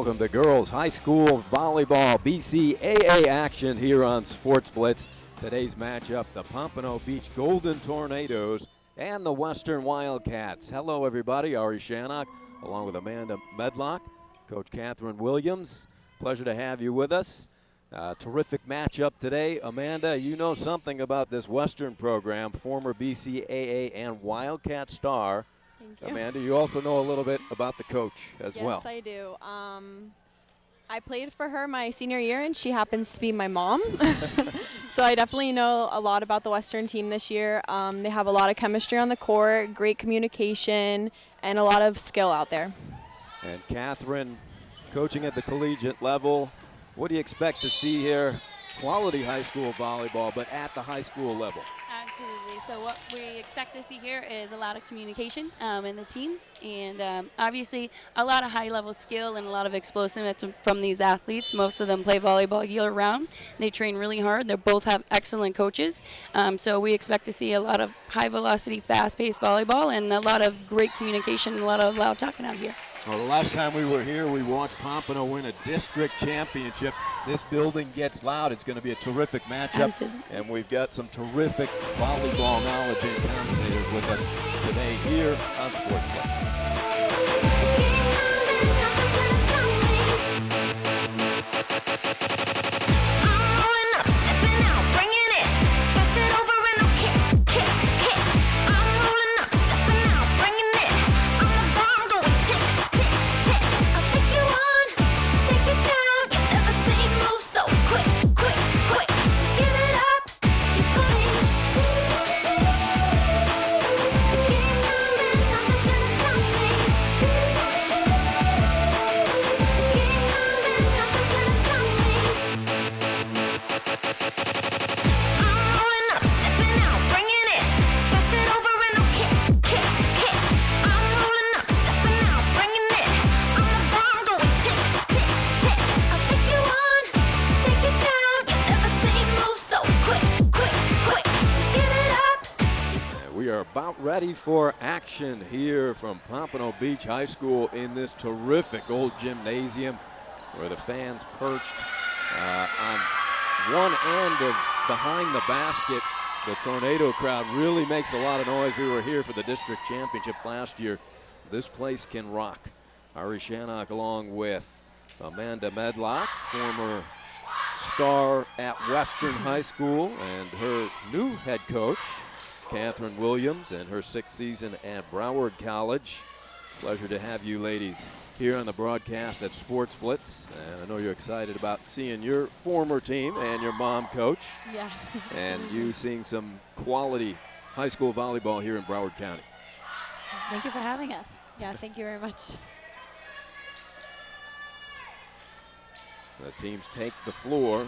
Welcome to girls high school volleyball BCAA action here on Sports Blitz. Today's matchup, the Pompano Beach Golden Tornadoes and the Western Wildcats. Hello, everybody. Ari Shannock, along with Amanda Medlock, Coach Catherine Williams. Pleasure to have you with us. Terrific matchup today. Amanda, you know something about this Western program, former BCAA and Wildcat star. Thank you. Amanda, you also know a little bit about the coach as well. Yes, I do. I played for her my senior year, and she happens to be my mom. So I definitely know a lot about the Western team this year. They have a lot of chemistry on the court, great communication, and a lot of skill out there. And Catherine, coaching at the collegiate level, what do you expect to see here? Quality high school volleyball, but at the high school level. Absolutely. So what we expect to see here is a lot of communication in the teams, and obviously a lot of high-level skill and a lot of explosiveness from these athletes. Most of them play volleyball year-round. They train really hard. They both have excellent coaches. So we expect to see a lot of high-velocity, fast-paced volleyball and a lot of great communication and a lot of loud talking out here. Well, the last time we were here, we watched Pompano win a district championship. This building gets loud. It's going to be a terrific matchup. Absolutely. And we've got some terrific volleyball knowledge and commentators with us today here on Sports Blitz. About ready for action here from Pompano Beach High School in this terrific old gymnasium where the fans perched on one end of behind the basket. The Tornado crowd really makes a lot of noise. We were here for the district championship last year. This place can rock. Ari Shannock along with Amanda Medlock, former star at Western High School, and her new head coach, Catherine Williams, and her sixth season at Broward College. Pleasure to have you ladies here on the broadcast at Sports Blitz. And I know you're excited about seeing your former team and your mom coach. Yeah. And you seeing some quality high school volleyball here in Broward County. Thank you for having us. Yeah, thank you very much. The teams take the floor.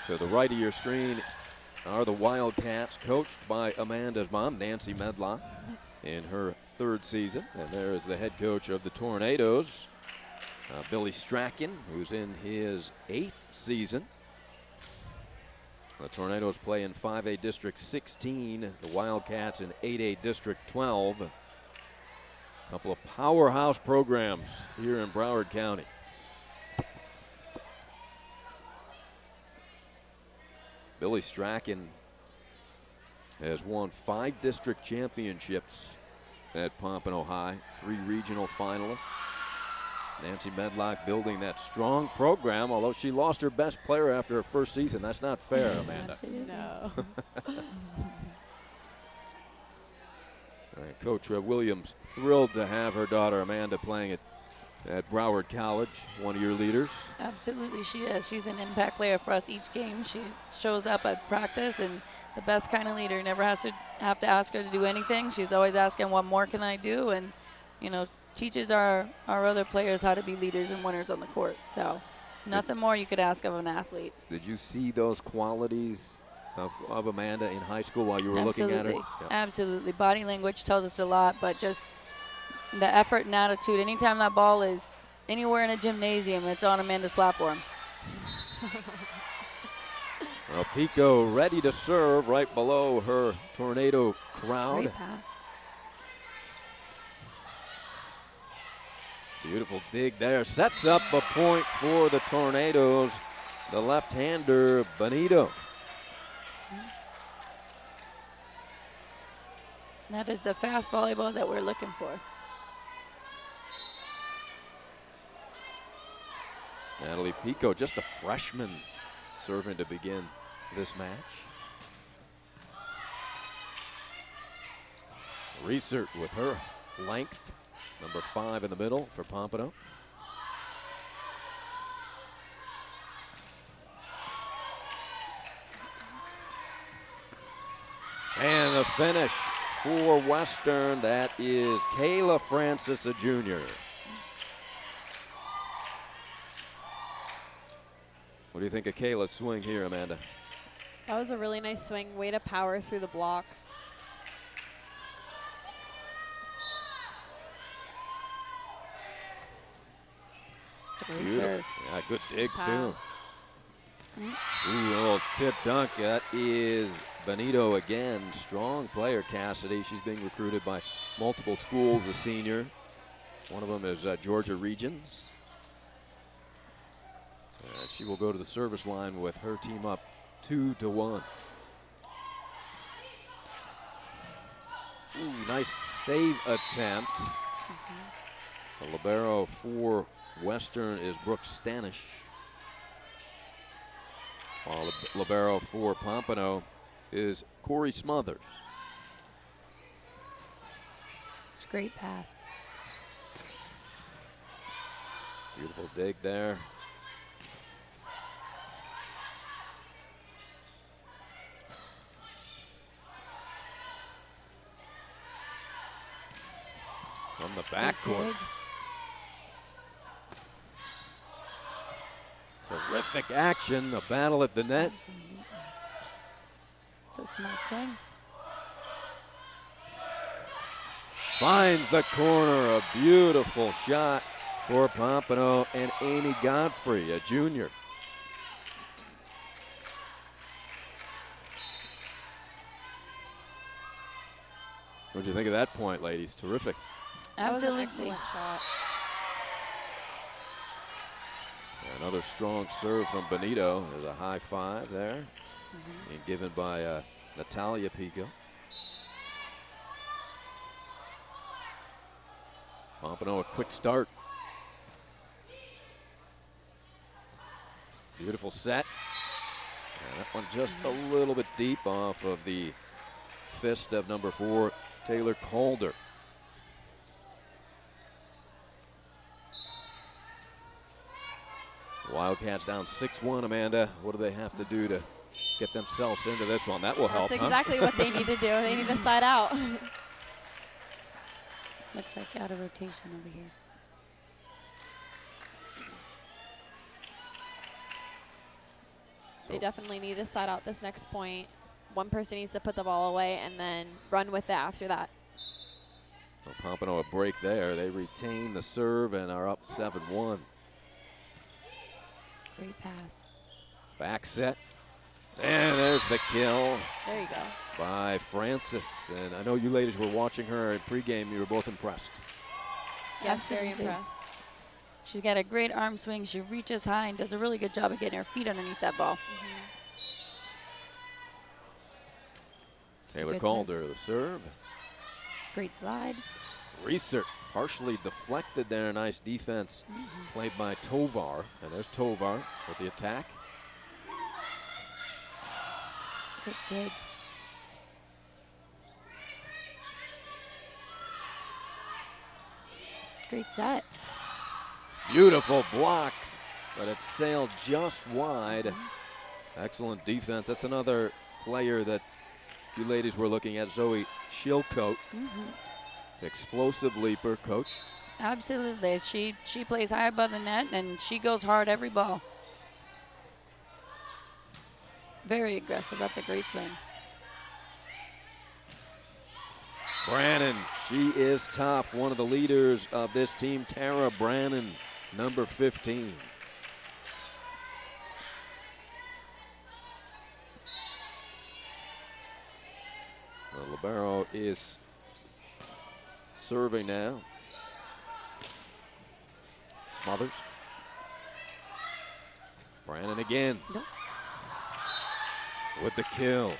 To the right of your screen are the Wildcats, coached by Amanda's mom, Nancy Medlock, in her third season. And there is the head coach of the Tornadoes, Billy Strachan, who's in his 8th season. The Tornadoes play in 5A District 16, the Wildcats in 8A District 12. A couple of powerhouse programs here in Broward County. Billy Strachan has won 5 district championships at Pompano High, 3 regional finalists. Nancy Medlock building that strong program, although she lost her best player after her first season. That's not fair, Amanda. Absolutely. No. Coach Williams thrilled to have her daughter Amanda playing at Broward College, one of your leaders. Absolutely, she is. She's an impact player for us each game. She shows up at practice, and the best kind of leader. Never has to have to ask her to do anything. She's always asking, what more can I do? And, you know, teaches our other players how to be leaders and winners on the court. So nothing more you could ask of an athlete. Did you see those qualities of Amanda in high school while you were looking at her? Yeah. Absolutely. Body language tells us a lot, but just the effort and attitude. Anytime that ball is anywhere in a gymnasium, it's on Amanda's platform. Well, Pico ready to serve right below her Tornado crowd. Great pass. Beautiful dig there. Sets up a point for the Tornadoes. The left-hander, Benito. That is the fast volleyball that we're looking for. Natalie Pico, just a freshman, serving to begin this match. Reesert with her length, number 5 in the middle for Pompano. And the finish for Western, that is Kayla Francis, a junior. What do you think of Kayla's swing here, Amanda? That was a really nice swing. Way to power through the block. Beautiful. Yeah, good dig, too. Ooh, a little tip dunk. That is Benito again. Strong player, Cassidy. She's being recruited by multiple schools, a senior. One of them is Georgia Regions. She will go to the service line with her team up 2-1. Ooh, nice save attempt. The libero for Western is Brooke Stanish. While the libero for Pompano is Corey Smothers. It's a great pass. Beautiful dig there. From the backcourt. Terrific action, the battle at the net. It's a smart swing. Finds the corner, a beautiful shot for Pompano and Amy Godfrey, a junior. What did you think of that point, ladies? Terrific. Absolutely. That was an excellent shot. Another strong serve from Benito. There's a high five there. And given by Natalia Pico. Pompano, a quick start. Beautiful set. And that one just a little bit deep off of the fist of number 4, Taylor Calder. Wildcats down 6-1, Amanda. What do they have to do to get themselves into this one? That will help. That's exactly what they need to do. They need to side out. Looks like out of rotation over here. They definitely need to side out this next point. One person needs to put the ball away and then run with it after that. Well, Pompano a break there. They retain the serve and are up 7-1. Great pass. Back set. And there's the kill There you go. by Francis. And I know you ladies were watching her in pregame. You were both impressed. Yes, very Absolutely. impressed. She's got a great arm swing. She reaches high and does a really good job of getting her feet underneath that ball. Taylor good Calder, the serve. Great slide. Reesert partially deflected there. Nice defense played by Tovar. And there's Tovar with the attack. Good dig. Great set. Beautiful block, but it sailed just wide. Excellent defense. That's another player that you ladies were looking at, Zoe Shilcoat. Explosive leaper, coach. Absolutely. She plays high above the net, and she goes hard every ball. Very aggressive. That's a great swing. Brannon, she is tough. One of the leaders of this team, Tara Brannon, number 15. The libero is serving now. Smothers. Brannon again. Nope. With the kill.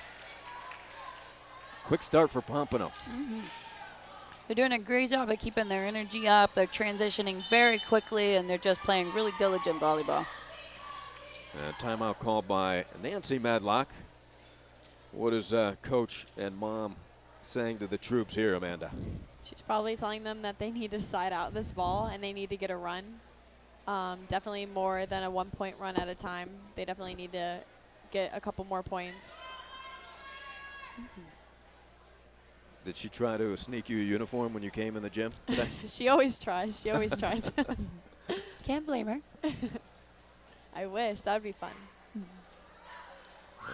Quick start for Pompano. They're doing a great job of keeping their energy up. They're transitioning very quickly, and they're just playing really diligent volleyball. Timeout called by Nancy Medlock. What is coach and mom saying to the troops here, Amanda? She's probably telling them that they need to side out this ball and they need to get a run. Definitely more than a 1-point run at a time. They definitely need to get a couple more points. Did she try to sneak you a uniform when you came in the gym today? She always tries. She always tries. Can't blame her. I wish. That would be fun.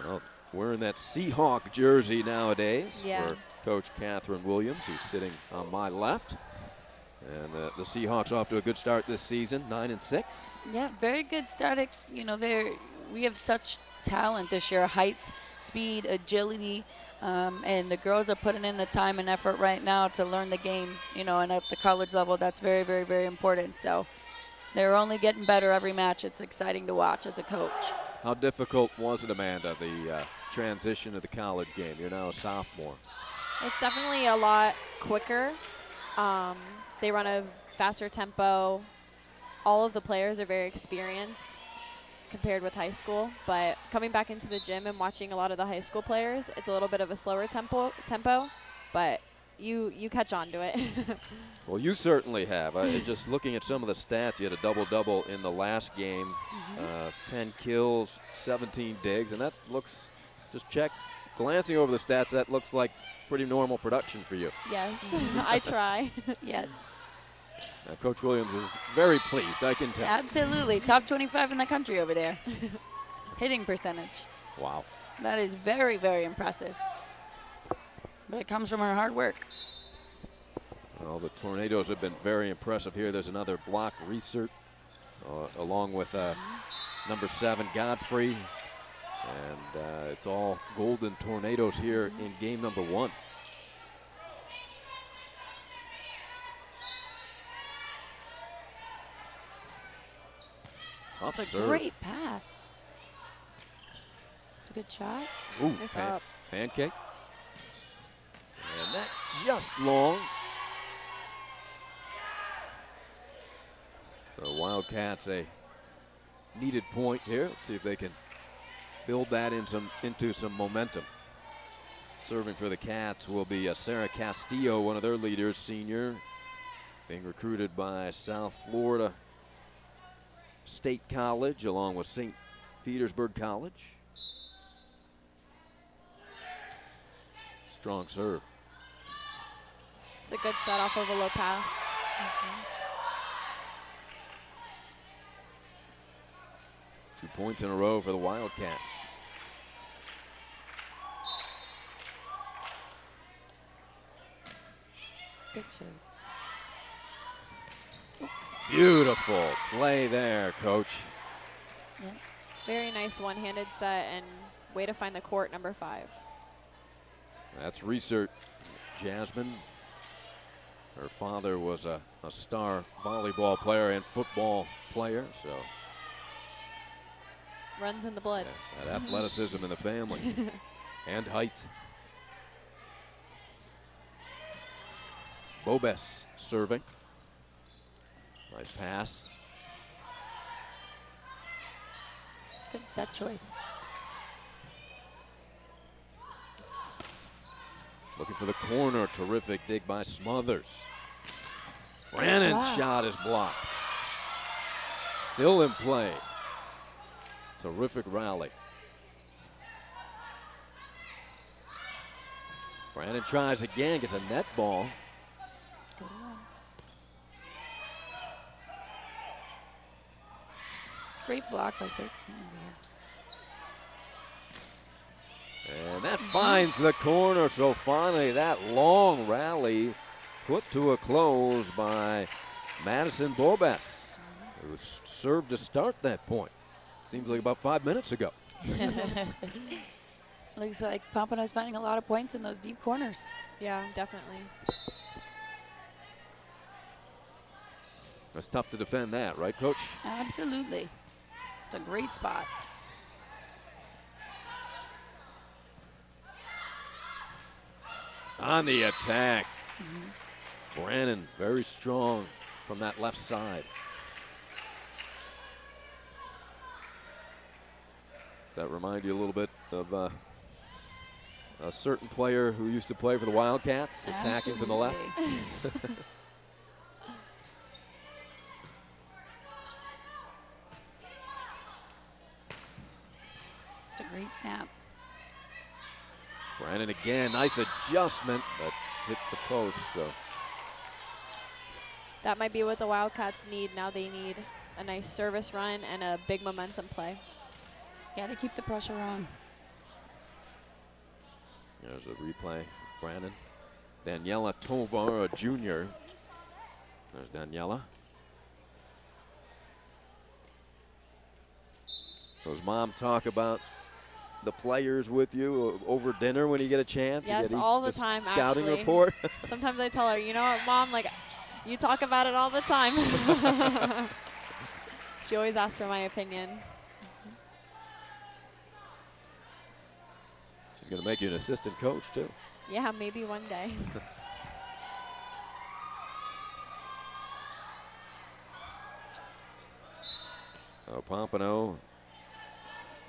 Well, wearing that Seahawk jersey nowadays Yeah. for Coach Catherine Williams, who's sitting on my left. And the Seahawks off to a good start this season, 9-6. Yeah, very good start. You know, we have such talent this year, height, speed, agility, and the girls are putting in the time and effort right now to learn the game, you know, and at the college level, that's very, very, very important. So they're only getting better every match. It's exciting to watch as a coach. How difficult was it, Amanda, the transition to the college game? You're now a sophomore. It's definitely a lot quicker. They run a faster tempo. All of the players are very experienced compared with high school. But coming back into the gym and watching a lot of the high school players, it's a little bit of a slower tempo. But you catch on to it. Well, you certainly have. Just looking at some of the stats, you had a double-double in the last game, 10 kills, 17 digs, and that looks, glancing over the stats, that looks like pretty normal production for you. Yes, I try. Yeah, Coach Williams is very pleased, I can tell. absolutely. Top 25 in the country over there. Hitting percentage. Wow. That is very, very impressive. But it comes from her hard work. Well, the Tornadoes have been very impressive here. There's another block research along with number 7, Godfrey. And it's all Golden Tornadoes here in game number 1. That's a great pass. It's a good shot. Ooh, Nice up. pancake. And that's just long. The Wildcats a needed point here. Let's see if they can build that into some momentum. Serving for the Cats will be Sarah Castillo, one of their leaders, senior, being recruited by South Florida State College along with St. Petersburg College. Strong serve. It's a good set off of a low pass. 2 points in a row for the Wildcats. Good serve. Beautiful play there, Coach. Yep. Very nice one-handed set and way to find the court, number 5. That's research. Jasmine, her father was a star volleyball player and football player, so Runs in the blood. yeah, that athleticism in the family and height. Bobes serving. Nice pass. Good set choice. Looking for the corner. Terrific dig by Smothers. Brannon's shot is blocked. Still in play. Terrific rally. Brannon tries again, gets a net ball. Good one. Great block by 13 over here. And that finds the corner, so finally that long rally put to a close by Madison Bobes, who served to start that point. Seems like about 5 minutes ago. Looks like Pompano's finding a lot of points in those deep corners. Yeah, definitely. It's tough to defend that, right, Coach? Absolutely. It's a great spot. On the attack. Brannon very strong from that left side. Does that remind you a little bit of a certain player who used to play for the Wildcats, attacking from the left? It's a great snap. Brannon again, nice adjustment, but hits the post. So That might be what the Wildcats need. Now they need a nice service run and a big momentum play. Got to keep the pressure on. there's a replay. Brannon. Daniela Tovar, a junior. There's Daniela. Does Mom talk about the players with you over dinner when you get a chance? Yes, all the time, scouting actually. report? Sometimes I tell her, you know what, Mom, like, you talk about it all the time. She always asks for my opinion. She's going to make you an assistant coach, too. Yeah, maybe one day. Pompano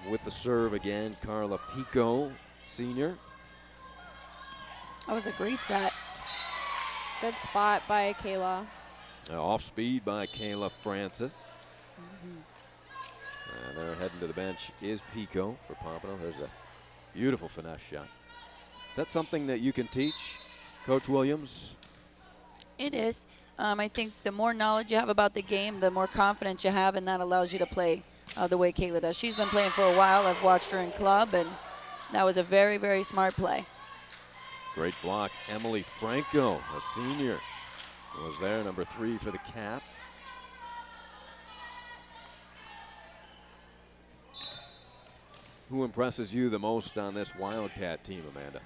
with the serve again. Carla Pico, senior. That was a great set. Good spot by Kayla. Off speed by Kayla Francis. And they're heading to the bench is Pico for Pompano. There's a beautiful finesse shot. Is that something that you can teach, Coach Williams? It is. I think the more knowledge you have about the game, the more confidence you have, and that allows you to play the way Kayla does. She's been playing for a while. I've watched her in club, and that was a very, very smart play. Great block. Emily Franco, a senior, was there, number 3 for the Cats. Who impresses you the most on this Wildcat team, Amanda?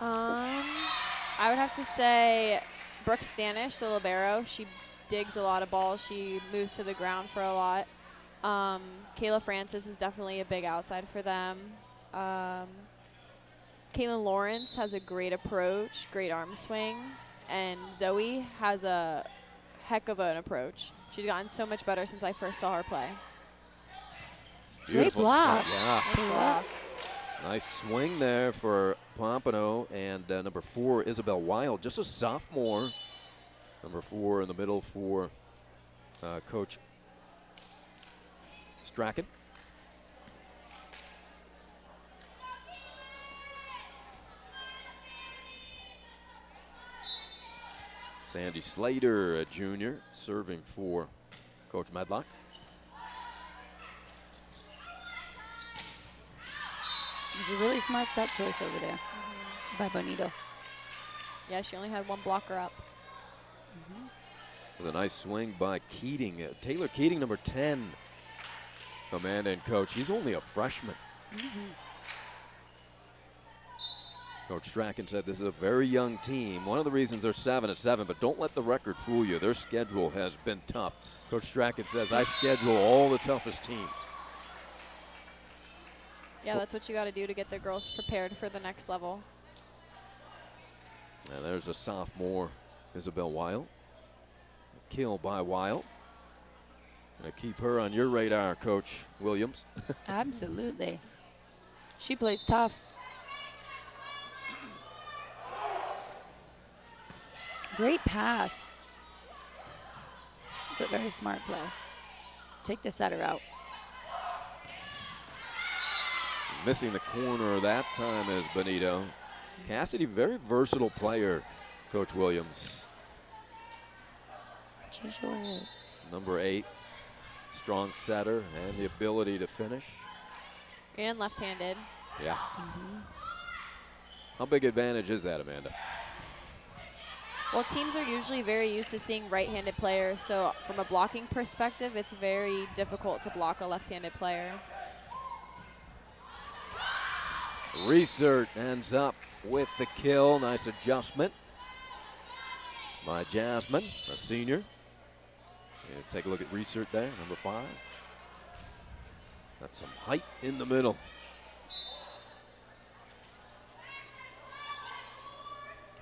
I would have to say Brooke Stanish, the libero. She digs a lot of balls. She moves to the ground for a lot. Kayla Francis is definitely a big outside for them. Kaylin Lawrence has a great approach, great arm swing. And Zoe has a heck of an approach. She's gotten so much better since I first saw her play. Great block. Yeah. Nice block. Nice swing there for Pompano. And number 4, Isabel Wild, just a sophomore. Number 4 in the middle for Coach Strachan. Sandy Slater, a junior, serving for Coach Medlock. It was a really smart set choice over there by Bonito. Yeah, she only had one blocker up. It was a nice swing by Keating. Taylor Keating, number 10. Amanda and Coach, he's only a freshman. Coach Strachan said this is a very young team. One of the reasons they're 7-7, but don't let the record fool you. Their schedule has been tough. Coach Strachan says, I schedule all the toughest teams. Yeah, that's what you got to do to get the girls prepared for the next level. And there's a sophomore, Isabel Wild. Kill by Wild. Gonna keep her on your radar, Coach Williams. Absolutely. She plays tough. Great pass. It's a very smart play. Take the setter out. Missing the corner that time is Bonito. Cassidy, very versatile player, Coach Williams. She sure is. Number 8, strong setter and the ability to finish. And left-handed. Yeah. How big advantage is that, Amanda? Well, teams are usually very used to seeing right-handed players, so from a blocking perspective, it's very difficult to block a left-handed player. Research ends up with the kill. Nice adjustment by Jasmine, a senior. And take a look at Research there, number 5. That's some height in the middle.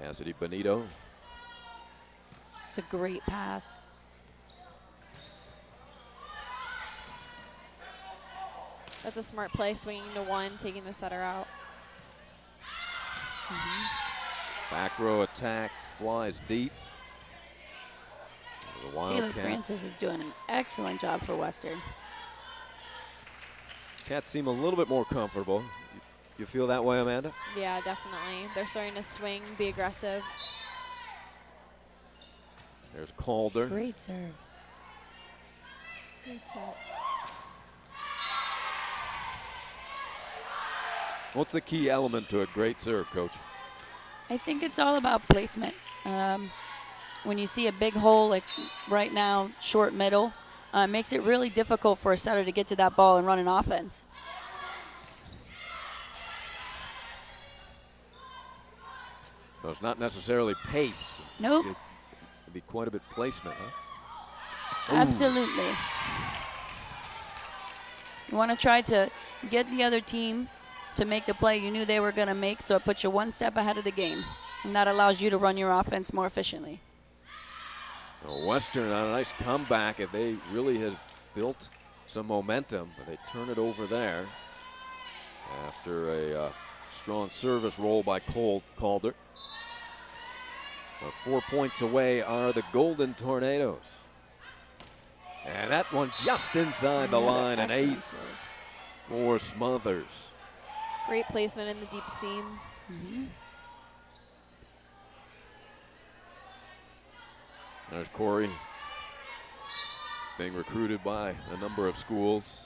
Cassidy Benito. It's a great pass. That's a smart play, swinging to 1, taking the setter out. Back row attack, flies deep. The Taylor Wildcats. Francis is doing an excellent job for Western. Cats seem a little bit more comfortable. You feel that way, Amanda? Yeah, definitely. They're starting to swing, be aggressive. There's Calder. Great serve. Great set. What's the key element to a great serve, Coach? I think it's all about placement. When you see a big hole like right now, short middle, makes it really difficult for a setter to get to that ball and run an offense. So it's not necessarily pace. Nope. It'd be quite a bit placement, huh? Absolutely. You want to try to get the other team to make the play you knew they were going to make, so it puts you one step ahead of the game. And that allows you to run your offense more efficiently. Well, Western on a nice comeback, and they really have built some momentum, but they turn it over there after a strong service roll by Calder. But 4 points away are the Golden Tornadoes. And that one just inside the line, an ace for Smothers. Great placement in the deep seam. There's Corey being recruited by a number of schools.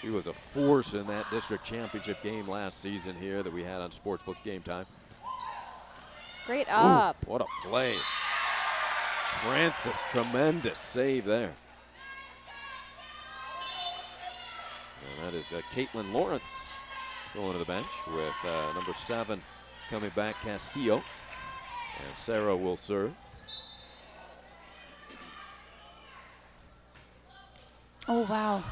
She was a force in that district championship game last season here that we had on Sports Blitz Game Time. Great up. Ooh, what a play. Francis, tremendous save there. And that is Caitlin Lawrence going to the bench with number 7 coming back, Castillo. And Sarah will serve. Oh, wow.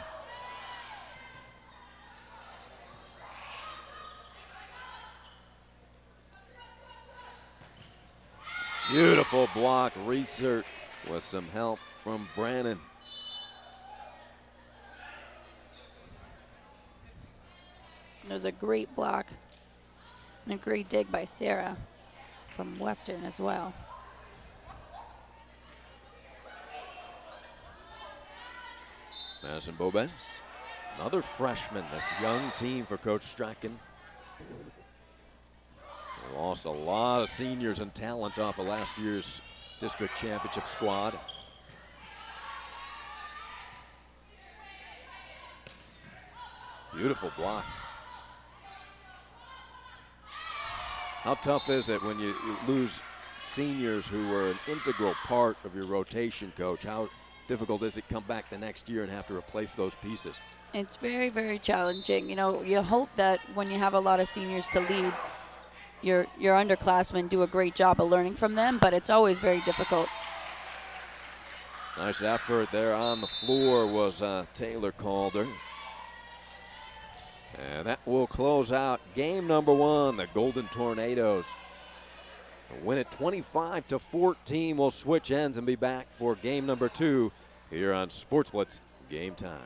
Beautiful block, Research with some help from Brannon. There's a great block and a great dig by Sarah from Western as well. Madison Bobens, another freshman, this young team for Coach Strachan. They lost a lot of seniors and talent off of last year's district championship squad. Beautiful block. How tough is it when you lose seniors who were an integral part of your rotation, Coach? How difficult is it to come back the next year and have to replace those pieces? It's very, very challenging. You know, you hope that when you have a lot of seniors to lead, your underclassmen do a great job of learning from them, but it's always very difficult. Nice effort there on the floor was Taylor Calder. And that will close out game number 1. The Golden Tornadoes win it 25-14. We'll switch ends and be back for game number 2 here on Sports Blitz Game Time.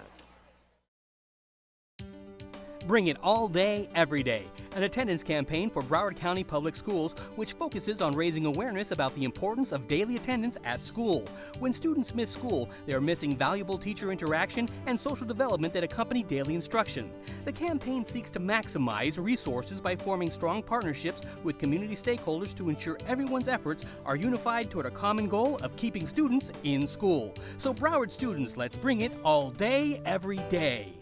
Bring it all day, every day. An attendance campaign for Broward County Public Schools, which focuses on raising awareness about the importance of daily attendance at school. When students miss school, they are missing valuable teacher interaction and social development that accompany daily instruction. The campaign seeks to maximize resources by forming strong partnerships with community stakeholders to ensure everyone's efforts are unified toward a common goal of keeping students in school. So Broward students, let's bring it all day, every day.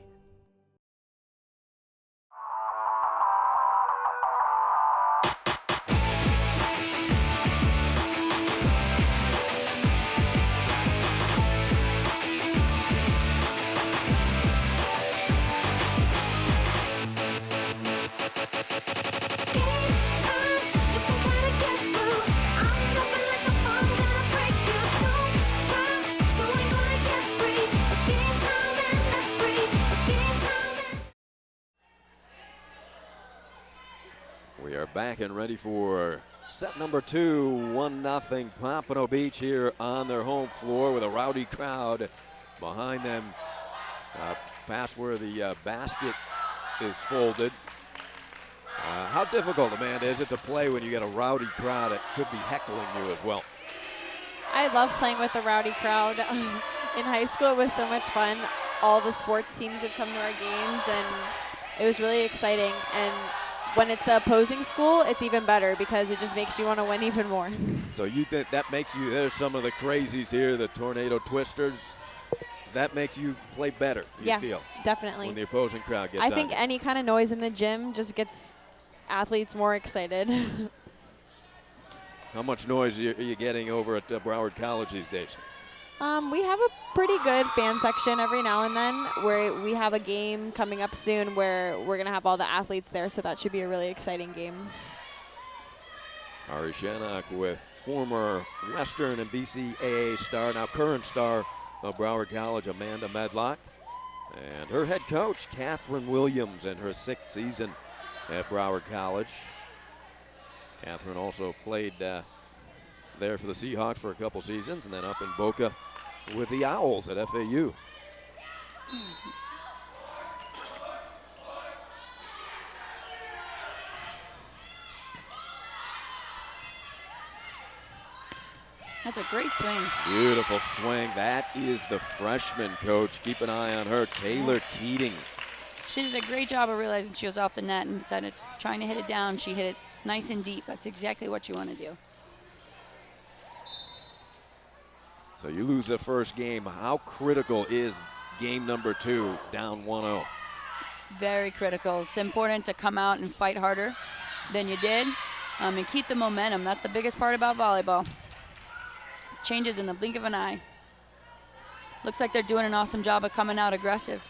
We are back and ready for set number 2, 1-0 Pompano Beach here on their home floor with a rowdy crowd behind them. Past where the basket is folded. How difficult, Amanda, is it to play when you get a rowdy crowd that could be heckling you as well? I love playing with a rowdy crowd. In high school, it was so much fun. All the sports teams would come to our games, and it was really exciting. And when it's the opposing school, it's even better because it just makes you want to win even more. So you think that makes you, there's some of the crazies here, the tornado twisters. That makes you play better, you feel? Definitely. When the opposing crowd gets I on think you. any kind of noise in the gym just gets athletes more excited. How much noise are you getting over at Broward College these days? We have a pretty good fan section every now and then where we have a game coming up soon where we're going to have all the athletes there, so that should be a really exciting game. Ari Shannock with former Western and BCAA star, now current star of Broward College, Amanda Medlock. And her head coach, Catherine Williams, in her 6th season at Broward College. Catherine also played there for the Seahawks for a couple seasons and then up in Boca with the Owls at FAU. That's a great swing. Beautiful swing. That is the freshman, coach. Keep an eye on her, Taylor Keating. She did a great job of realizing she was off the net and instead of trying to hit it down, she hit it nice and deep. That's exactly what you want to do. So you lose the first game. How critical is game number 2 down 1-0? Very critical. It's important to come out and fight harder than you did and keep the momentum. That's the biggest part about volleyball. Changes in the blink of an eye. Looks like they're doing an awesome job of coming out aggressive.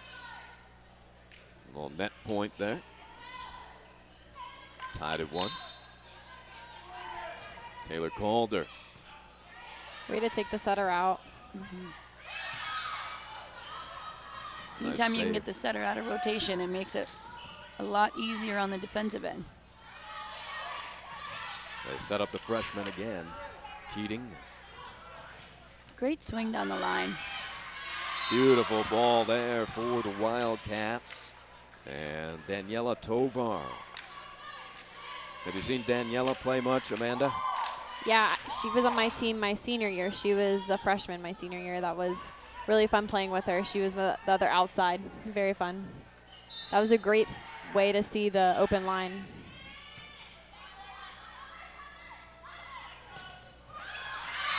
Little net point there. Tied at 1. Taylor Calder. Way to take the setter out. Anytime you can save. get the setter out of rotation, it makes it a lot easier on the defensive end. They set up the freshman again. Keating. Great swing down the line. Beautiful ball there for the Wildcats. And Daniela Tovar. Have you seen Daniela play much, Amanda? Yeah, she was on my team my senior year. She was a freshman my senior year. That was really fun playing with her. She was the other outside. Very fun. That was a great way to see the open line.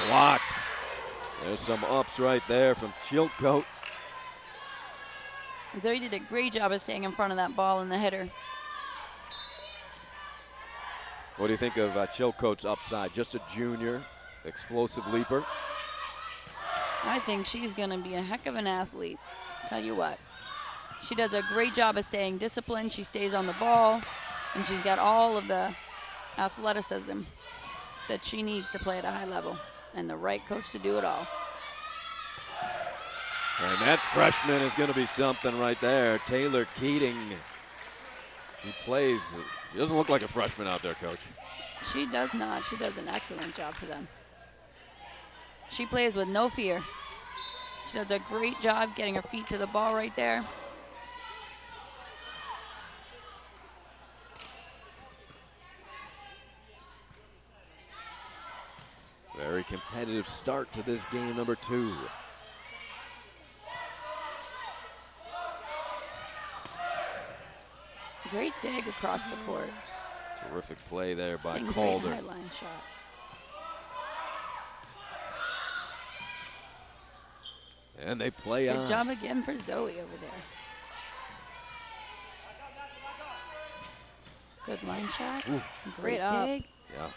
Block. There's some ups right there from Chilcote. Zoe did a great job of staying in front of that ball and the hitter. What do you think of Chilcote's upside? Just a junior, explosive leaper. I think she's going to be a heck of an athlete. Tell you what. She does a great job of staying disciplined. She stays on the ball, and she's got all of the athleticism that she needs to play at a high level, and the right coach to do it all. And that freshman is going to be something right there. Taylor Keating. He plays. He doesn't look like a freshman out there, Coach. She does not. She does an excellent job for them. She plays with no fear. She does a great job getting her feet to the ball right there. Very competitive start to this game number 2. Great dig across the court. Terrific play there by And Calder. great highline shot. And they play Good on. job again for Zoe over there. Good line shot. Ooh. Great Great up. dig. Yeah.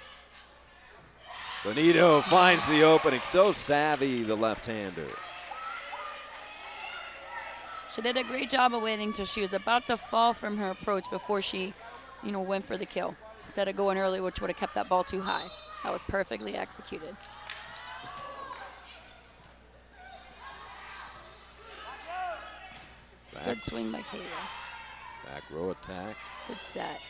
Bonito finds the opening. So savvy, the left-hander. She did a great job of waiting till she was about to fall from her approach before she, went for the kill. Instead of going early, which would have kept that ball too high. That was perfectly executed. Good swing by Kayla. Back row attack. Good set.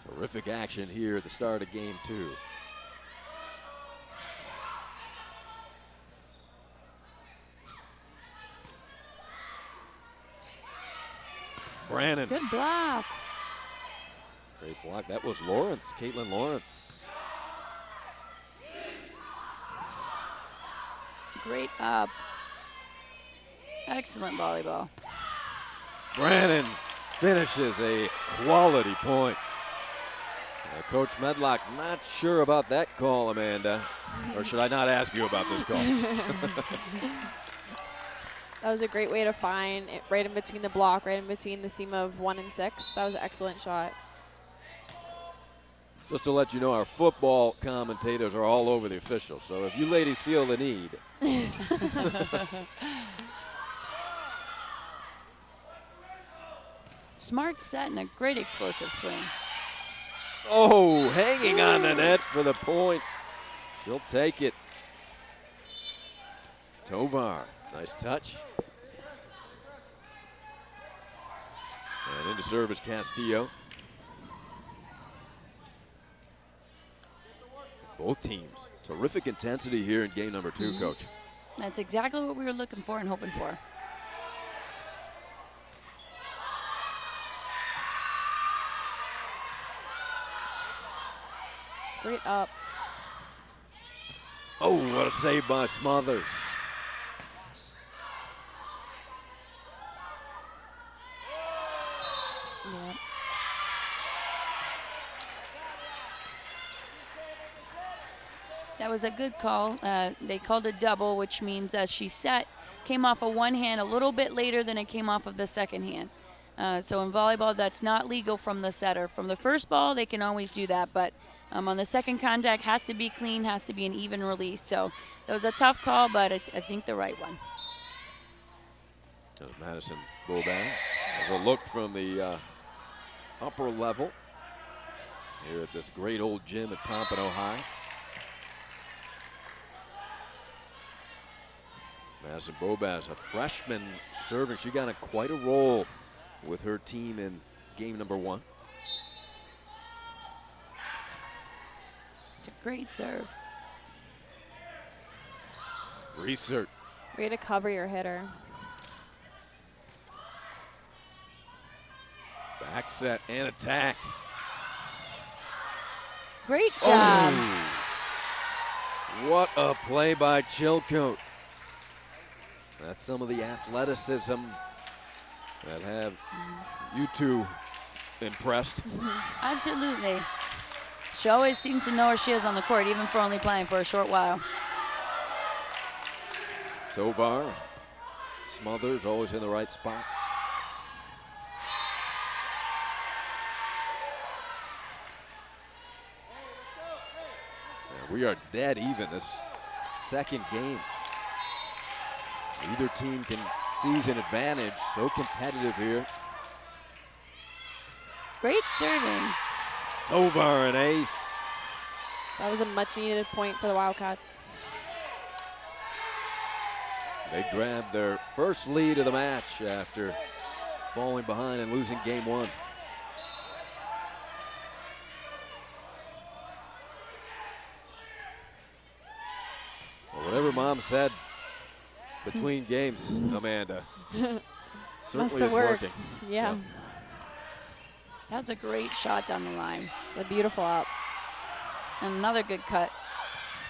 Terrific action here at the start of game 2. Brannon. Good block. Great block. That was Lawrence, Caitlin Lawrence. Great up. Excellent volleyball. Brannon finishes a quality point. Coach Medlock, not sure about that call, Amanda. Or should I not ask you about this call? That was a great way to find it right in between the block, right in between the seam of 1 and 6. That was an excellent shot. Just to let you know, our football commentators are all over the officials. So if you ladies feel the need. Smart set and a great explosive swing. Oh, hanging on the net for the point. She'll take it. Tovar, nice touch. And into service, Castillo. Both teams, terrific intensity here in game number 2, Coach. That's exactly what we were looking for and hoping for. Great up. Oh, what a save by Smothers. Yeah. That was a good call. They called a double, which means as she set, came off of one hand a little bit later than it came off of the second hand. So in volleyball, that's not legal from the setter. From the first ball, they can always do that, but on the second contact, has to be clean, has to be an even release. So that was a tough call, but I think the right one. That was Madison Boban. There's a look from the upper level here at this great old gym at Pompano High. Madison Bobas, a freshman serving. She got quite a role with her team in game number 1. It's a great serve. Research. Way to cover your hitter. Back set and attack. Great job. Oh, what a play by Chilcote. That's some of the athleticism that have you two impressed. Absolutely. She always seems to know where she is on the court, even for only playing for a short while. Tovar, Smothers, always in the right spot. And we are dead even this second game. Either team can seize an advantage. So competitive here. Great serving. Tovar, an ace. That was a much needed point for the Wildcats. They grabbed their first lead of the match after falling behind and losing game 1. Well, whatever Mom said between games, Amanda, Must certainly have is worked. working. Yeah. That's a great shot down the line. A beautiful up. And another good cut.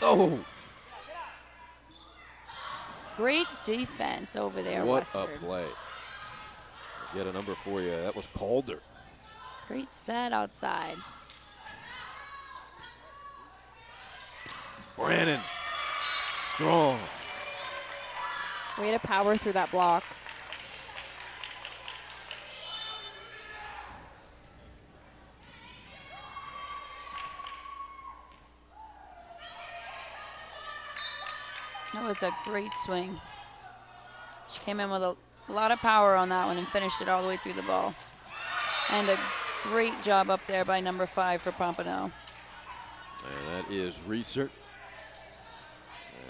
Oh, Great defense over there, what Western. a play. Get a number for you. That was Calder. Great set outside. Brannon, strong. Way to power through that block. That was a great swing. She came in with a lot of power on that one and finished it all the way through the ball. And a great job up there by number 5 for Pompano. And that is Research.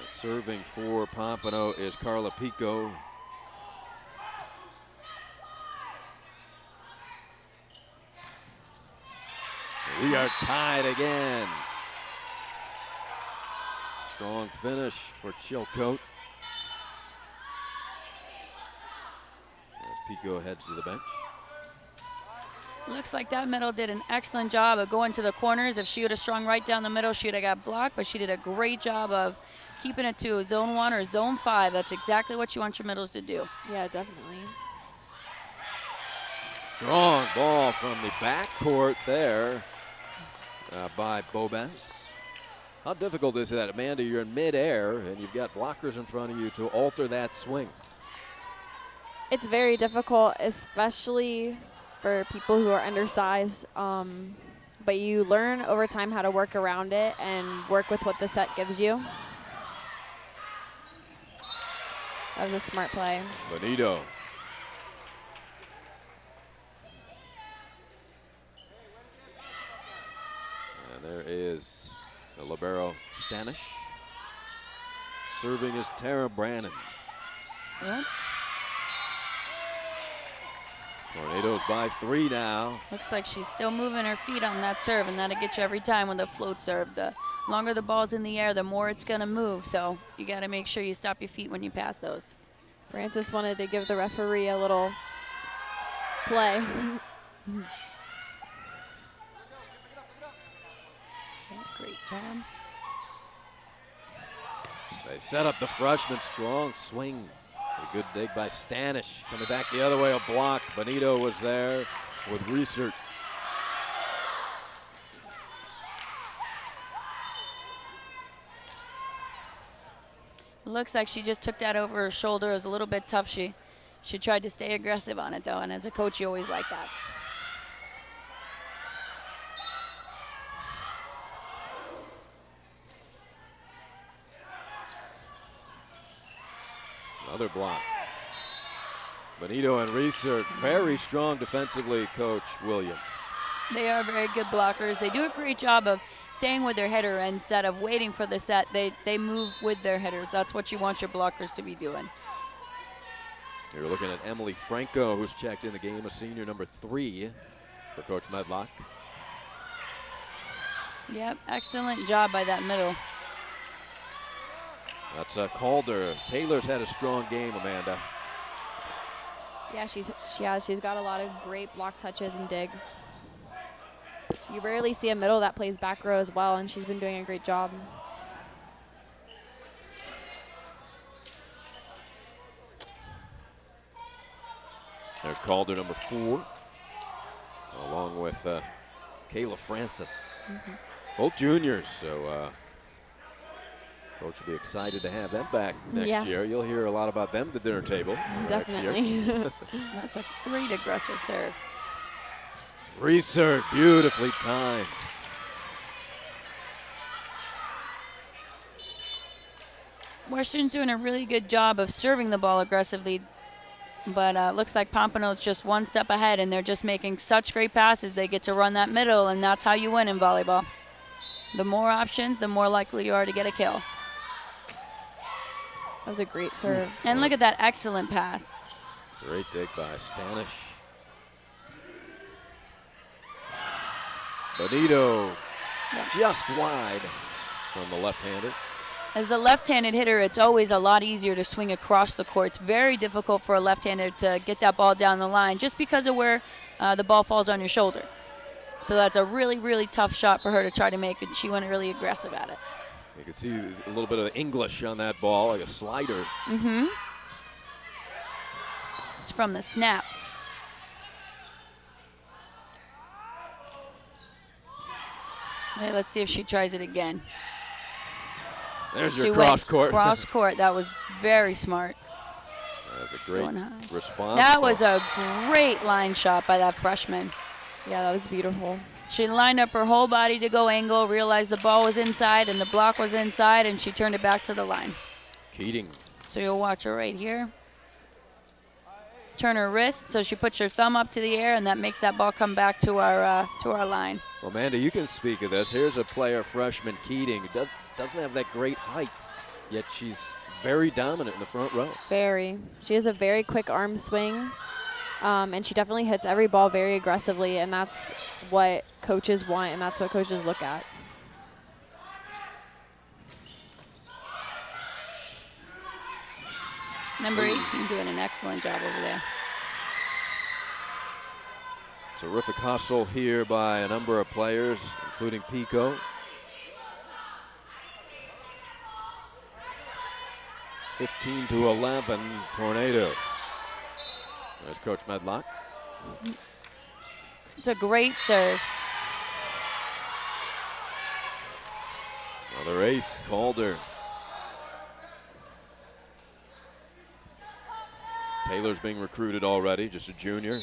Serving for Pompano is Carla Pico. We are tied again. Strong finish for Chilcote. As Pico heads to the bench. Looks like that middle did an excellent job of going to the corners. If she would have strung right down the middle, she would have got blocked, but she did a great job of keeping it to zone 1 or zone 5. That's exactly what you want your middles to do. Yeah, definitely. Strong ball from the backcourt there by Bobens. How difficult is that, Amanda? You're in midair and you've got blockers in front of you to alter that swing. It's very difficult, especially for people who are undersized. But you learn over time how to work around it and work with what the set gives you. That was a smart play. Bonito. And there is the libero Stanish. Serving is Tara Brannon. Yep. Tornadoes by 3 now. Looks like she's still moving her feet on that serve, and that'll get you every time with a float serve. The longer the ball's in the air, the more it's going to move. So you got to make sure you stop your feet when you pass those. Francis wanted to give the referee a little play. Okay, great job. They set up the freshman. Strong swing. A good dig by Stanish. Coming back the other way, a block. Bonito was there with Research. Looks like she just took that over her shoulder. It was a little bit tough. She tried to stay aggressive on it, though, and as a coach, you always like that. Another block. Bonito and Research, very strong defensively, Coach Williams. They are very good blockers. They do a great job of staying with their hitter instead of waiting for the set. They move with their hitters. That's what you want your blockers to be doing. You're looking at Emily Franco, who's checked in the game, a senior number 3 for Coach Medlock. Yep, excellent job by that middle. That's Calder. Taylor's had a strong game, Amanda. Yeah, she has. She's got a lot of great block touches and digs. You rarely see a middle that plays back row as well, and she's been doing a great job. There's Calder, number 4, along with Kayla Francis. Both juniors, so Coach will be excited to have them back next year. You'll hear a lot about them at the dinner table Definitely. next year. That's a great aggressive serve. Research, beautifully timed. Western's doing a really good job of serving the ball aggressively, but looks like Pompano's just one step ahead, and they're just making such great passes. They get to run that middle, and that's how you win in volleyball. The more options, the more likely you are to get a kill. That was a great serve. And look at that excellent pass. Great dig by Stanish. Bonito just wide from the left-hander. As a left-handed hitter, it's always a lot easier to swing across the court. It's very difficult for a left-hander to get that ball down the line just because of where the ball falls on your shoulder. So that's a really, really tough shot for her to try to make, and she went really aggressive at it. You can see a little bit of English on that ball, like a slider. It's from the snap. Okay, let's see if she tries it again. There's She your went cross court. cross court. That was very smart. That's a great Going high. response. That was a great line shot by that freshman. Yeah, that was beautiful. She lined up her whole body to go angle, realized the ball was inside and the block was inside, and she turned it back to the line. Keating. So you'll watch her right here. Turn her wrist, so she puts her thumb up to the air, and that makes that ball come back to our line. Well, Amanda, you can speak of this. Here's a player, freshman Keating, who doesn't have that great height, yet she's very dominant in the front row. Very. She has a very quick arm swing. And she definitely hits every ball very aggressively, and that's what coaches want, and that's what coaches look at. Number 18 doing an excellent job over there. Terrific hustle here by a number of players, including Pico. 15-11, Tornadoes. There's Coach Medlock. It's a great serve. Another ace, Calder. Taylor's being recruited already, just a junior.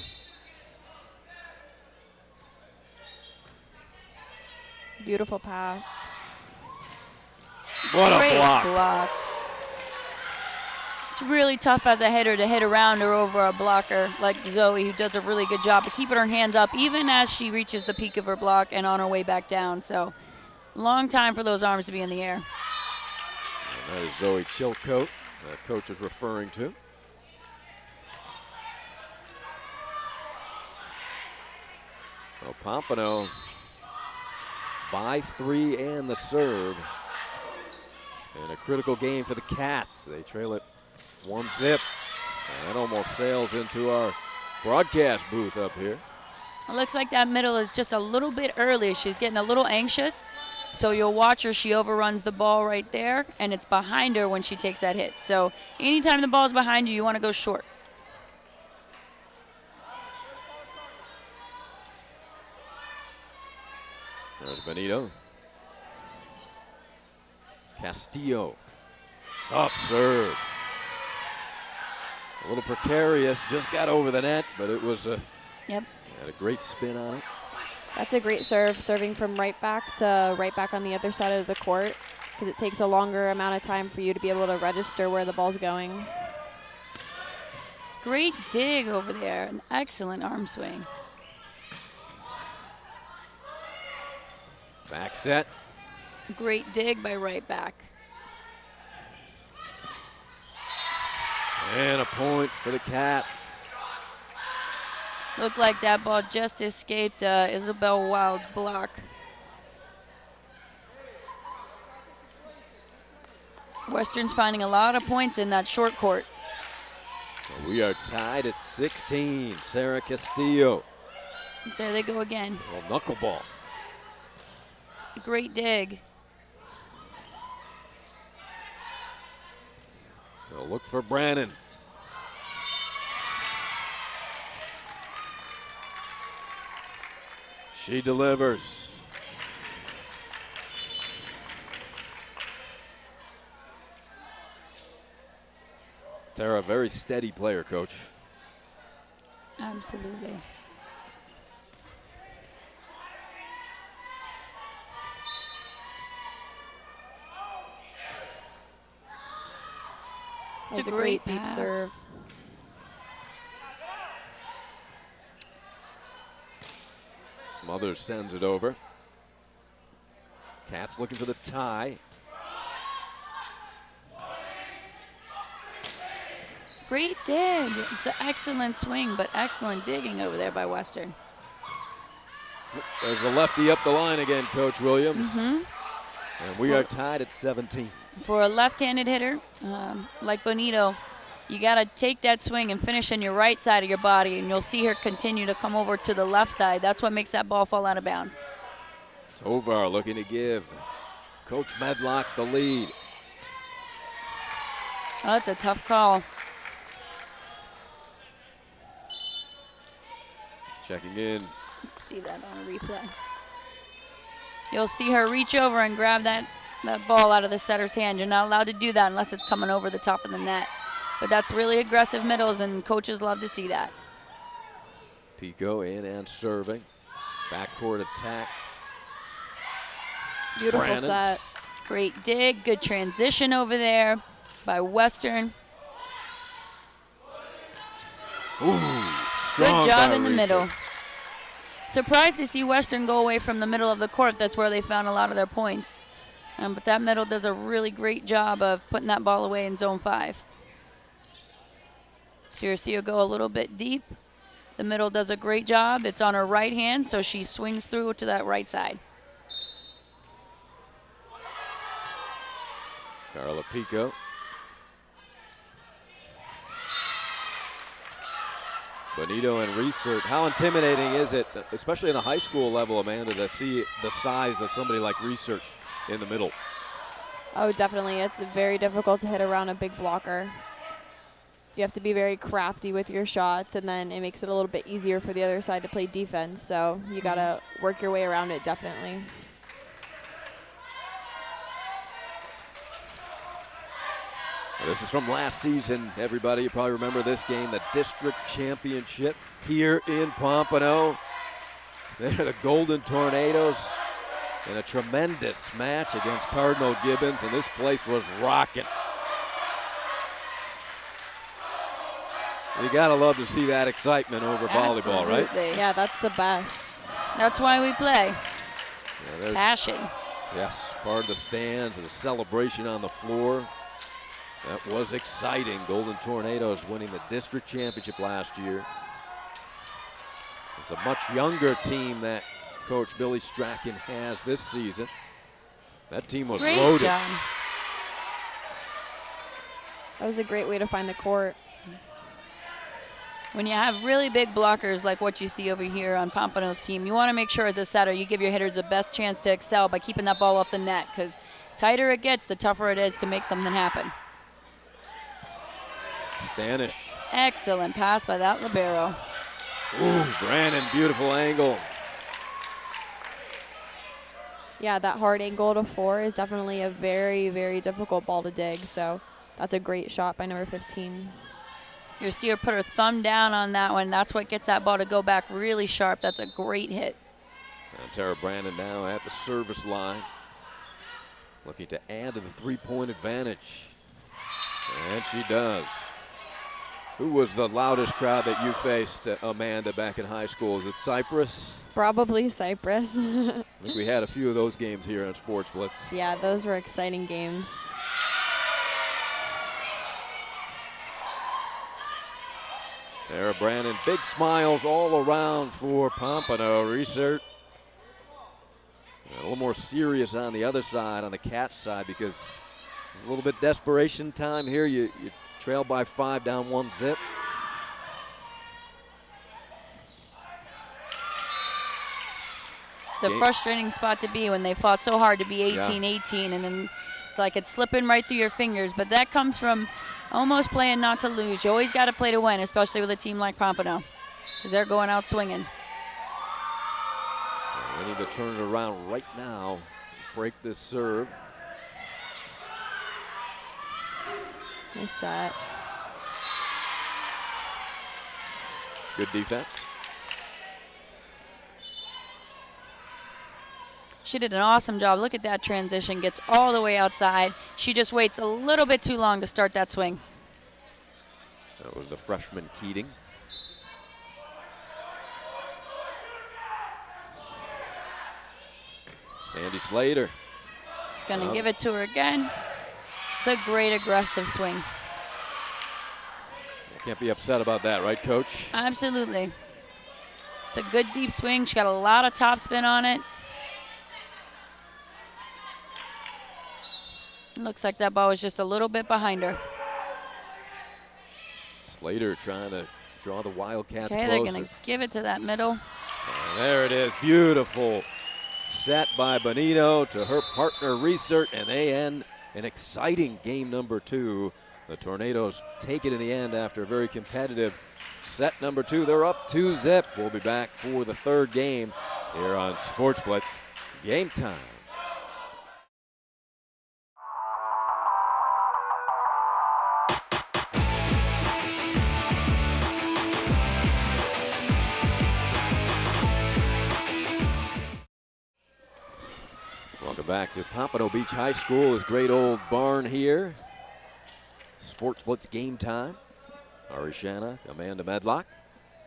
Beautiful pass. What a Great block. It's really tough as a hitter to hit around or over a blocker like Zoe, who does a really good job of keeping her hands up even as she reaches the peak of her block and on her way back down. So long time for those arms to be in the air. And that is Zoe Chilcote, the coach is referring to. Well, Pompano by 3 and the serve. And a critical game for the Cats. They trail it 1-0. And that almost sails into our broadcast booth up here. It looks like that middle is just a little bit early. She's getting a little anxious. So you'll watch her. She overruns the ball right there, and it's behind her when she takes that hit. So anytime the ball is behind you, you want to go short. There's Benito. Castillo. Tough serve. A little precarious. Just got over the net, but it was a, Yep. had a great spin on it. That's a great serve, serving from right back to right back on the other side of the court, because it takes a longer amount of time for you to be able to register where the ball's going. Great dig over there. An excellent arm swing. Back set. Great dig by right back. And a point for the Cats. Looked like that ball just escaped Isabel Wild's block. Western's finding a lot of points in that short court. So we are tied at 16. Sarah Castillo. There they go again. Little knuckleball. Great dig. They'll look for Brannon. She delivers. Tara, a very steady player, Coach. Absolutely. That's a great great deep pass. serve. Smothers sends it over. Cats looking for the tie. Great dig. It's an excellent swing, but excellent digging over there by Western. There's the lefty up the line again, Coach Williams. And we are tied at 17. For a left-handed hitter like Bonito, you got to take that swing and finish on your right side of your body, and you'll see her continue to come over to the left side. That's what makes that ball fall out of bounds. Tovar looking to give Coach Medlock the lead. Oh, that's a tough call. Checking in. Let's see that on a replay. You'll see her reach over and grab that ball out of the setter's hand. You're not allowed to do that unless it's coming over the top of the net. But that's really aggressive middles, and coaches love to see that. Pico in and serving. Backcourt attack. Beautiful Brannon. set. Great dig, good transition over there by Western. Ooh, strong Good job by in the Reese. middle. Surprised to see Western go away from the middle of the court. That's where they found a lot of their points. But that middle does a really great job of putting that ball away in zone 5. So you'll see her go a little bit deep The middle does a great job. It's on her right hand, so she swings through to that right side. Carla Pico. Bonito and Research. How intimidating is it, especially in the high school level, Amanda, to see the size of somebody like Research in the middle? Oh, definitely. It's very difficult to hit around a big blocker. You have to be very crafty with your shots, and then it makes it a little bit easier for the other side to play defense. So you got to work your way around it, definitely. This is from last season, everybody. You probably remember this game, the district championship here in Pompano. They're the Golden Tornadoes in a tremendous match against Cardinal Gibbons, and this place was rocking. You gotta love to see that excitement over volleyball, right? Yeah, that's the best. That's why we play. Yeah, passion. Yes, part of the stands and the celebration on the floor. That was exciting. Golden Tornadoes winning the district championship last year. It's a much younger team that Coach Billy Strachan has this season. That team was loaded. Job. That was a great way to find the court. When you have really big blockers like what you see over here on Pompano's team, you want to make sure as a setter you give your hitters the best chance to excel by keeping that ball off the net, because tighter it gets, the tougher it is to make something happen. Stanish. Excellent pass by that libero. Ooh, Brandon, beautiful angle. Yeah, that hard angle to 4 is definitely a very, very difficult ball to dig. So that's a great shot by number 15. You'll see her put her thumb down on that one. That's what gets that ball to go back really sharp. That's a great hit. And Tara Brandon now at the service line, looking to add to the three-point advantage. And she does. Who was the loudest crowd that you faced, Amanda, back in high school? Is it Cypress? Probably Cypress. I think we had a few of those games here on Sports Blitz. Yeah, those were exciting games. Tara Brandon, big smiles all around for Pompano. Research a little more serious on the other side, on the catch side, because there's a little bit desperation time here. You trail by 5, down 1 zip. It's a frustrating spot to be when they fought so hard to be 18-18, and then it's like it's slipping right through your fingers. But that comes from almost playing not to lose. You always got to play to win, especially with a team like Pompano, because they're going out swinging. They need to turn it around right now, break this serve. Nice set. Good defense. She did an awesome job. Look at that transition. Gets all the way outside. She just waits a little bit too long to start that swing. That was the freshman Keating. Sandy Slater. Gonna give it to her again. It's a great aggressive swing. Can't be upset about that, right, Coach? Absolutely. It's a good deep swing. She got a lot of topspin on it. Looks like that ball was just a little bit behind her. Slater trying to draw the Wildcats Okay, closer. they're going to give it to that middle. And there it is. Beautiful set by Bonito to her partner Research, and they end an exciting game number 2. The Tornadoes take it in the end after a very competitive set number 2. They're up 2-zip. We'll be back for the third game here on Sports Blitz. Game time. Welcome back to Pompano Beach High School, this great old barn here. Sports Blitz game time. Ari Shanna, Amanda Medlock,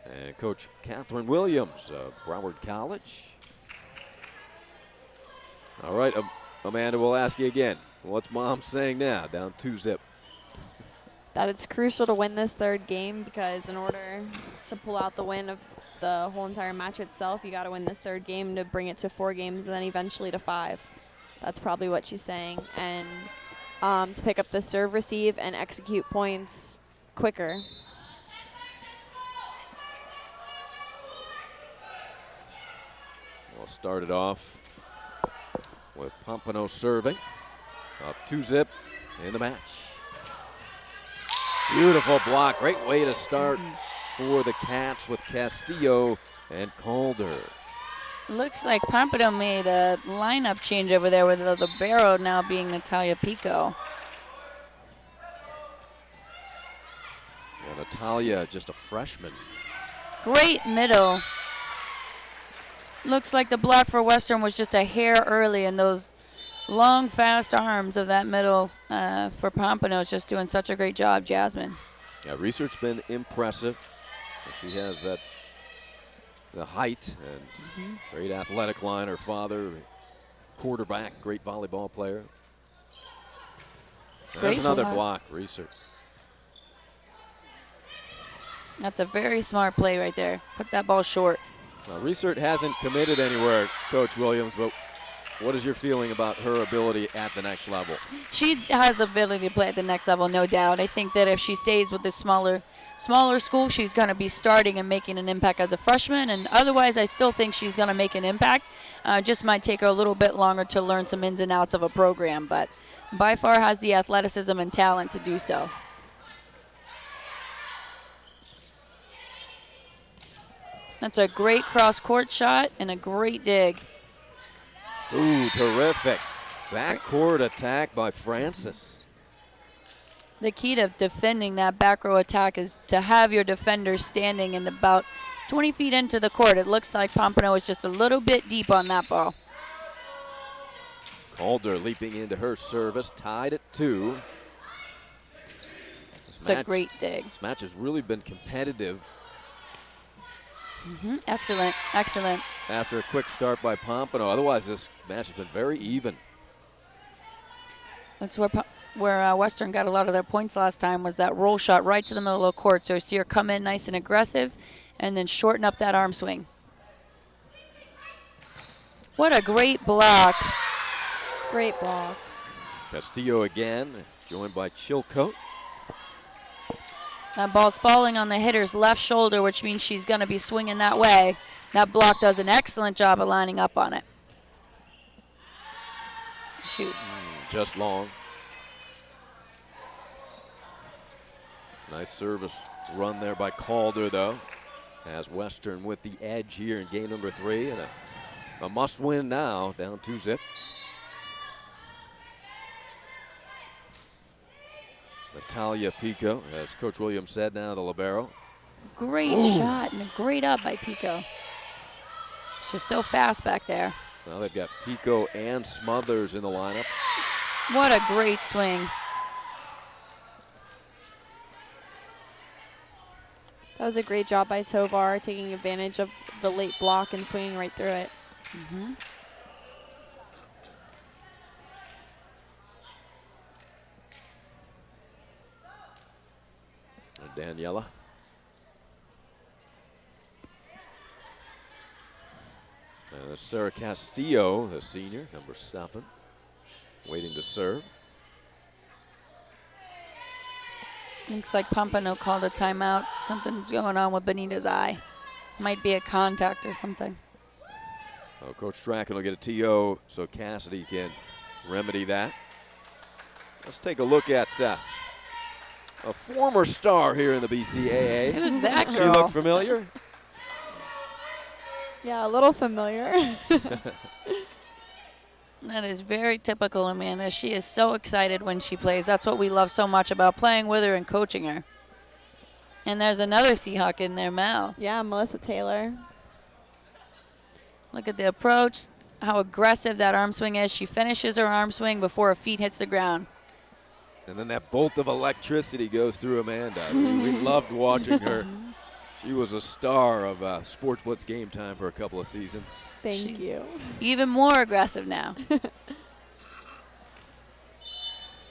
and Coach Catherine Williams of Broward College. All right, Amanda, we'll ask you again. What's Mom saying now, down 2-zip? That it's crucial to win this third game, because in order to pull out the win of the whole entire match itself. You got to win this third game to bring it to 4 games and then eventually to 5. That's probably what she's saying. And to pick up the serve, receive, and execute points quicker. We'll start it off with Pompano serving. Up 2-zip in the match. Beautiful block. Great way to start for the Cats with Castillo and Calder. Looks like Pompano made a lineup change over there with the libero now being Natalia Pico. Well, Natalia, just a freshman. Great middle. Looks like the block for Western was just a hair early, and those long, fast arms of that middle for Pompano is just doing such a great job, Jasmine. Yeah, research's been impressive. She has that the height and great athletic line. Her father, quarterback, great volleyball player. There's another block, research. That's a very smart play right there. Put that ball short. Now, Research hasn't committed anywhere, Coach Williams, but what is your feeling about her ability at the next level? She has the ability to play at the next level, no doubt. I think that if she stays with the smaller school, she's going to be starting and making an impact as a freshman. And otherwise, I still think she's going to make an impact. Just might take her a little bit longer to learn some ins and outs of a program, but by far has the athleticism and talent to do so. That's a great cross-court shot and a great dig. Ooh, terrific. Backcourt attack by Francis. The key to defending that back row attack is to have your defender standing in about 20 feet into the court. It looks like Pompano is just a little bit deep on that ball. Calder leaping into her service, tied at 2. It's a great dig. This match has really been competitive. Excellent, excellent. After a quick start by Pompano. Otherwise, this match has been very even. That's where Western got a lot of their points last time, was that roll shot right to the middle of the court. So you see her come in nice and aggressive and then shorten up that arm swing. What a great block. Great block. Castillo again, joined by Chilcote. That ball's falling on the hitter's left shoulder, which means she's going to be swinging that way. That block does an excellent job of lining up on it. Shoot. Just long. Nice service run there by Calder, though. As Western with the edge here in game number 3. And a must-win now, down 2-zip. Natalia Pico, as Coach Williams said, now the libero. Great shot and a great up by Pico. It's just so fast back there. Now they've got Pico and Smothers in the lineup. What a great swing. That was a great job by Tovar, taking advantage of the late block and swinging right through it. Daniela. And Sarah Castillo, the senior, number 7, waiting to serve. Looks like Pompano called a timeout. Something's going on with Benita's eye. Might be a contact or something. Oh, Coach Strachan will get a TO so Cassidy can remedy that. Let's take a look at a former star here in the BCAA. Who's that girl? She looked familiar. Yeah, a little familiar. That is very typical, Amanda. She is so excited when she plays. That's what we love so much about playing with her and coaching her. And there's another Seahawk in there, Mal. Yeah, Melissa Taylor. Look at the approach, how aggressive that arm swing is. She finishes her arm swing before her feet hits the ground. And then that bolt of electricity goes through Amanda. We loved watching her. She was a star of Sports Blitz Game Time for a couple of seasons. Thank you. Even more aggressive now.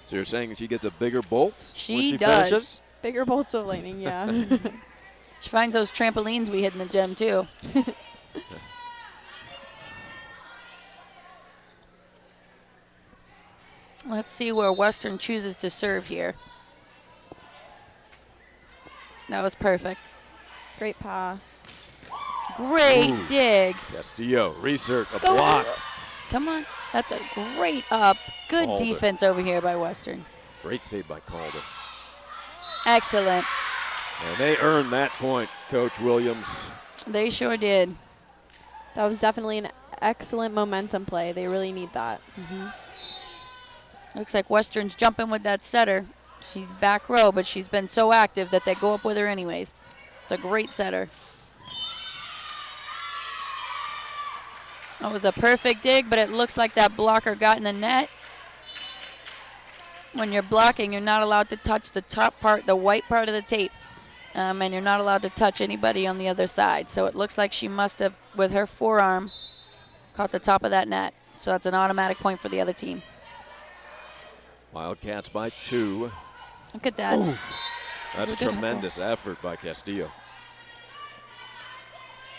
So you're saying she gets a bigger bolt when She she does. finishes? Bigger bolts of lightning, yeah. She finds those trampolines we hid in the gym, too. Let's see where Western chooses to serve here. That was perfect. Great pass. Great dig. Castillo, research, a block. Come on. That's a great up. Good Calder. defense over here by Western. Great save by Calder. Excellent. And they earned that point, Coach Williams. They sure did. That was definitely an excellent momentum play. They really need that. Looks like Western's jumping with that setter. She's back row, but she's been so active that they go up with her anyways. It's a great setter. That was a perfect dig, but it looks like that blocker got in the net. When you're blocking, you're not allowed to touch the top part, the white part of the tape. And you're not allowed to touch anybody on the other side. So it looks like she must have, with her forearm, caught the top of that net. So that's an automatic point for the other team. Wildcats by 2. Look at that. Ooh, that's a good tremendous effort by Castillo.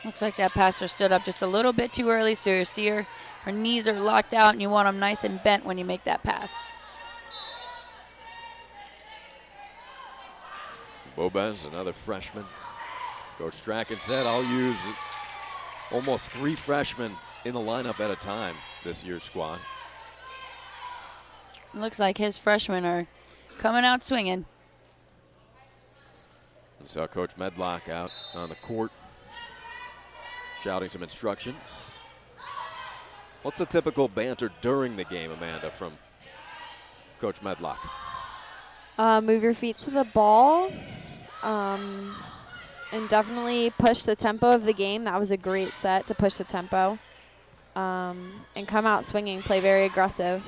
Looks like that passer stood up just a little bit too early, so you see her knees are locked out, and you want them nice and bent when you make that pass. Bobez, another freshman. Coach Strachan said, I'll use almost 3 freshmen in the lineup at a time this year's squad. Looks like his freshmen are coming out swinging. We saw Coach Medlock out on the court shouting some instructions. What's the typical banter during the game, Amanda, from Coach Medlock? Move your feet to the ball. And definitely push the tempo of the game. That was a great set to push the tempo. And come out swinging, play very aggressive.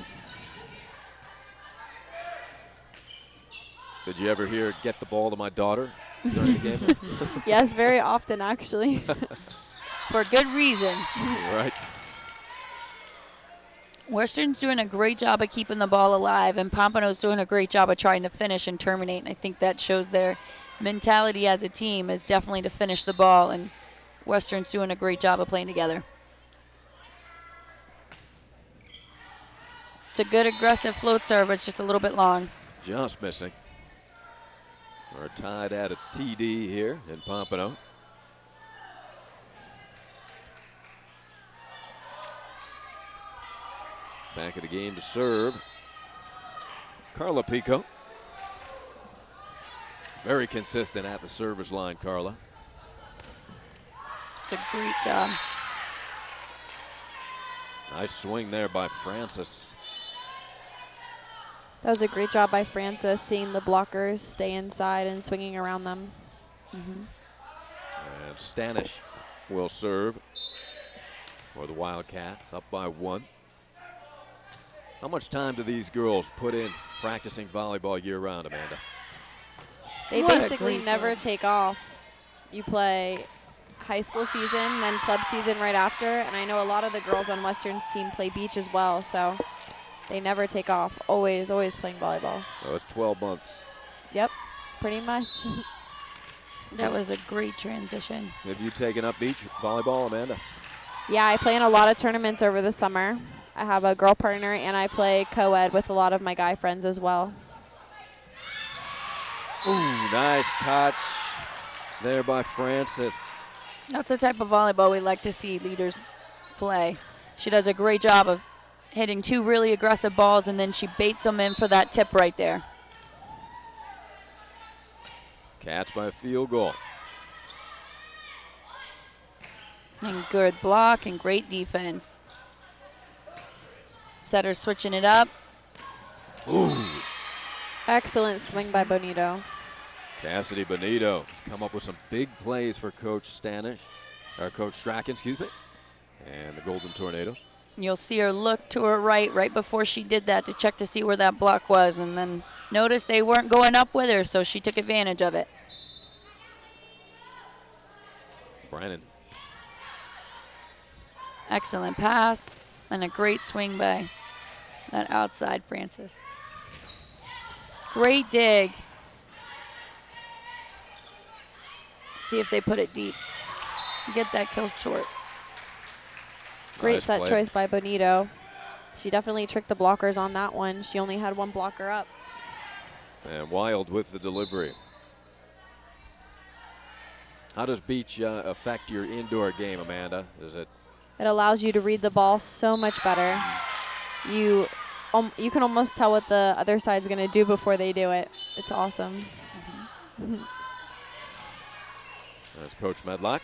Did you ever hear "get the ball to my daughter" during the game? Yes, very often actually. For good reason. Right. Western's doing a great job of keeping the ball alive, and Pompano's doing a great job of trying to finish and terminate. And I think that shows their mentality as a team is definitely to finish the ball, and Western's doing a great job of playing together. It's a good aggressive float serve, but it's just a little bit long. Just missing. We're tied at a TD here in Pompano. Back of the game to serve. Carla Pico. Very consistent at the server's line, Carla. It's a great job. Nice swing there by Francis. That was a great job by Francis, seeing the blockers stay inside and swinging around them. And Stanish will serve for the Wildcats, up by 1. How much time do these girls put in practicing volleyball year-round, Amanda? They What a basically great never game. take off. You play high school season, then club season right after, and I know a lot of the girls on Western's team play beach as well, so they never take off. Always playing volleyball. Well, it's 12 months. Yep, pretty much. That was a great transition. Have you taken up beach volleyball, Amanda? Yeah, I play in a lot of tournaments over the summer. I have a girl partner, and I play co-ed with a lot of my guy friends as well. Ooh, nice touch there by Francis. That's the type of volleyball we like to see leaders play. She does a great job of hitting 2 really aggressive balls, and then she baits them in for that tip right there. Cats by a field goal. And good block and great defense. Setter switching it up. Ooh. Excellent swing by Bonito. Cassidy Bonito has come up with some big plays for Coach Coach Strachan, excuse me, and the Golden Tornadoes. You'll see her look to her right before she did that to check to see where that block was, and then notice they weren't going up with her, so she took advantage of it. Brennan. Excellent pass and a great swing by that outside Francis. Great dig. See if they put it deep. Get that kill short. Great Nice set play. choice by Bonito. She definitely tricked the blockers on that one. She only had one blocker up. And Wild with the delivery. How does beach affect your indoor game, Amanda? Is it? It allows you to read the ball so much better. You can almost tell what the other side's going to do before they do it. It's awesome. That's Coach Medlock.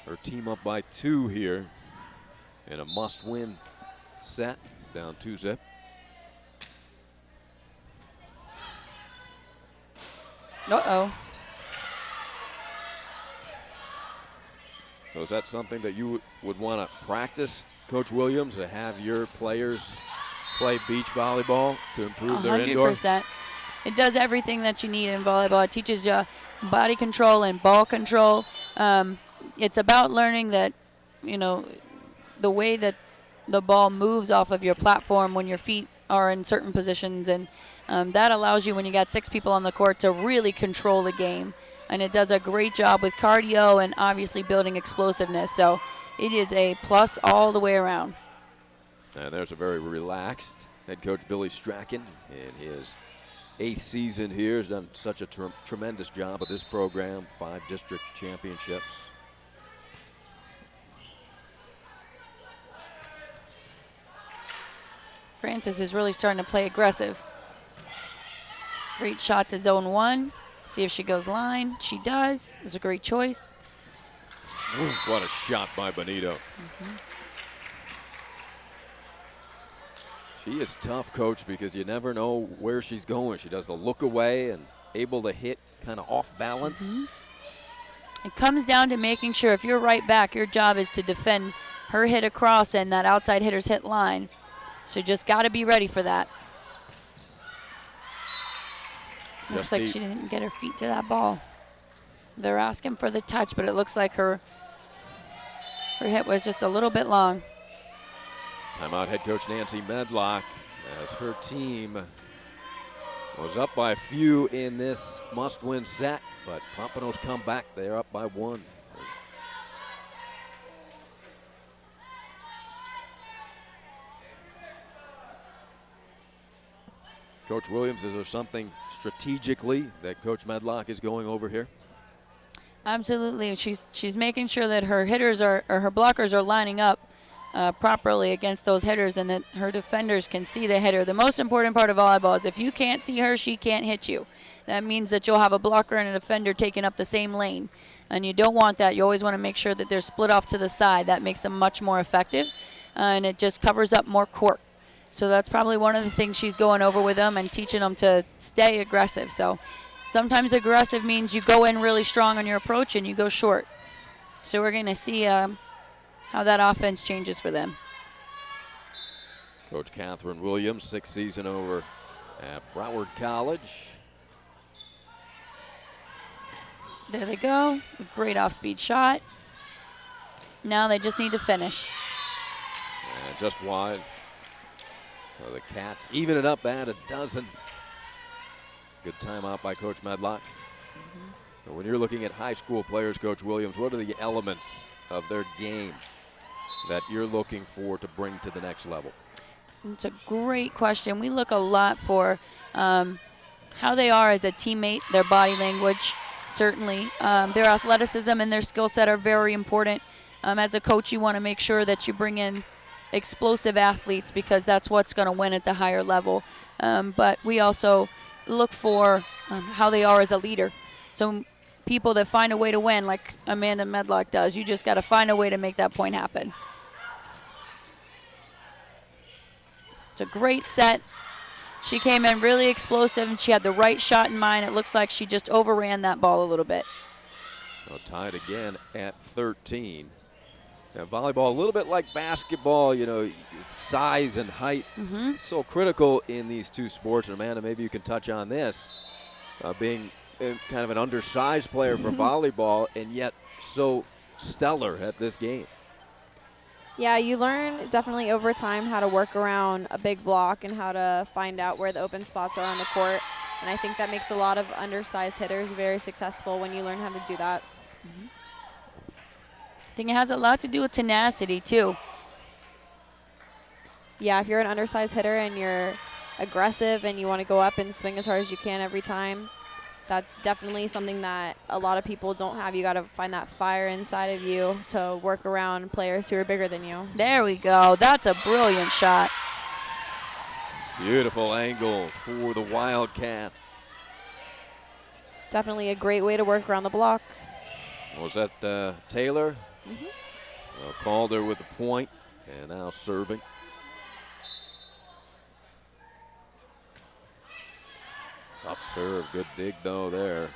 Her team up by 2 here in a must-win set, down 2-zip. Uh-oh. So is that something that you would want to practice, Coach Williams, to have your players play beach volleyball to improve their indoor? 100%. It does everything that you need in volleyball. It teaches you body control and ball control. It's about learning that, you know, the way that the ball moves off of your platform when your feet are in certain positions, and that allows you, when you got 6 people on the court, to really control the game. And it does a great job with cardio and obviously building explosiveness. So it is a plus all the way around. And there's a very relaxed head coach, Billy Strachan, in his 8th season here. Has done such a tremendous job of this program, 5 district championships. Francis is really starting to play aggressive. Great shot to zone 1. See if she goes line. She does. It was a great choice. Ooh, what a shot by Bonito. She is tough, Coach, because you never know where she's going. She does the look away and able to hit kind of off balance. It comes down to making sure, if you're right back, your job is to defend her hit across and that outside hitter's hit line. So just got to be ready for that. Looks like she didn't get her feet to that ball. They're asking for the touch, but it looks like her hit was just a little bit long. Timeout head coach Nancy Medlock, as her team was up by a few in this must-win set, but Pompano's come back. They're up by 1. Coach Williams, is there something strategically that Coach Medlock is going over here? Absolutely. She's making sure that her hitters or her blockers are lining up properly against those hitters, and that her defenders can see the hitter. The most important part of volleyball is if you can't see her, she can't hit you. That means that you'll have a blocker and a defender taking up the same lane, and you don't want that. You always want to make sure that they're split off to the side. That makes them much more effective, and it just covers up more court. So that's probably one of the things she's going over with them and teaching them to stay aggressive. So sometimes aggressive means you go in really strong on your approach and you go short. So we're going to see how that offense changes for them. Coach Catherine Williams, 6th season over at Broward College. There they go. A great off-speed shot. Now they just need to finish. And just wide. So the Cats even it up at 12. Good timeout by Coach Medlock. So when you're looking at high school players, Coach Williams, what are the elements of their game that you're looking for to bring to the next level? It's a great question. We look a lot for how they are as a teammate, their body language, certainly. Their athleticism and their skill set are very important. As a coach, you want to make sure that you bring in explosive athletes, because that's what's going to win at the higher level. But we also look for how they are as a leader. So people that find a way to win, like Amanda Medlock does, you just got to find a way to make that point happen. It's a great set. She came in really explosive, and she had the right shot in mind. It looks like she just overran that ball a little bit. So tied again at 13. Now, volleyball, a little bit like basketball, you know, size and height so critical in these two sports. And Amanda, maybe you can touch on this, being kind of an undersized player for volleyball, and yet so stellar at this game. Yeah, you learn definitely over time how to work around a big block and how to find out where the open spots are on the court. And I think that makes a lot of undersized hitters very successful when you learn how to do that. I think it has a lot to do with tenacity, too. Yeah, if you're an undersized hitter and you're aggressive and you want to go up and swing as hard as you can every time, that's definitely something that a lot of people don't have. You got to find that fire inside of you to work around players who are bigger than you. There we go. That's a brilliant shot. Beautiful angle for the Wildcats. Definitely a great way to work around the block. Was that Taylor? Calder with the point, and now serving. Tough serve, good dig though there.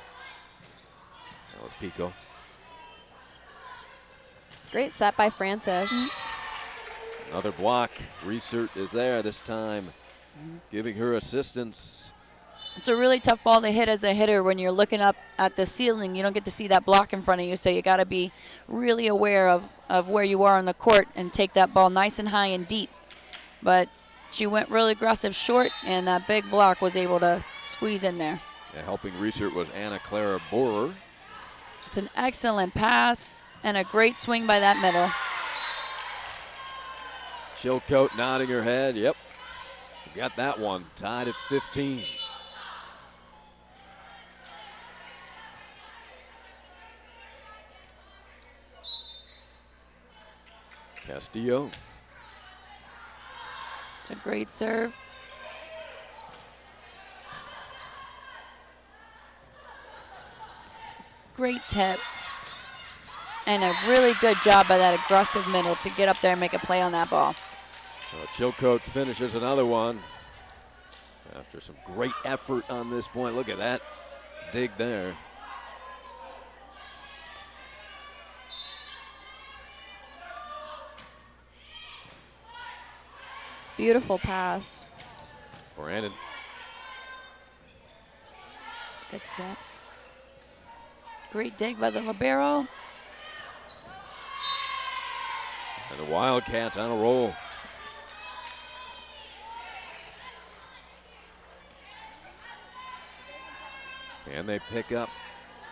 That was Pico. Great set by Francis. Another block. Research is there this time, giving her assistance. It's a really tough ball to hit as a hitter when you're looking up at the ceiling. You don't get to see that block in front of you, so you got to be really aware of where you are on the court and take that ball nice and high and deep. But she went really aggressive short, and that big block was able to squeeze in there. Yeah, helping research was Anna Clara Borer. It's an excellent pass and a great swing by that middle. Chilcote nodding her head. Yep, got that one. Tied at 15. Castillo. It's a great serve. Great tip. And a really good job by that aggressive middle to get up there and make a play on that ball. Chilcote finishes another one after some great effort on this point. Look at that dig there. Beautiful pass. Brandon. Good set. Great dig by the libero. And the Wildcats on a roll. And they pick up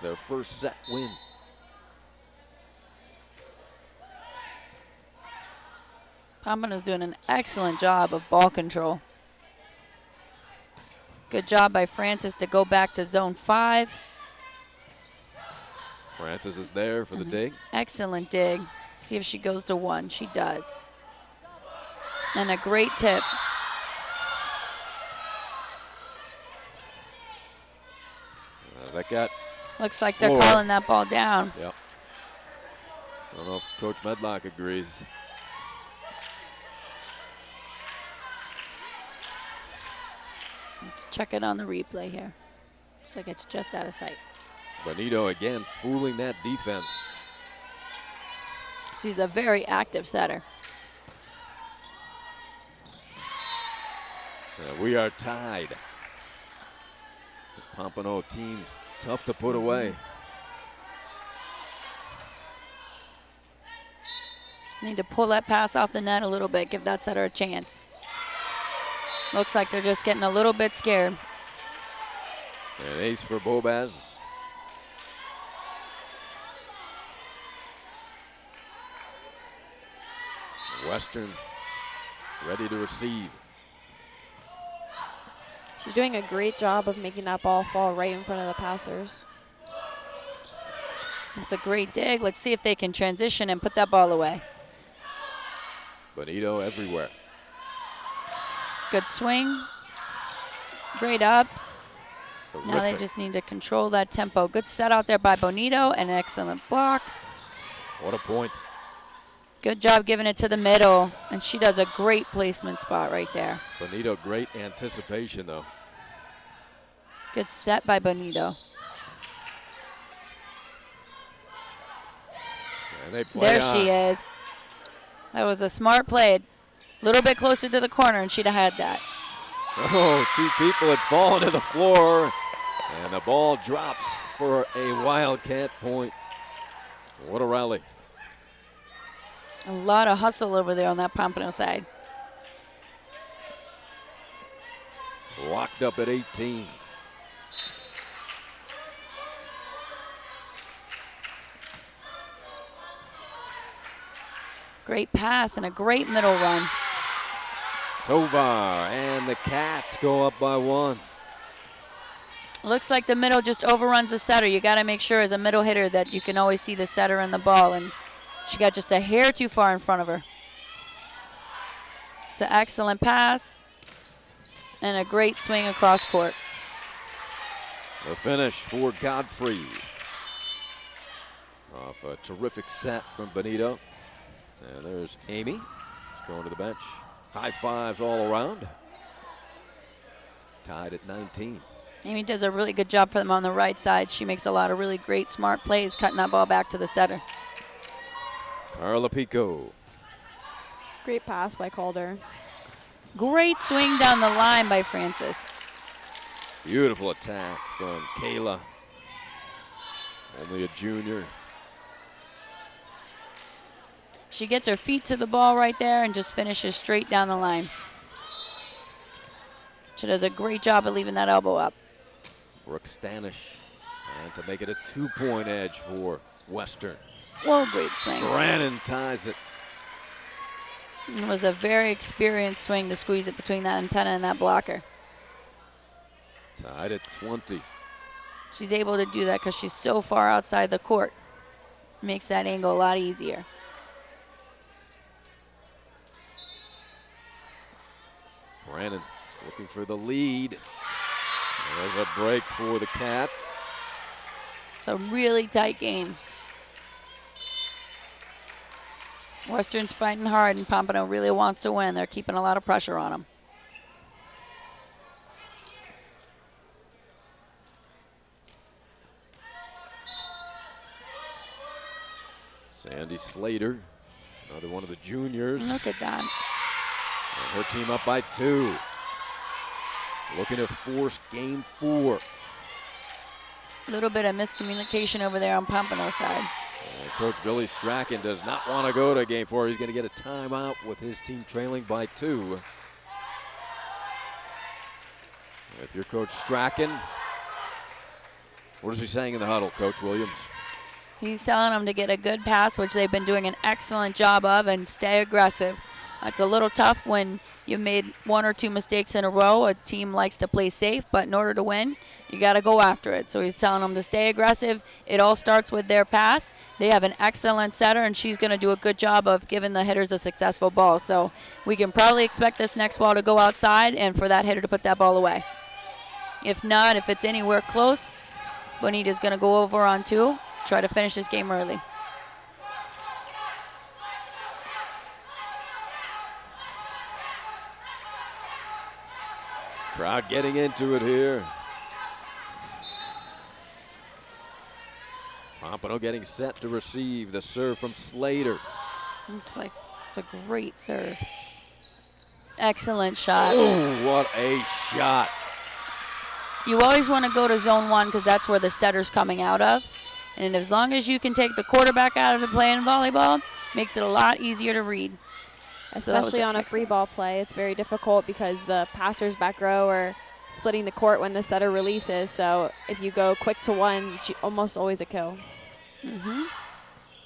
their first set win. Pompano's doing an excellent job of ball control. Good job by Francis to go back to zone 5. Francis is there for the dig. Excellent dig. See if she goes to 1. She does. And a great tip. That got Looks like they're Floor. calling that ball down. Yep. I don't know if Coach Medlock agrees. Let's check it on the replay here. Looks like it's just out of sight. Bonito again fooling that defense. She's a very active setter. We are tied. The Pompano team tough to put away. Need to pull that pass off the net a little bit, give that setter a chance. Looks like they're just getting a little bit scared. An ace for Bobaz. Western ready to receive. She's doing a great job of making that ball fall right in front of the passers. It's a great dig. Let's see if they can transition and put that ball away. Bonito everywhere. Good swing. Great ups. Terrific. Now they just need to control that tempo. Good set out there by Bonito, and an excellent block. What a point. Good job giving it to the middle, and she does a great placement spot right there. Bonito, great anticipation though. Good set by Bonito. And they play There on. she is. That was a smart play. A little bit closer to the corner, and she'd have had that. Oh, 2 people had fallen to the floor, and the ball drops for a Wildcat point. What a rally. A lot of hustle over there on that Pompano side. Locked up at 18. Great pass and a great middle run. Tovar and the Cats go up by 1. Looks like the middle just overruns the setter. You got to make sure as a middle hitter that you can always see the setter and the ball, and she got just a hair too far in front of her. It's an excellent pass and a great swing across court. The finish for Godfrey. Off a terrific set from Benito. And there's Amy. She's going to the bench. High fives all around. Tied at 19. Amy does a really good job for them on the right side. She makes a lot of really great, smart plays, cutting that ball back to the setter. Carla Pico. Great pass by Calder. Great swing down the line by Francis. Beautiful attack from Kayla. Only a junior. She gets her feet to the ball right there and just finishes straight down the line. She does a great job of leaving that elbow up. Brooke Stanish. And to make it a 2-point edge for Western. Whoa, great swing. Brannon ties it. It was a very experienced swing to squeeze it between that antenna and that blocker. Tied at 20. She's able to do that because she's so far outside the court. Makes that angle a lot easier. Brannon looking for the lead. There's a break for the Cats. It's a really tight game. Western's fighting hard, and Pompano really wants to win. They're keeping a lot of pressure on them. Sandy Slater, another one of the juniors. Look at that. And her team up by 2. Looking to force game 4. A little bit of miscommunication over there on Pompano's side. And Coach Billy Strachan does not want to go to game 4. He's going to get a timeout with his team trailing by 2. If you're Coach Strachan, what is he saying in the huddle, Coach Williams? He's telling them to get a good pass, which they've been doing an excellent job of, and stay aggressive. It's a little tough when you've made 1 or 2 mistakes in a row. A team likes to play safe, but in order to win, you got to go after it. So he's telling them to stay aggressive. It all starts with their pass. They have an excellent setter, and she's going to do a good job of giving the hitters a successful ball. So we can probably expect this next ball to go outside and for that hitter to put that ball away. If not, if it's anywhere close, Bonita's going to go over on 2, try to finish this game early. Crowd getting into it here. Pompano getting set to receive the serve from Slater. Looks like it's a great serve. Excellent shot. Oh, what a shot. You always want to go to zone 1 because that's where the setter's coming out of. And as long as you can take the quarterback out of the play in volleyball, makes it a lot easier to read. Especially on a free ball play, it's very difficult because the passers back row are splitting the court when the setter releases. So if you go quick to 1, it's almost always a kill.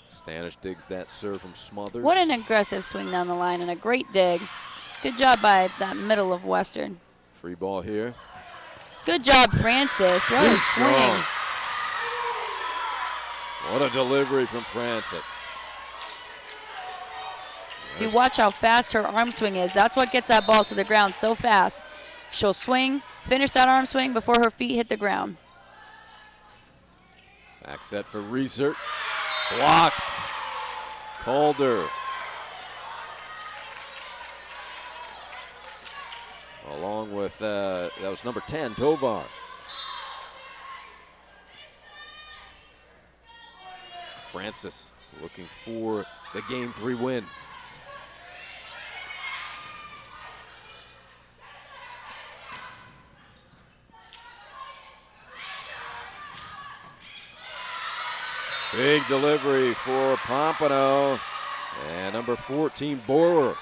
Stanish digs that serve from Smothers. What an aggressive swing down the line and a great dig. Good job by that middle of Western. Free ball here. Good job, Francis. What a swing. What a delivery from Francis. If you watch how fast her arm swing is, that's what gets that ball to the ground so fast. She'll swing, finish that arm swing before her feet hit the ground. Back set for Reesert. Blocked. Calder. Along with, that was number 10, Tovar. Francis looking for the game 3 win. Big delivery for Pompano. And number 14, Borer,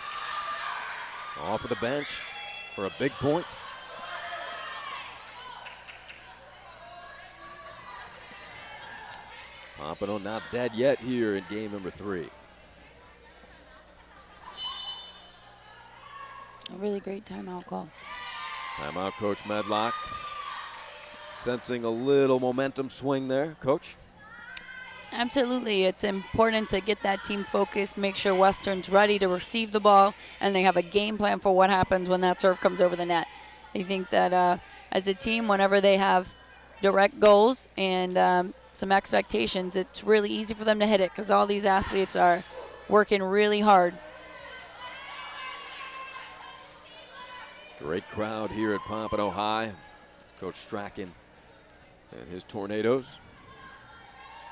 off of the bench for a big point. Pompano not dead yet here in game number 3. really great timeout call. Timeout, Coach Medlock. Sensing a little momentum swing there, Coach. Absolutely. It's important to get that team focused, make sure Western's ready to receive the ball, and they have a game plan for what happens when that serve comes over the net. I think that as a team, whenever they have direct goals and some expectations, it's really easy for them to hit it because all these athletes are working really hard. Great crowd here at Pompano High. Coach Strachan and his Tornadoes.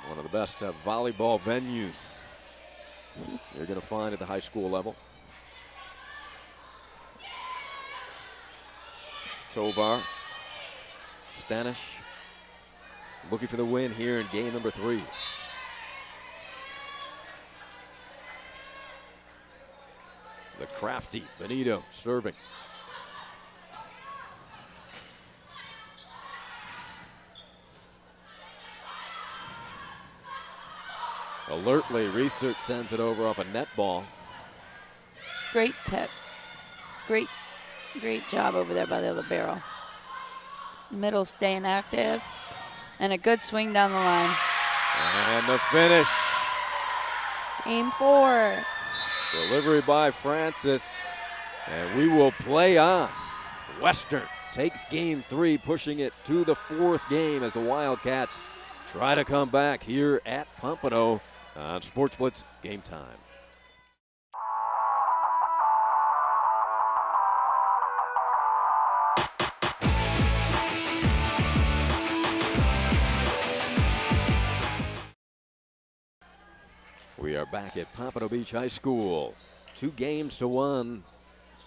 One of the best volleyball venues you're going to find at the high school level. Tovar, Stanish, looking for the win here in game number 3. The crafty Benito serving. Alertly, Research sends it over off a net ball. Great tip. Great job over there by the libero. Middle staying active. And a good swing down the line. And the finish. Game 4. Delivery by Francis. And we will play on. Western takes game 3, pushing it to the 4th game as the Wildcats try to come back here at Pompano on Sports Blitz Game Time. We are back at Pompano Beach High School. 2 games to 1.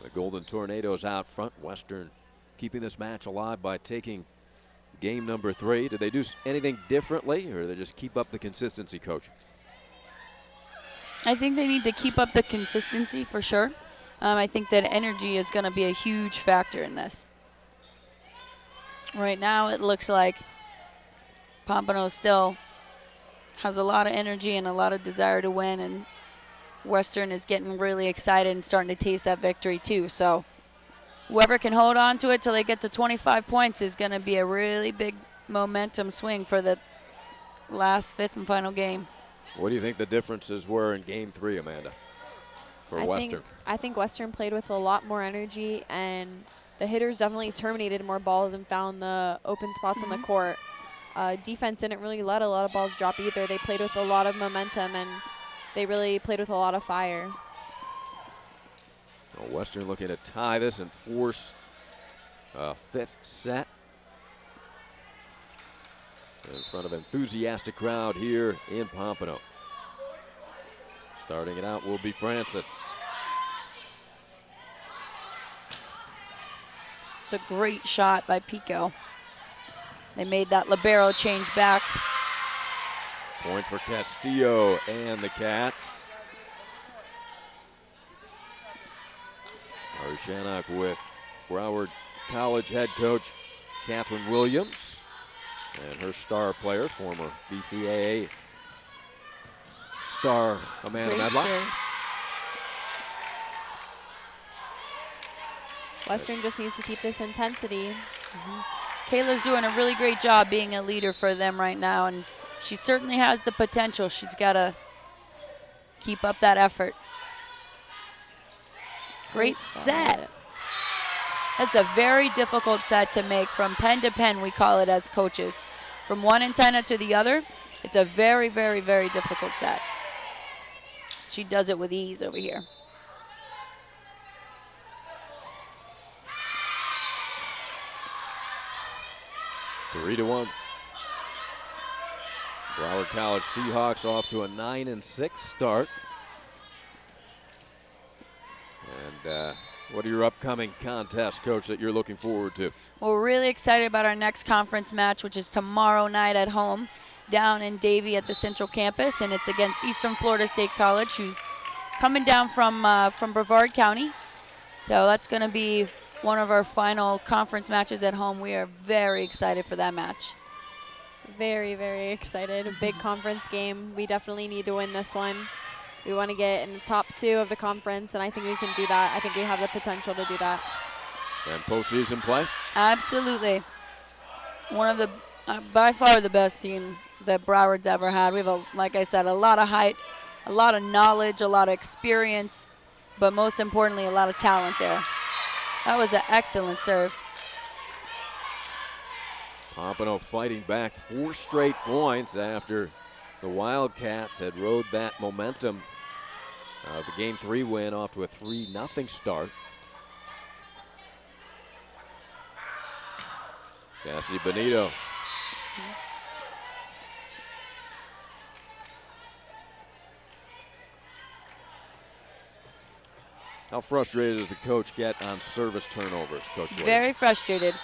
The Golden Tornadoes out front. Western keeping this match alive by taking game number 3. Did they do anything differently, or did they just keep up the consistency, Coach? I think they need to keep up the consistency for sure. I think that energy is going to be a huge factor in this. Right now it looks like Pompano still has a lot of energy and a lot of desire to win, and Western is getting really excited and starting to taste that victory too. So whoever can hold on to it till they get to 25 points is going to be a really big momentum swing for the last 5th and final game. What do you think the differences were in game 3, Amanda, for Western? I think Western played with a lot more energy, and the hitters definitely terminated more balls and found the open spots on the court. Defense didn't really let a lot of balls drop either. They played with a lot of momentum, and they really played with a lot of fire. Well, Western looking to tie this and force a 5th set in front of an enthusiastic crowd here in Pompano. Starting it out will be Francis. It's a great shot by Pico. They made that libero change back. Point for Castillo and the Cats. Ari Shannock with Broward College head coach Catherine Williams and her star player, former BCAA star Amanda Medlock. Western just needs to keep this intensity. Kayla's doing a really great job being a leader for them right now, and she certainly has the potential. She's got to keep up that effort. Great set. That's a very difficult set to make from pen to pen, we call it as coaches. From one antenna to the other, it's a very, very, very difficult set. She does it with ease over here. Three to 1. Broward College Seahawks off to a 9-6 start. And what are your upcoming contests, Coach, that you're looking forward to? Well, we're really excited about our next conference match, which is tomorrow night at home down in Davie at the Central Campus, and it's against Eastern Florida State College, who's coming down from Brevard County. So that's going to be one of our final conference matches at home. We are very excited for that match. Very, very excited. A big conference game. We definitely need to win this one. We want to get in the top 2 of the conference, and I think we can do that. I think we have the potential to do that. And postseason play? Absolutely. One of the, by far the best team that Broward's ever had. We have, like I said, a lot of height, a lot of knowledge, a lot of experience, but most importantly, a lot of talent there. That was an excellent serve. Pompano fighting back 4 straight points after the Wildcats had rode that momentum. The Game 3 win off to a 3-0 start. Cassidy Benito. How frustrated does the coach get on service turnovers, Coach Williams? Very frustrated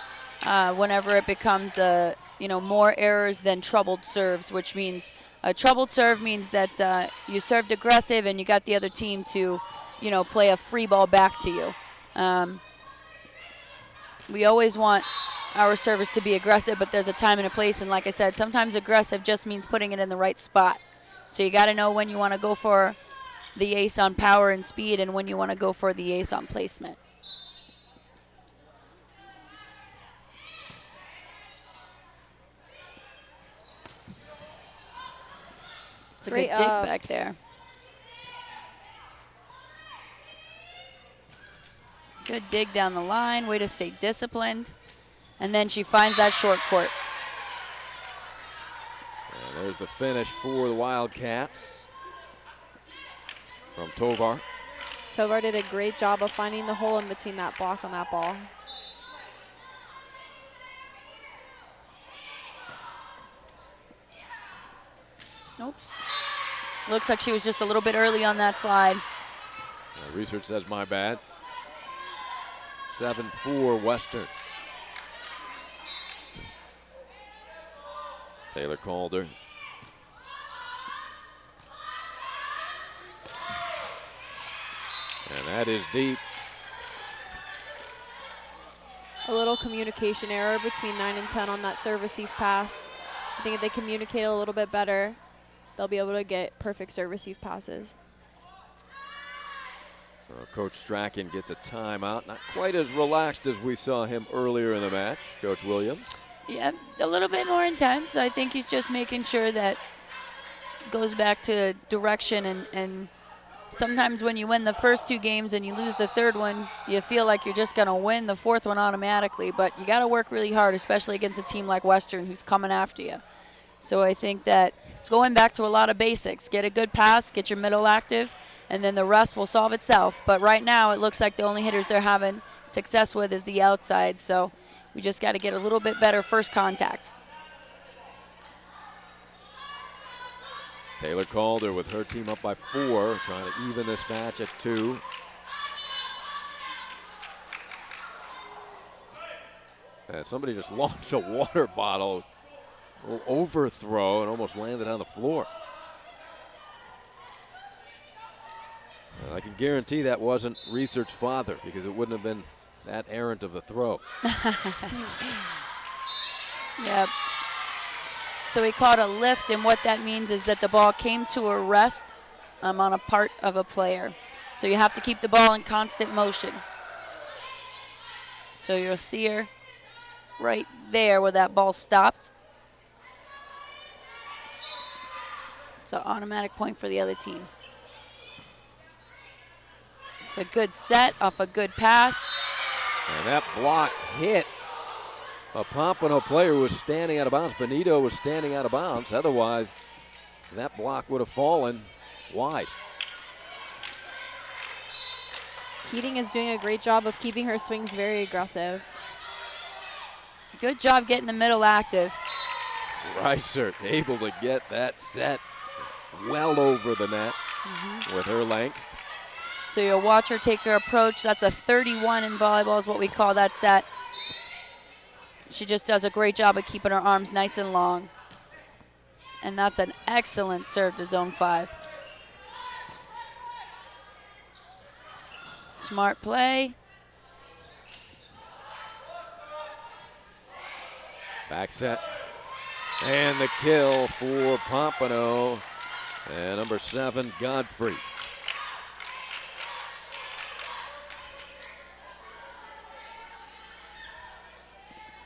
whenever it becomes more errors than troubled serves, which means a troubled serve means that you served aggressive and you got the other team to, play a free ball back to you. We always want our service to be aggressive, but there's a time and a place, and like I said, sometimes aggressive just means putting it in the right spot. So you got to know when you want to go for the ace on power and speed and when you want to go for the ace on placement. It's a Great good dig back there. Good dig down the line, way to stay disciplined. And then she finds that short court. And there's the finish for the Wildcats from Tovar. Tovar did a great job of finding the hole in between that block on that ball. Oops. Looks like she was just a little bit early on that slide. Research says my bad. 7-4 Western. Taylor Calder. And that is deep. A little communication error between 9 and 10 on that serve receive pass. I think if they communicate a little bit better, they'll be able to get perfect serve receive passes. Coach Strachan gets a timeout. Not quite as relaxed as we saw him earlier in the match, Coach Williams. Yeah, a little bit more intense. I think he's just making sure that goes back to direction, and sometimes when you win the first 2 games and you lose the third one, you feel like you're just going to win the fourth one automatically, but you got to work really hard, especially against a team like Western who's coming after you. So I think that it's going back to a lot of basics. Get a good pass, get your middle active, and then the rest will solve itself. But right now it looks like the only hitters they're having success with is the outside, so we just got to get a little bit better first contact. Taylor Calder with her team up by 4, trying to even this match at 2. Somebody just launched a water bottle, overthrow, and almost landed on the floor. I can guarantee that wasn't Research's father, because it wouldn't have been that errant of a throw. Yep. So he caught a lift, and what that means is that the ball came to a rest on a part of a player. So you have to keep the ball in constant motion. So you'll see her right there where that ball stopped. So automatic point for the other team. It's a good set off a good pass. And that block hit a Pompano player who was standing out of bounds. Benito was standing out of bounds. Otherwise, that block would have fallen wide. Keating is doing a great job of keeping her swings very aggressive. Good job getting the middle active. Reichert able to get that set well over the net with her length. So you'll watch her take her approach. That's a 31 in volleyball is what we call that set. She just does a great job of keeping her arms nice and long. And that's an excellent serve to zone 5. Smart play. Back set. And the kill for Pompano And number 7, Godfrey.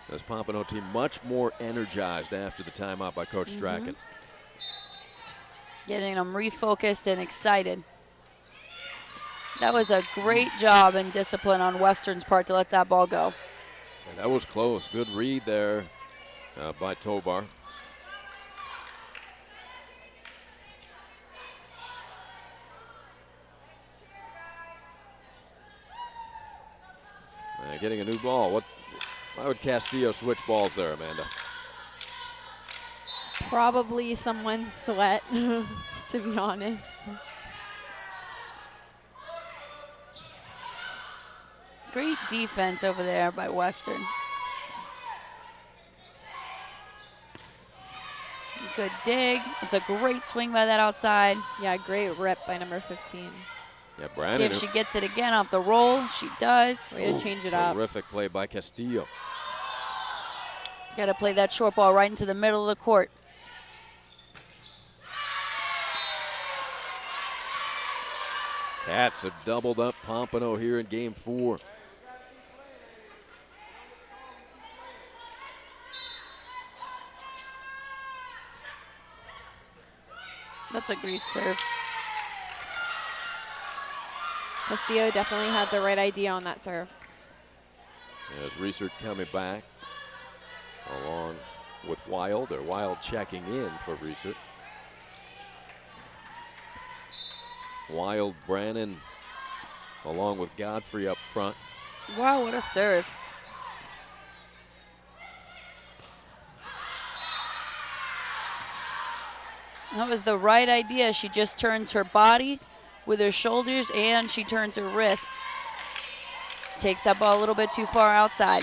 This Pompano team much more energized after the timeout by Coach Strachan. Getting them refocused and excited. That was a great job and discipline on Western's part to let that ball go. And that was close. Good read there by Tovar. Getting a new ball. Why would Castillo switch balls there, Amanda? Probably someone's sweat, to be honest. Great defense over there by Western. Good dig. It's a great swing by that outside. Yeah, great rip by number 15. Yeah, See Brandon. if she gets it again off the roll. She does. Way to change it up. Terrific play by Castillo. Got to play that short ball right into the middle of the court. Cats have doubled up Pompano here in game 4. That's a great serve. Castillo definitely had the right idea on that serve. As Research coming back along with Wild, or Wild checking in for Research. Wild, Brannon, along with Godfrey up front. Wow, what a serve. That was the right idea. She just turns her body with her shoulders and she turns her wrist. Takes that ball a little bit too far outside.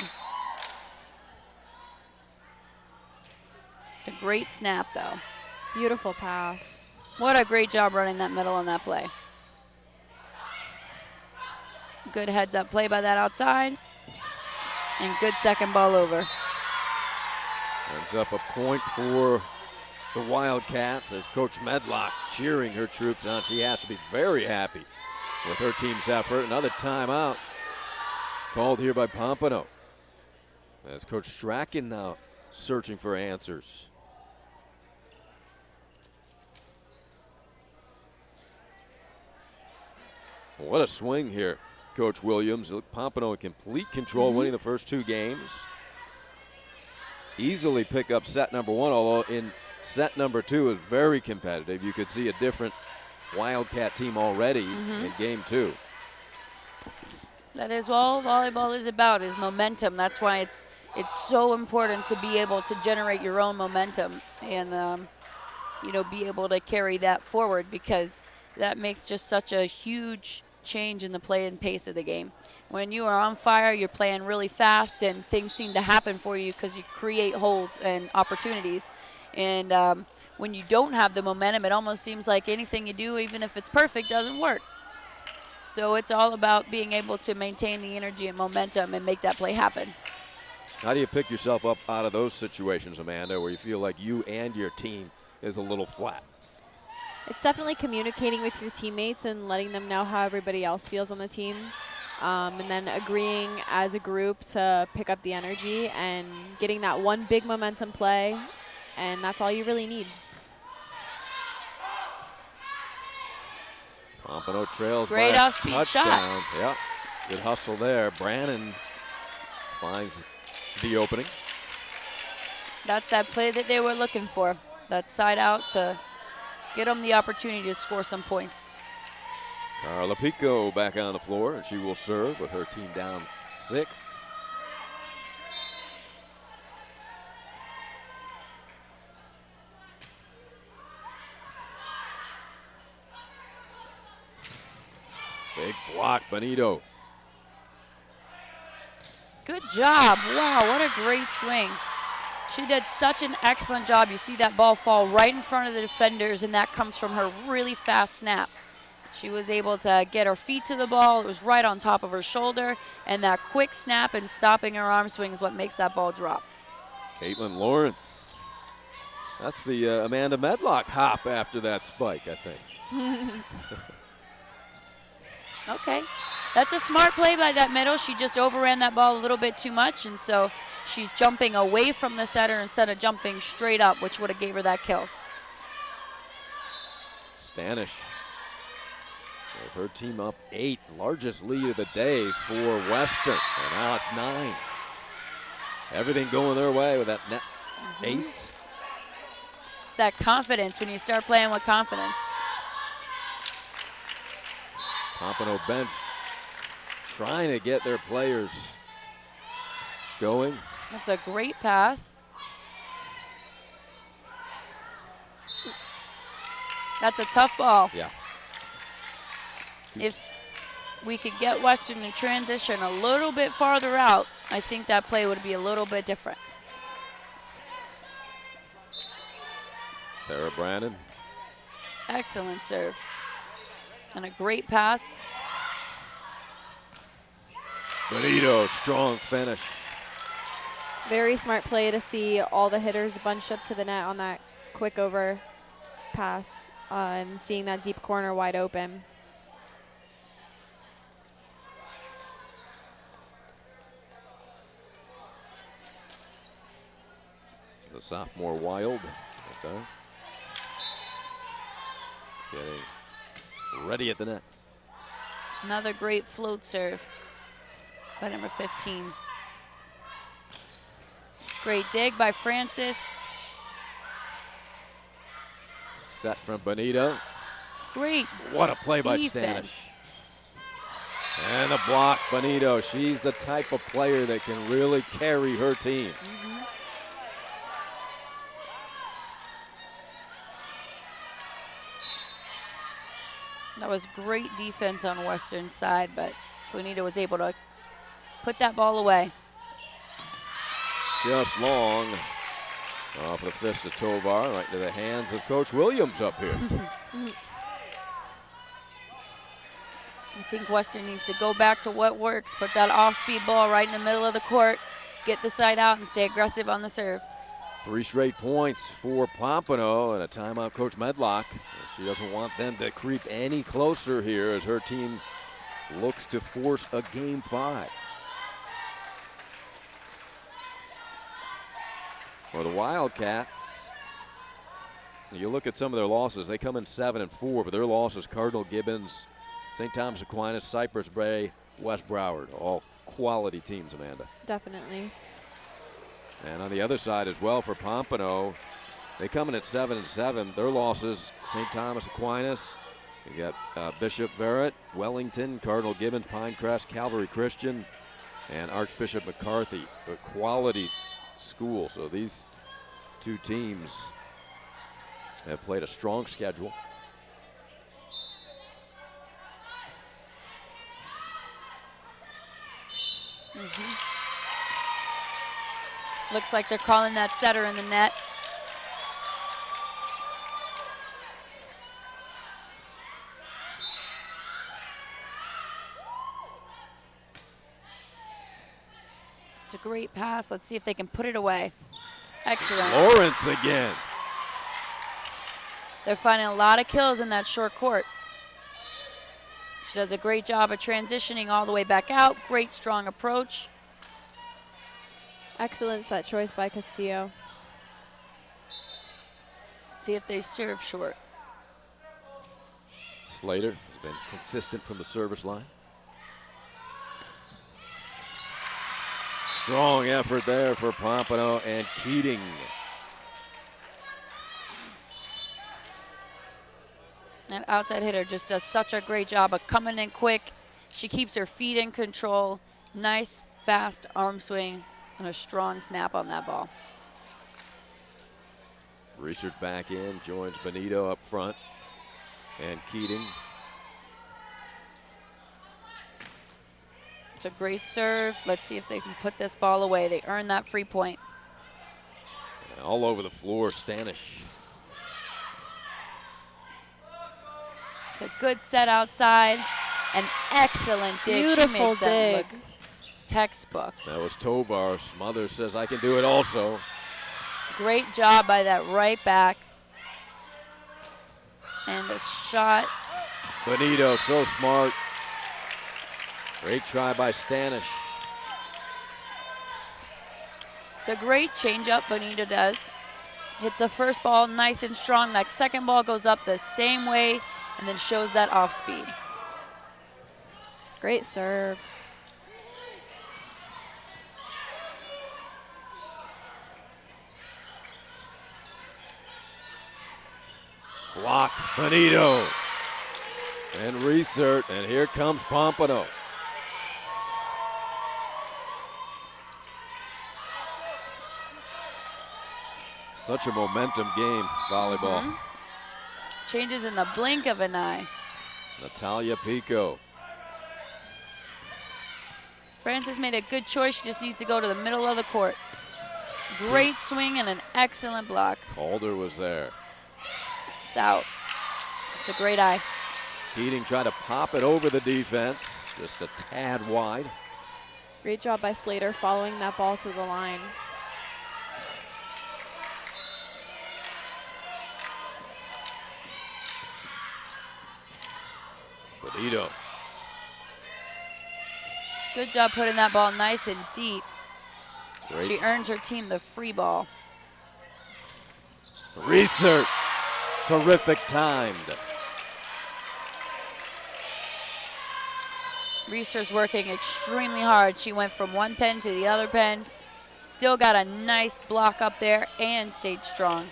A great snap though. Beautiful pass. What a great job running that middle on that play. Good heads up play by that outside. And good second ball over. Ends up a point for the Wildcats as Coach Medlock cheering her troops on. She has to be very happy with her team's effort. Another timeout called here by Pompano. As Coach Strachan now searching for answers. What a swing here, Coach Williams. Look, Pompano in complete control, winning the first 2 games. Easily pick up set number 1, although in set number 2 is very competitive. You could see a different Wildcat team already in game 2. That is all volleyball is about, is momentum. That's why it's so important to be able to generate your own momentum and be able to carry that forward, because that makes just such a huge change in the play and pace of the game. When you are on fire, you're playing really fast and things seem to happen for you because you create holes and opportunities. And when you don't have the momentum, it almost seems like anything you do, even if it's perfect, doesn't work. So it's all about being able to maintain the energy and momentum and make that play happen. How do you pick yourself up out of those situations, Amanda, where you feel like you and your team is a little flat? It's definitely communicating with your teammates and letting them know how everybody else feels on the team. And then agreeing as a group to pick up the energy and getting that one big momentum play. And that's all you really need. Pompano trails Great by a off-speed touchdown. shot. Yeah, good hustle there. Brannon finds the opening. That's that play that they were looking for. That side out to get them the opportunity to score some points. Carla Pico back on the floor, and she will serve with her team down 6. Big block, Benito. Good job. Wow, what a great swing. She did such an excellent job. You see that ball fall right in front of the defenders, and that comes from her really fast snap. She was able to get her feet to the ball. It was right on top of her shoulder, and that quick snap and stopping her arm swing is what makes that ball drop. Caitlin Lawrence That's the Amanda Medlock hop after that spike, I think. Okay. That's a smart play by that middle. She just overran that ball a little bit too much, and so she's jumping away from the setter instead of jumping straight up, which would have gave her that kill. Stanish with her team up 8, largest lead of the day for Western. And now it's 9. Everything going their way with that net ace. It's that confidence when you start playing with confidence. Pompano bench trying to get their players going. That's a great pass. That's a tough ball. Yeah. If we could get Western to transition a little bit farther out, I think that play would be a little bit different. Sarah Brandon. Excellent serve. And a great pass. Benito, strong finish. Very smart play to see all the hitters bunched up to the net on that quick over pass and seeing that deep corner wide open. The sophomore Wild. Okay. Getting ready at the net. Another great float serve by number 15. Great dig by Francis. Set from Benito. Great What a play by defense. Stanish. And a block, Benito. She's the type of player that can really carry her team. That was great defense on Western side, but Bonita was able to put that ball away. Just long. Off the fist of Tovar, right into the hands of Coach Williams up here. I think Western needs to go back to what works. Put that off-speed ball right in the middle of the court. Get the side out and stay aggressive on the serve. 3 straight points for Pompano and a timeout, Coach Medlock. She doesn't want them to creep any closer here as her team looks to force a game 5. For the Wildcats, you look at some of their losses, they come in 7-4, but their losses, Cardinal Gibbons, St. Thomas Aquinas, Cypress Bay, West Broward, all quality teams, Amanda. Definitely. And on the other side as well for Pompano, they come in at 7-7. Their losses, St. Thomas Aquinas, you got Bishop Verrett, Wellington, Cardinal Gibbons, Pinecrest, Calvary Christian, and Archbishop McCarthy, a quality school. So these two teams have played a strong schedule. Looks like they're calling that setter in the net. It's a great pass. Let's see if they can put it away. Excellent. Lawrence again. They're finding a lot of kills in that short court. She does a great job of transitioning all the way back out. Great strong approach. Excellent set choice by Castillo. See if they serve short. Slater has been consistent from the service line. Strong effort there for Pompano and Keating. That outside hitter just does such a great job of coming in quick. She keeps her feet in control. Nice, fast arm swing and a strong snap on that ball. Research back in, joins Benito up front, and Keating. It's a great serve. Let's see if they can put this ball away. They earned that free point. And all over the floor, Stanish. It's a good set outside. An excellent dig. Beautiful she makes them dig. look textbook. That was Tovar. Smothers says, I can do it also. Great job by that right back. And a shot. Bonito, so smart. Great try by Stanish. It's a great changeup Bonito does. Hits the first ball nice and strong. That second ball goes up the same way and then shows that off speed. Great serve. Block, Bonito. And Reesert, and here comes Pompano. Such a momentum game, volleyball. Changes in the blink of an eye. Natalia Pico. Francis made a good choice. She just needs to go to the middle of the court. Great swing and an excellent block. Calder was there. It's out. It's a great eye. Keating tried to pop it over the defense, just a tad wide. Great job by Slater following that ball to the line. Bonito. Good job putting that ball nice and deep. Great. She earns her team the free ball. Reesert. Terrific timed. Reeser's working extremely hard. She went from one pen to the other pen. Still got a nice block up there and stayed strong.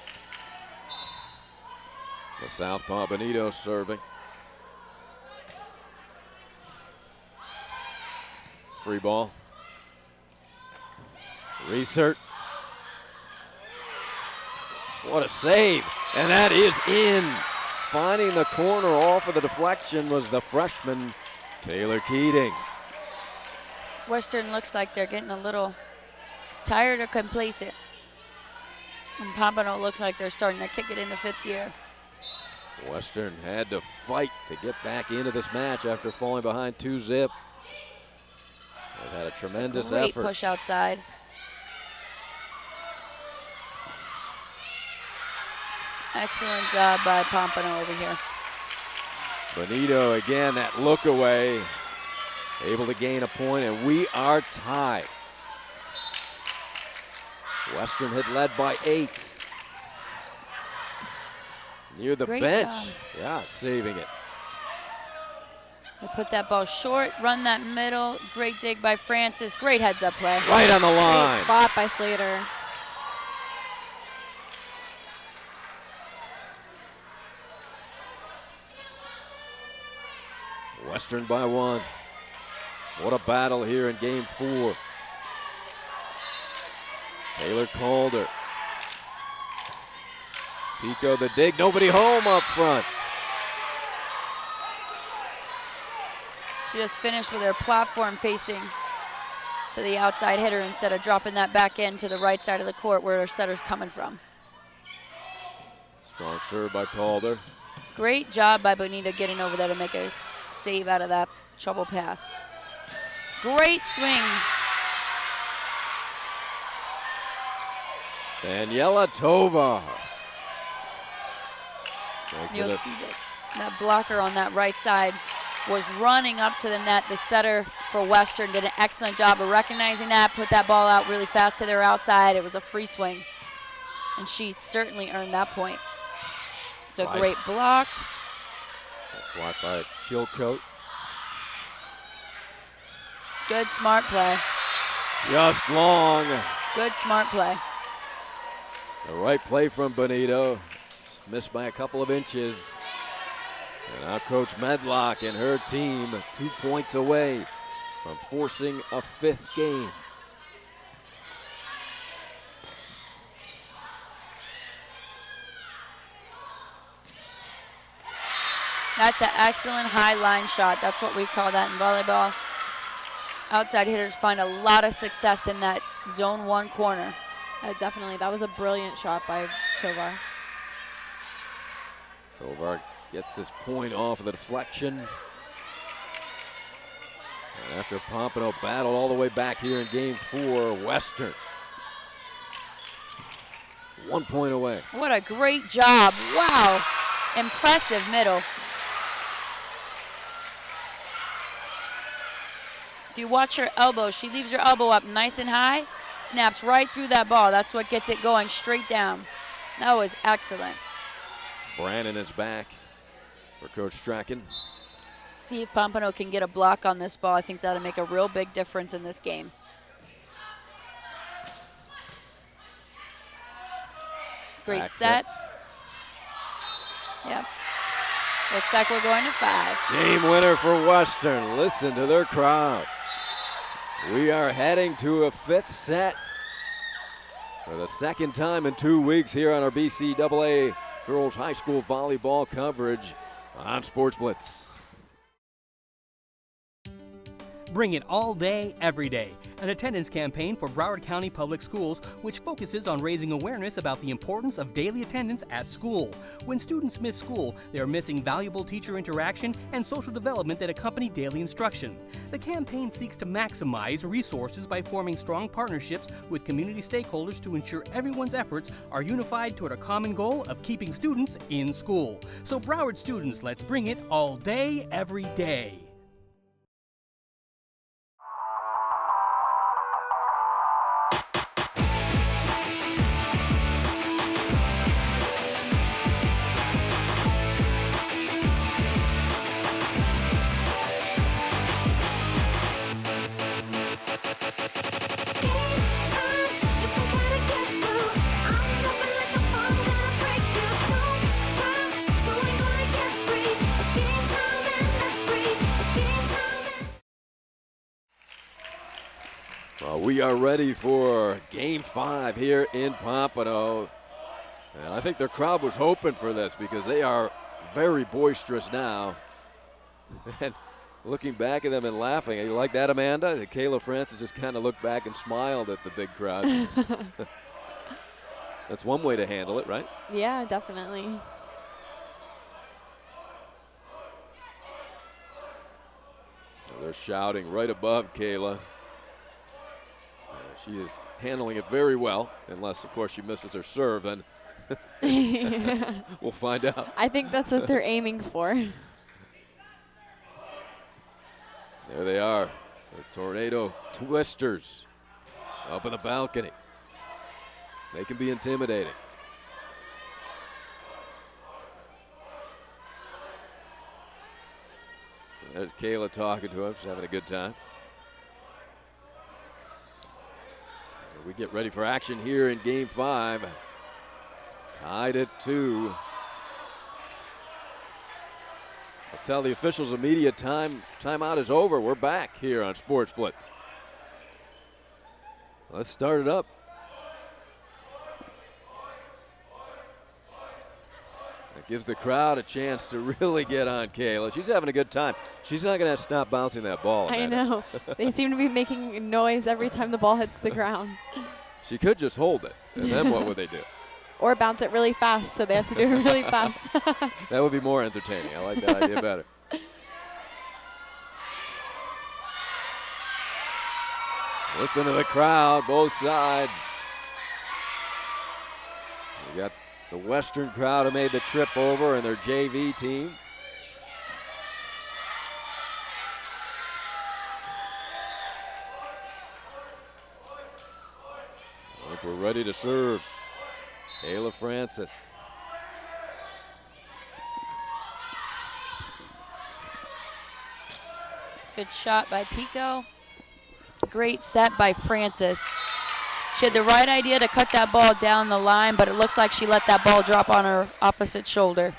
The southpaw Bonito serving. Free ball. Reesert. What a save. And that is in. Finding the corner off of the deflection was the freshman, Taylor Keating. Western looks like they're getting a little tired or complacent. And Pompano looks like they're starting to kick it into fifth gear. Western had to fight to get back into this match after falling behind 2-0. They've had a tremendous Great effort. push outside. Excellent job by Pompano over here. Bonito again, that look away, able to gain a point, and we are tied. Western had led by 8. Near the Great bench. job. Yeah, saving it. They put that ball short, run that middle. Great dig by Francis. Great heads up play. Right on the Great line. spot by Slater. Western by 1. What a battle here in game 4. Taylor Calder. Pico the dig, nobody home up front. She just finished with her platform facing to the outside hitter instead of dropping that back end to the right side of the court where her setter's coming from. Strong serve by Calder. Great job by Bonita getting over there to make a save out of that trouble pass. Great swing. Daniela Tovar. You'll see that blocker on that right side was running up to the net. The setter for Western did an excellent job of recognizing that, put that ball out really fast to their outside. It was a free swing, and she certainly earned that point. It's a Nice. great block. That's blocked by Chilcote. Good, smart play. Just long. Good, smart play. The right play from Bonito. Missed by a couple of inches. And now Coach Medlock and her team 2 points away from forcing a 5th game. That's an excellent high line shot. That's what we call that in volleyball. Outside hitters find a lot of success in that zone 1 corner. Definitely, that was a brilliant shot by Tovar. Tovar gets this point off of the deflection. And after Pompano battled all the way back here in game 4, Western 1 point away. What a great job. Wow. Impressive middle. If you watch her elbow, she leaves her elbow up nice and high, snaps right through that ball. That's what gets it going straight down. That was excellent. Brannon is back for Coach Strachan. See if Pompano can get a block on this ball. I think that'll make a real big difference in this game. Great Back set. Yep. Looks like we're going to 5. Game winner for Western. Listen to their crowd. We are heading to a 5th set for the 2nd time in 2 weeks here on our BCAA Girls High School Volleyball coverage on Sports Blitz. Bring it all day, every day. An attendance campaign for Broward County Public Schools which focuses on raising awareness about the importance of daily attendance at school. When students miss school, they are missing valuable teacher interaction and social development that accompany daily instruction. The campaign seeks to maximize resources by forming strong partnerships with community stakeholders to ensure everyone's efforts are unified toward a common goal of keeping students in school. So Broward students, let's bring it all day, every day. We are ready for Game 5 here in Pompano. And I think their crowd was hoping for this because they are very boisterous now. And looking back at them and laughing. You like that, Amanda? Kayla Francis just kind of looked back and smiled at the big crowd. That's one way to handle it, right? Yeah, definitely. They're shouting right above Kayla. She is handling it very well, unless, of course, she misses her serve, then we'll find out. I think that's what they're aiming for. There they are, the Tornado Twisters up in the balcony. They can be intimidating. There's Kayla talking to him. She's having a good time. We get ready for action here in Game 5. Tied at 2. I'll tell the officials the media timeout is over. We're back here on Sports Blitz. Let's start it up. That gives the crowd a chance to really get on Kayla. She's having a good time. She's not going to stop bouncing that ball. I know. They seem to be making noise every time the ball hits the ground. She could just hold it, and then what would they do? Or bounce it really fast, so they have to do it really fast. That would be more entertaining. I like that idea better. Listen to the crowd, both sides. We got the Western crowd who made the trip over and their JV team. I think we're ready to serve. Kayla Francis. Good shot by Pico. Great set by Francis. She had the right idea to cut that ball down the line, but it looks like she let that ball drop on her opposite shoulder.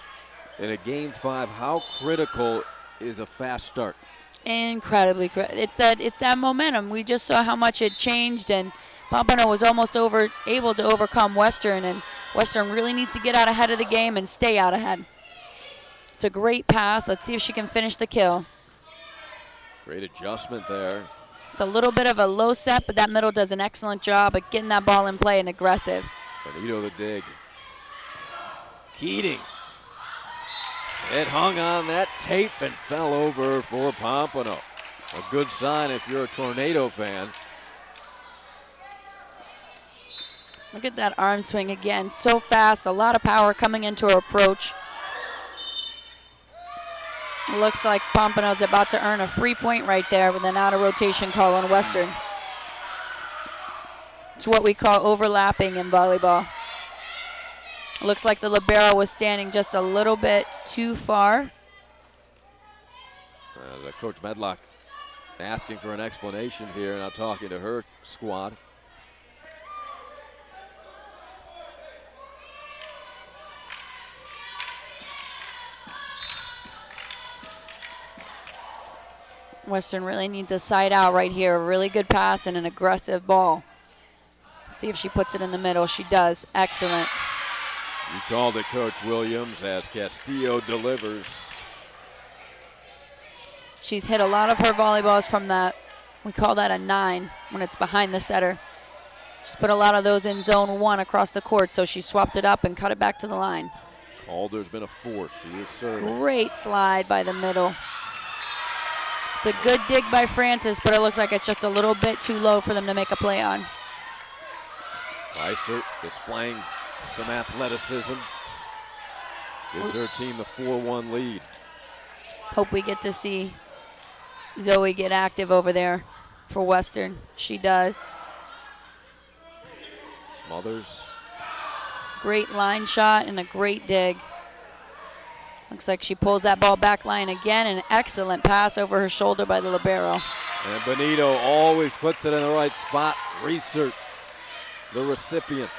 In a Game 5, how critical is a fast start? Incredibly critical. It's that momentum. We just saw how much it changed, and Pompano was almost able to overcome Western, and Western really needs to get out ahead of the game and stay out ahead. It's a great pass. Let's see if she can finish the kill. Great adjustment there. It's a little bit of a low set, but that middle does an excellent job at getting that ball in play and aggressive. Benito the dig. Keating. It hung on that tape and fell over for Pompano. A good sign if you're a Tornado fan. Look at that arm swing again. So fast, a lot of power coming into her approach. It looks like Pompano's about to earn a free point right there with an out-of-rotation call on Western. It's what we call overlapping in volleyball. Looks like the libero was standing just a little bit too far. Coach Medlock asking for an explanation here, now talking to her squad. Western really needs a side out right here. A really good pass and an aggressive ball. See if she puts it in the middle. She does. Excellent. You called it, Coach Williams, as Castillo delivers. She's hit a lot of her volleyballs from that. We call that a 9 when it's behind the setter. She's put a lot of those in zone 1 across the court, so she swapped it up and cut it back to the line. Calder's been a force. She is serving. Great slide by the middle. It's a good dig by Francis, but it looks like it's just a little bit too low for them to make a play on. Weissert displaying some athleticism. Gives her team the 4-1 lead. Hope we get to see Zoe get active over there for Western. She does. Smothers. Great line shot and a great dig. Looks like she pulls that ball back line again. An excellent pass over her shoulder by the libero. And Benito always puts it in the right spot. Research, the recipient.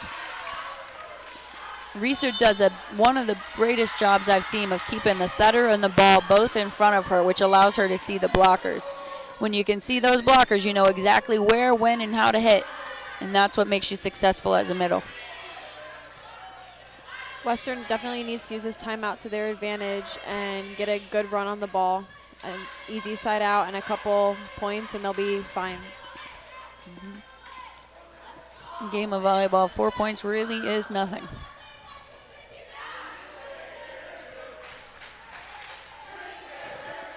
Research does one of the greatest jobs I've seen of keeping the setter and the ball both in front of her, which allows her to see the blockers. When you can see those blockers, you know exactly where, when, and how to hit. And that's what makes you successful as a middle. Western definitely needs to use this timeout to their advantage and get a good run on the ball. An easy side out and a couple points, and they'll be fine. Game of volleyball, 4 points really is nothing.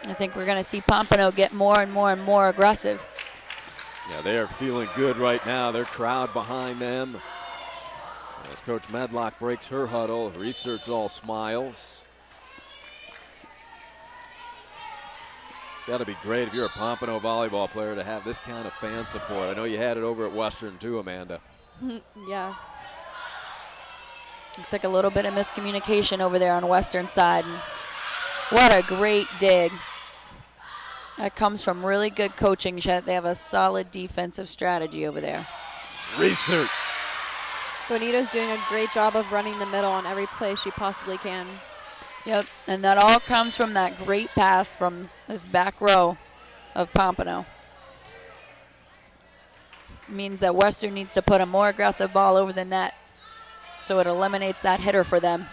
I think we're going to see Pompano get more and more and more aggressive. Yeah, they are feeling good right now. Their crowd behind them. As Coach Medlock breaks her huddle, Research all smiles. It's got to be great if you're a Pompano volleyball player to have this kind of fan support. I know you had it over at Western too, Amanda. Yeah. Looks like a little bit of miscommunication over there on Western side. And what a great dig. That comes from really good coaching. They have a solid defensive strategy over there. Research. Bonito's doing a great job of running the middle on every play she possibly can. Yep, and that all comes from that great pass from this back row of Pompano. Means that Western needs to put a more aggressive ball over the net so it eliminates that hitter for them.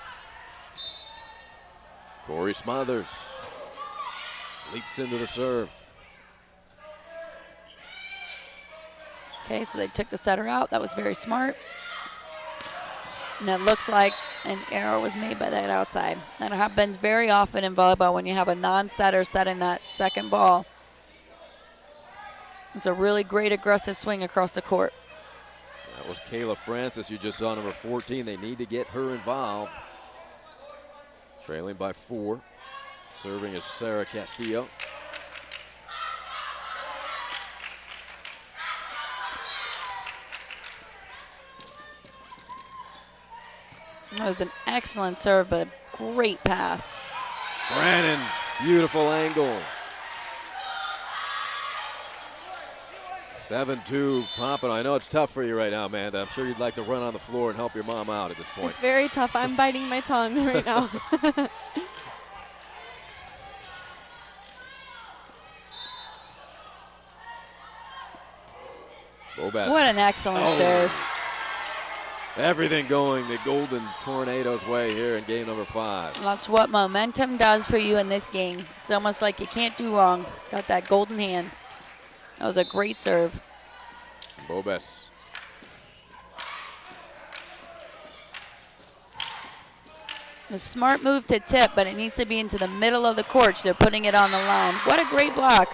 Corey Smothers leaps into the serve. Okay, so they took the setter out. That was very smart. And it looks like an error was made by that outside. That happens very often in volleyball when you have a non-setter setting that second ball. It's a really great aggressive swing across the court. That was Kayla Francis. You just saw number 14. They need to get her involved. Trailing by 4. Serving is Sarah Castillo. That was an excellent serve, but a great pass. Brannon, beautiful angle. 7-2 Pompano. I know it's tough for you right now, Amanda. I'm sure you'd like to run on the floor and help your mom out at this point. It's very tough. I'm biting my tongue right now. Bobas. What an excellent serve. Everything going the Golden Tornadoes way here in game number 5. That's what momentum does for you in this game. It's almost like you can't do wrong. Got that golden hand. That was a great serve. Bobas. A smart move to tip, but it needs to be into the middle of the court. They're putting it on the line. What a great block.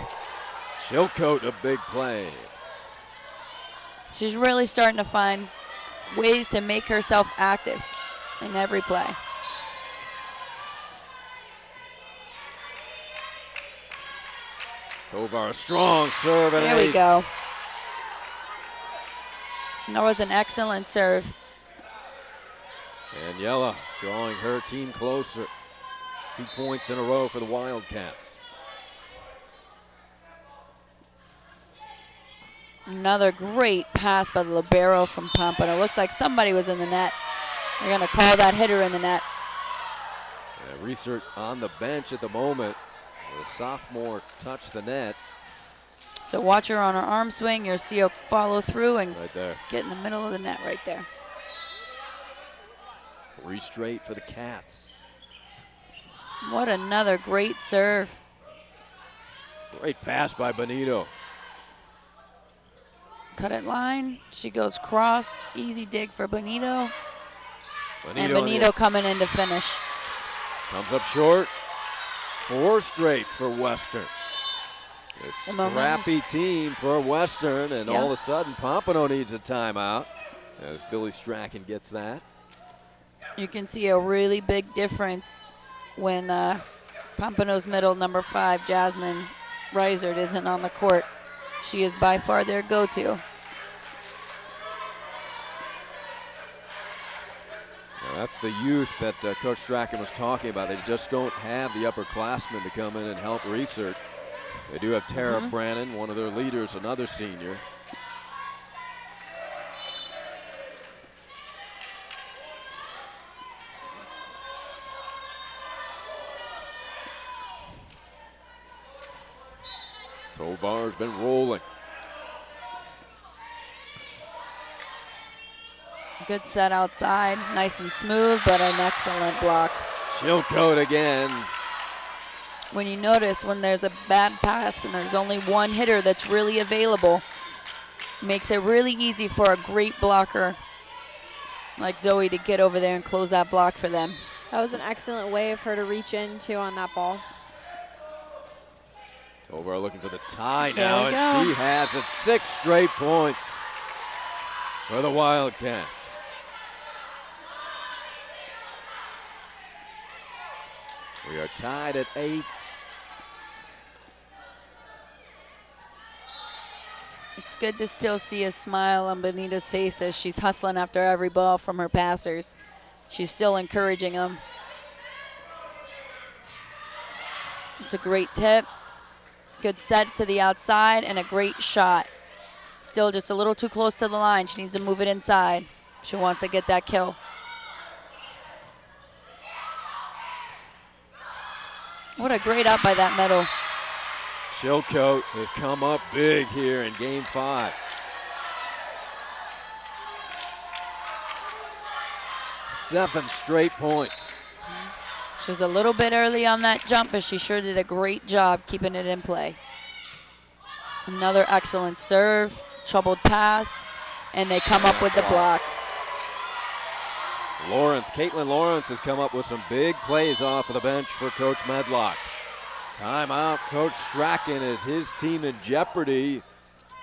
Chilcote, a big play. She's really starting to find ways to make herself active in every play. Tovar, a strong serve and There we ace. go. That was an excellent serve. Daniela drawing her team closer. 2 points in a row for the Wildcats. Another great pass by the libero from Pompano. Looks like somebody was in the net. They're going to call that hitter in the net. Yeah, Research on the bench at the moment. The sophomore touched the net. So watch her on her arm swing. You'll see her follow through and Right there. get in the middle of the net right there. 3 straight for the Cats. What another great serve. Great pass by Benito. Cut it line. She goes cross. Easy dig for Benito. And Benito Benito coming in to finish. comes up short. 4 straight for Western. A scrappy team for Western, and all of a sudden Pompano needs a timeout as Billy Strachan gets that. You can see a really big difference when Pompano's middle, number 5, Jasmine Reisert, isn't on the court. She is by far their go-to. Now that's the youth that Coach Strachan was talking about. They just don't have the upperclassmen to come in and help Research. They do have Tara Brannon, one of their leaders, another senior. Tovar's been rolling. Good set outside, nice and smooth, but an excellent block. Chilcote again. When you notice when there's a bad pass and there's only one hitter that's really available, makes it really easy for a great blocker like Zoe to get over there and close that block for them. That was an excellent way of her to reach into on that ball. Tovar looking for the tie There now, we go. and she has it. 6 straight points for the Wildcats. We are tied at 8. It's good to still see a smile on Benita's face as she's hustling after every ball from her passers. She's still encouraging them. It's a great tip. Good set to the outside and a great shot. Still just a little too close to the line. She needs to move it inside. She wants to get that kill. What a great up by that middle. Chilcote has come up big here in game 5. 7 straight points. She was a little bit early on that jump, but she sure did a great job keeping it in play. Another excellent serve, troubled pass, and they come up with the block. Caitlin Lawrence has come up with some big plays off of the bench for Coach Medlock. Timeout, Coach Strachan, is his team in jeopardy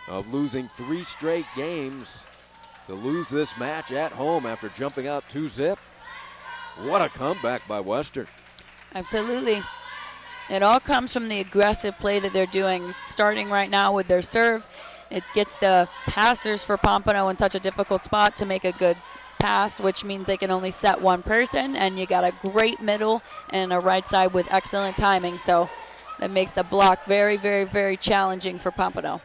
of losing 3 straight games to lose this match at home after jumping out 2-zip. What a comeback by Western. Absolutely. It all comes from the aggressive play that they're doing, starting right now with their serve. It gets the passers for Pompano in such a difficult spot to make a good pass, which means they can only set one person, and you got a great middle and a right side with excellent timing. So that makes the block very, very, very challenging for Pompano.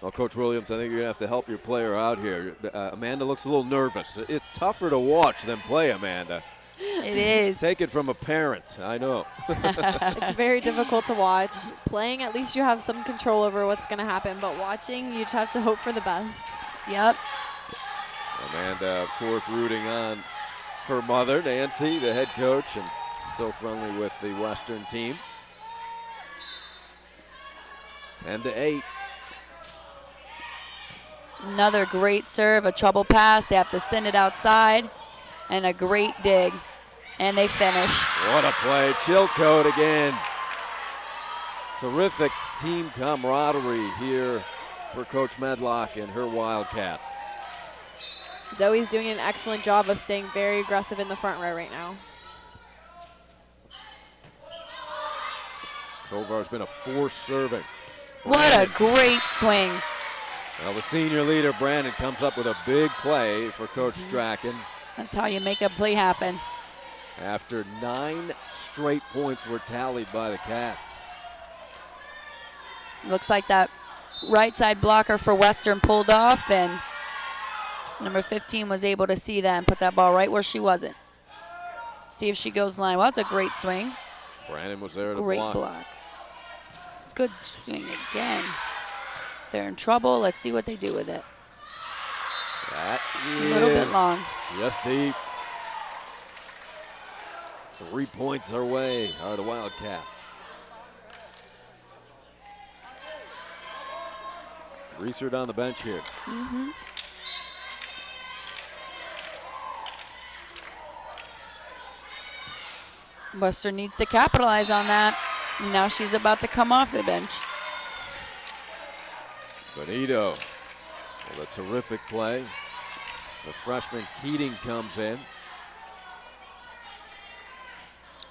Well, Coach Williams, I think you're going to have to help your player out here. Amanda looks a little nervous. It's tougher to watch than play, Amanda. It is. Take it from a parent, I know. It's very difficult to watch. Playing, at least you have some control over what's going to happen, but watching, you just have to hope for the best. Yep. Amanda, of course, rooting on her mother, Nancy, the head coach, and so friendly with the Western team. 10-8. Another great serve, a trouble pass. They have to send it outside, and a great dig, and they finish. What a play. Chilcote again. Terrific team camaraderie here for Coach Medlock and her Wildcats. Zoe's doing an excellent job of staying very aggressive in the front row right now. Tovar's been a force serving. What a great swing. Well, the senior leader, Brandon, comes up with a big play for Coach Strachan. That's how you make a play happen. After 9 straight points were tallied by the Cats. Looks like that right side blocker for Western pulled off, and number 15 was able to see that and put that ball right where she wasn't. See if she goes line. Well, that's a great swing. Brandon was there to Great block. block. Good swing again. They're in trouble. Let's see what they do with it. That A little bit long. Just deep. 3 points our way are the Wildcats. Reesert on the bench here. Western needs to capitalize on that. Now she's about to come off the bench. Benito with a terrific play. The freshman Keating comes in.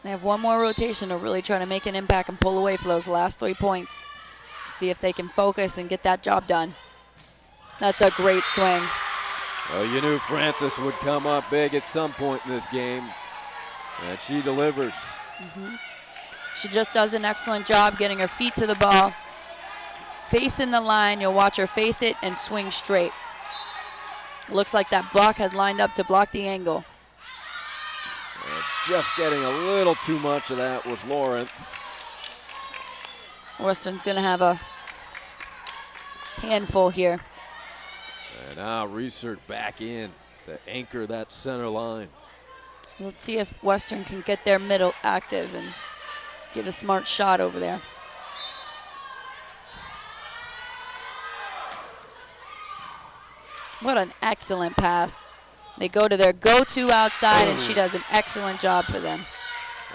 They have one more rotation to really try to make an impact and pull away for those last 3 points. See if they can focus and get that job done. That's a great swing. Well, you knew Francis would come up big at some point in this game, and she delivers. She just does an excellent job getting her feet to the ball. Facing the line, you'll watch her face it and swing straight. Looks like that block had lined up to block the angle. And just getting a little too much of that was Lawrence. Western's going to have a handful here. And now Reesert back in to anchor that center line. Let's see if Western can get their middle active and get a smart shot over there. What an excellent pass. They go to their go-to outside, and she does an excellent job for them.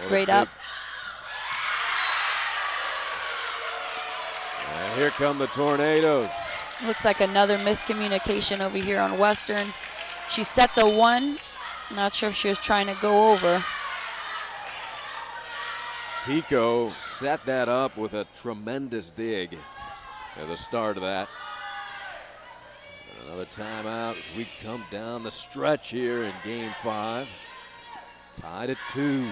Great up. And here come the Tornadoes. Looks like another miscommunication over here on Western. She sets a 1. Not sure if she was trying to go over. Pico set that up with a tremendous dig at the start of that. And another timeout as we come down the stretch here in game 5. Tied at 2.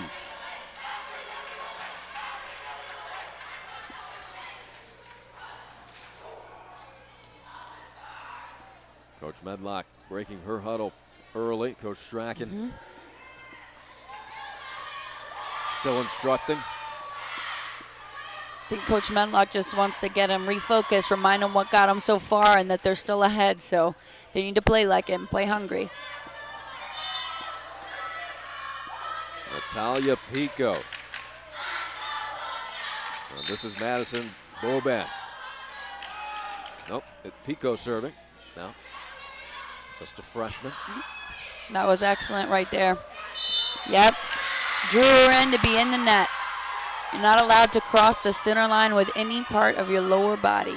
Coach Medlock breaking her huddle early. Coach Strachan still instructing. I think Coach Medlock just wants to get them refocused, remind them what got them so far and that they're still ahead. So they need to play like it and play hungry. Natalia Pico. And this is Madison Bobas. Nope, Pico serving now. Just a freshman. That was excellent right there. Yep. Drew her in to be in the net. You're not allowed to cross the center line with any part of your lower body.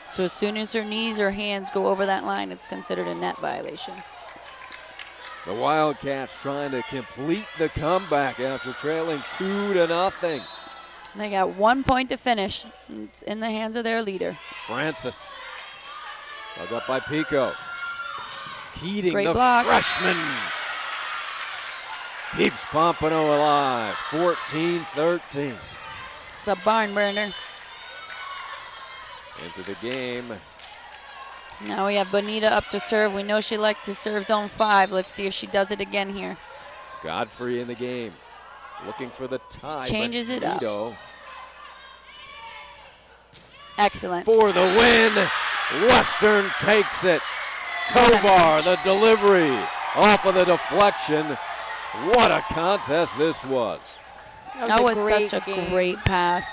So as soon as her knees or hands go over that line, it's considered a net violation. The Wildcats trying to complete the comeback after trailing 2-0. They got 1 point to finish. It's in the hands of their leader. Francis. Dug up by Pico. Keating, Great the block. freshman, keeps Pompano alive. 14-13. It's a barn burner. Into the game. Now we have Bonita up to serve. We know she likes to serve zone 5. Let's see if she does it again here. Godfrey in the game. Looking for the tie. Changes it up. Benito Excellent. for the win. Western takes it. Tovar, the delivery off of the deflection. What a contest this was. That was such a great pass.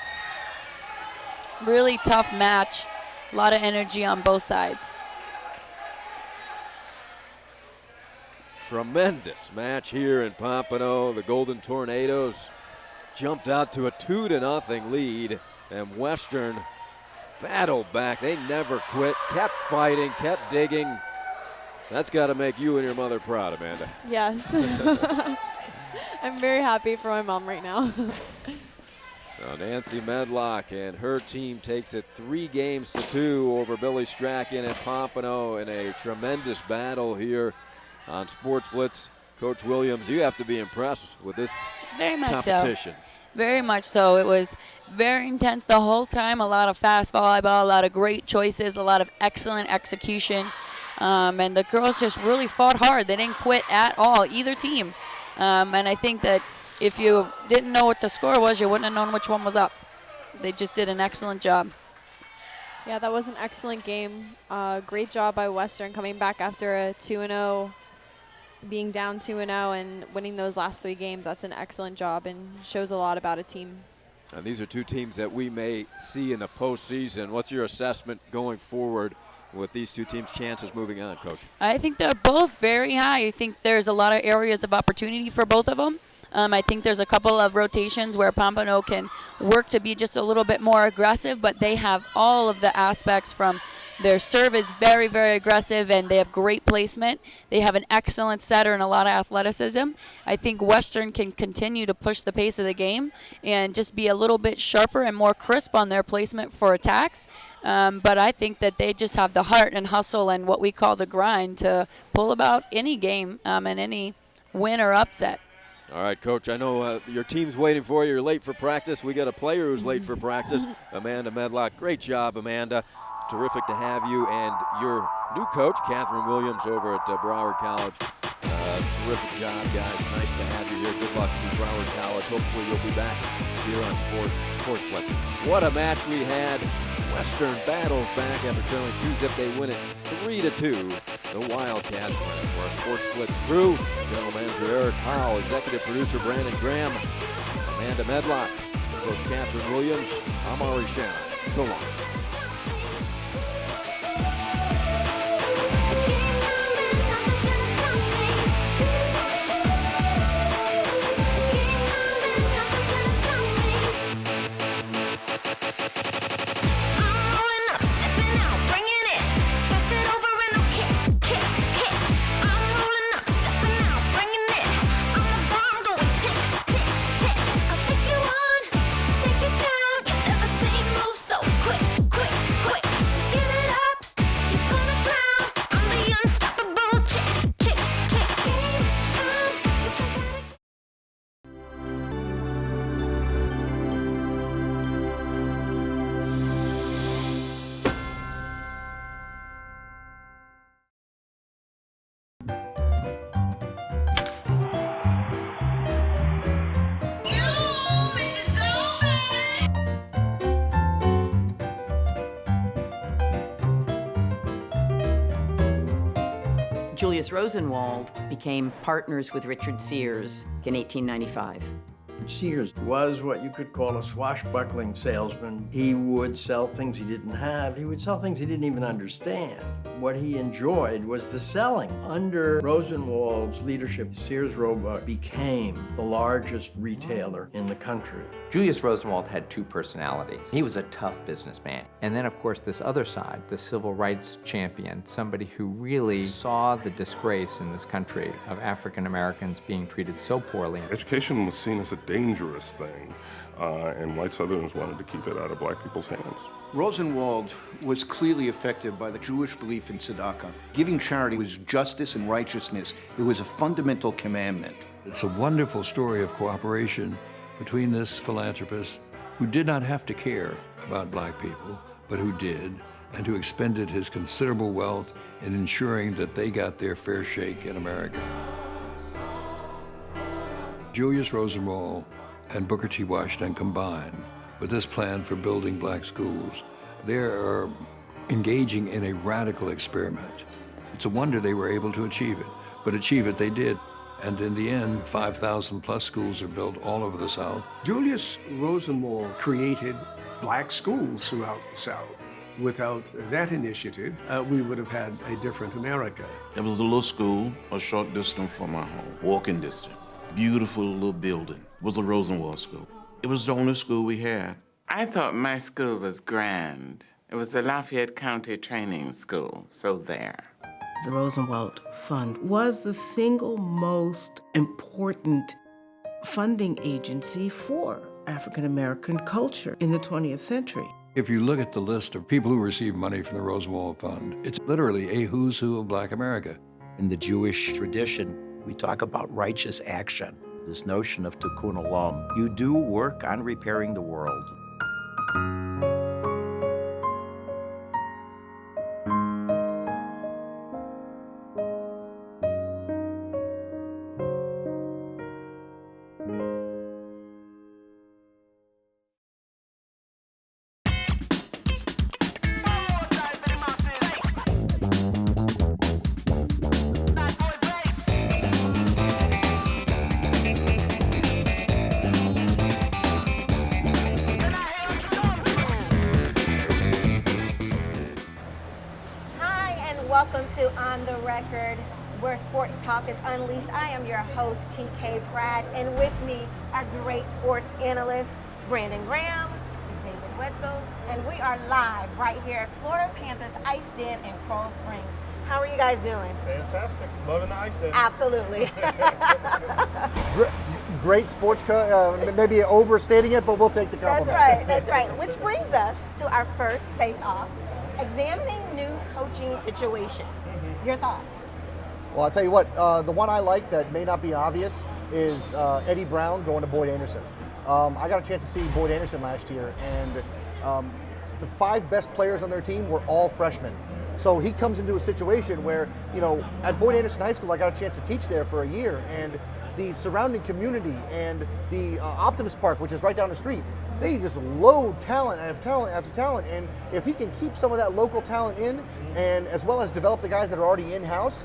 Really tough match. A lot of energy on both sides. Tremendous match here in Pompano. The Golden Tornadoes jumped out to a 2-0 lead, and Western battled back. They never quit, kept fighting, kept digging. That's got to make you and your mother proud, Amanda. Yes. I'm very happy for my mom right now. So Nancy Medlock and her team takes it 3-2 over Billy Strachan and Pompano in a tremendous battle here on Sports Blitz. Coach Williams, you have to be impressed with this Very much competition. so. Very much so. It was very intense the whole time. A lot of fast volleyball, a lot of great choices, a lot of excellent execution. And the girls just really fought hard. They didn't quit at all, either team. And I think that if you didn't know what the score was, you wouldn't have known which one was up. They just did an excellent job. Yeah, that was an excellent game. Great job by Western coming back after a 2-0, being down 2-0 and winning those last 3 games. That's an excellent job and shows a lot about a team. And these are 2 teams that we may see in the postseason. What's your assessment going forward with these 2 teams' chances moving on, Coach? I think they're both very high. I think there's a lot of areas of opportunity for both of them. I think there's a couple of rotations where Pompano can work to be just a little bit more aggressive, but they have all of the aspects from their serve is very, very aggressive, and they have great placement. They have an excellent setter and a lot of athleticism. I think Western can continue to push the pace of the game and just be a little bit sharper and more crisp on their placement for attacks. But I think that they just have the heart and hustle and what we call the grind to pull about any game and any win or upset. All right, Coach, I know your team's waiting for you. You're late for practice. We got a player who's late for practice, Amanda Medlock. Great job, Amanda. Terrific to have you and your new coach, Catherine Williams, over at Broward College. Terrific job, guys. Nice to have you here. Good luck to Broward College. Hopefully you'll be back here on Sports Blitz. What a match we had. Western battles back after trailing 2-zip. They win it 3-2. The Wildcats win. For our Sports Blitz crew, General Manager Eric Howell, Executive Producer Brandon Graham, Amanda Medlock, Coach Catherine Williams, I'm Ari Shannon. So long. Julius Rosenwald became partners with Richard Sears in 1895. Sears was what you could call a swashbuckling salesman. He would sell things he didn't have. He would sell things he didn't even understand. What he enjoyed was the selling. Under Rosenwald's leadership, Sears Roebuck became the largest retailer in the country. Julius Rosenwald had 2 personalities. He was a tough businessman. And then, of course, this other side, the civil rights champion, somebody who really saw the disgrace in this country of African Americans being treated so poorly. Education was seen as a dangerous thing, and white Southerners wanted to keep it out of black people's hands. Rosenwald was clearly affected by the Jewish belief in tzedakah. Giving charity was justice and righteousness. It was a fundamental commandment. It's a wonderful story of cooperation between this philanthropist who did not have to care about black people, but who did, and who expended his considerable wealth in ensuring that they got their fair shake in America. Julius Rosenwald and Booker T. Washington combined with this plan for building black schools. They are engaging in a radical experiment. It's a wonder they were able to achieve it, but achieve it they did. And in the end, 5,000 plus schools are built all over the South. Julius Rosenwald created black schools throughout the South. Without that initiative, we would have had a different America. It was a little school, a short distance from my home, walking distance. Beautiful little building. It was a Rosenwald school. It was the only school we had. I thought my school was grand. It was the Lafayette County Training School, so there. The Rosenwald Fund was the single most important funding agency for African American culture in the 20th century. If you look at the list of people who receive money from the Rosenwald Fund, it's literally a who's who of Black America. In the Jewish tradition, we talk about righteous action, this notion of tikkun olam. You do work on repairing the world. Welcome to On the Record, where sports talk is unleashed. I am your host, TK Pratt, and with me are great sports analysts, Brandon Graham and David Wetzel, and we are live right here at Florida Panthers Ice Den in Coral Springs. How are you guys doing? Fantastic. Loving the Ice Den. Absolutely. Great sports, maybe overstating it, but we'll take the compliment. That's right, that's right. Which brings us to our first face-off, examining new coaching situations. Your thoughts? Well, I'll tell you what, the one I like that may not be obvious is Eddie Brown going to Boyd Anderson. I got a chance to see Boyd Anderson last year, and the 5 best players on their team were all freshmen. So he comes into a situation where, you know, at Boyd Anderson High School, I got a chance to teach there for a year, and the surrounding community and the Optimist Park, which is right down the street, they just load talent after talent after talent. And if he can keep some of that local talent in, and as well as develop the guys that are already in-house,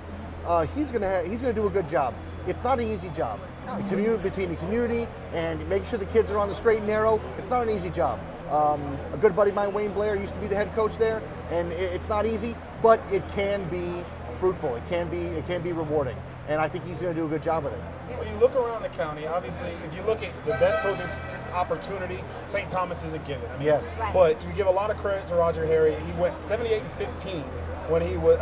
he's gonna do a good job. It's not an easy job. Between the community and making sure the kids are on the straight and narrow, it's not an easy job. A good buddy of mine, Wayne Blair, used to be the head coach there, and it's not easy, but it can be fruitful. It can be rewarding, and I think he's going to do a good job with it. When you look around the county, obviously, if you look at the best coaching opportunity, St. Thomas is a given. I mean, yes. Right. But you give a lot of credit to Roger Harry. He went 78-15 when he was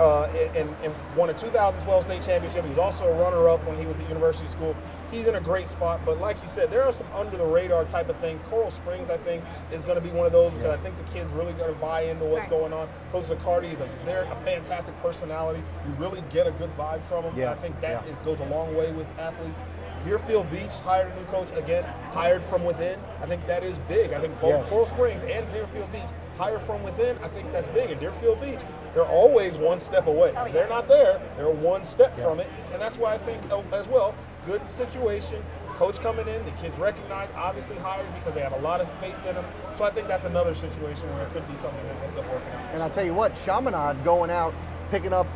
and won a 2012 state championship. He was also a runner-up when he was at University School. He's in a great spot, but like you said, there are some under-the-radar type of things. Coral Springs, I think, is going to be one of those because I think the kids really going to buy into what's going on. Coach Zaccardi is a fantastic personality. You really get a good vibe from him, and I think that goes a long way with athletes. Deerfield Beach hired a new coach, again, hired from within. I think that is big. I think both Coral Springs and Deerfield Beach hired from within. I think that's big. And Deerfield Beach, they're always one step away. Oh, yeah. They're not there. They're one step from it. And that's why I think, as well, good situation. Coach coming in, the kids recognize, obviously hired because they have a lot of faith in them. So I think that's another situation where it could be something that ends up working out. And I'll tell you what, Chaminade going out, picking up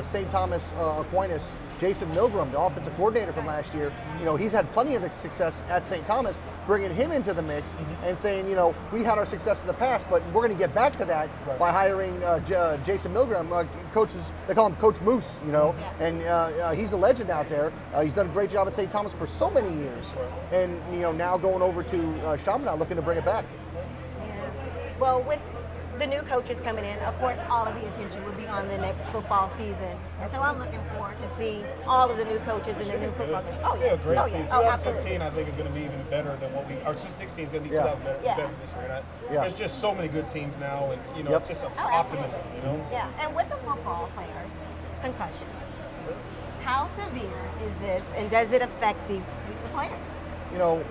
St. Thomas Aquinas, Jason Milgram, the offensive coordinator from last year, you know, he's had plenty of success at St. Thomas, bringing him into the mix and saying, you know, we had our success in the past, but we're going to get back to that by hiring Jason Milgram. Coaches, they call him Coach Moose, you know, and he's a legend out there. He's done a great job at St. Thomas for so many years, and you know, now going over to Chaminade, looking to bring it back. Yeah. Well, with the new coaches coming in, of course, all of the attention will be on the next football season. And so I'm looking forward to see all of the new coaches in the new football game. Oh, yeah. Great season. Oh, 2015, I think, is going to be even better than what or 2016 is going to be better this year. And there's just so many good teams now, and, you know, just optimism, you know? Yeah, and with the football players, concussions. How severe is this, and does it affect the players? You know,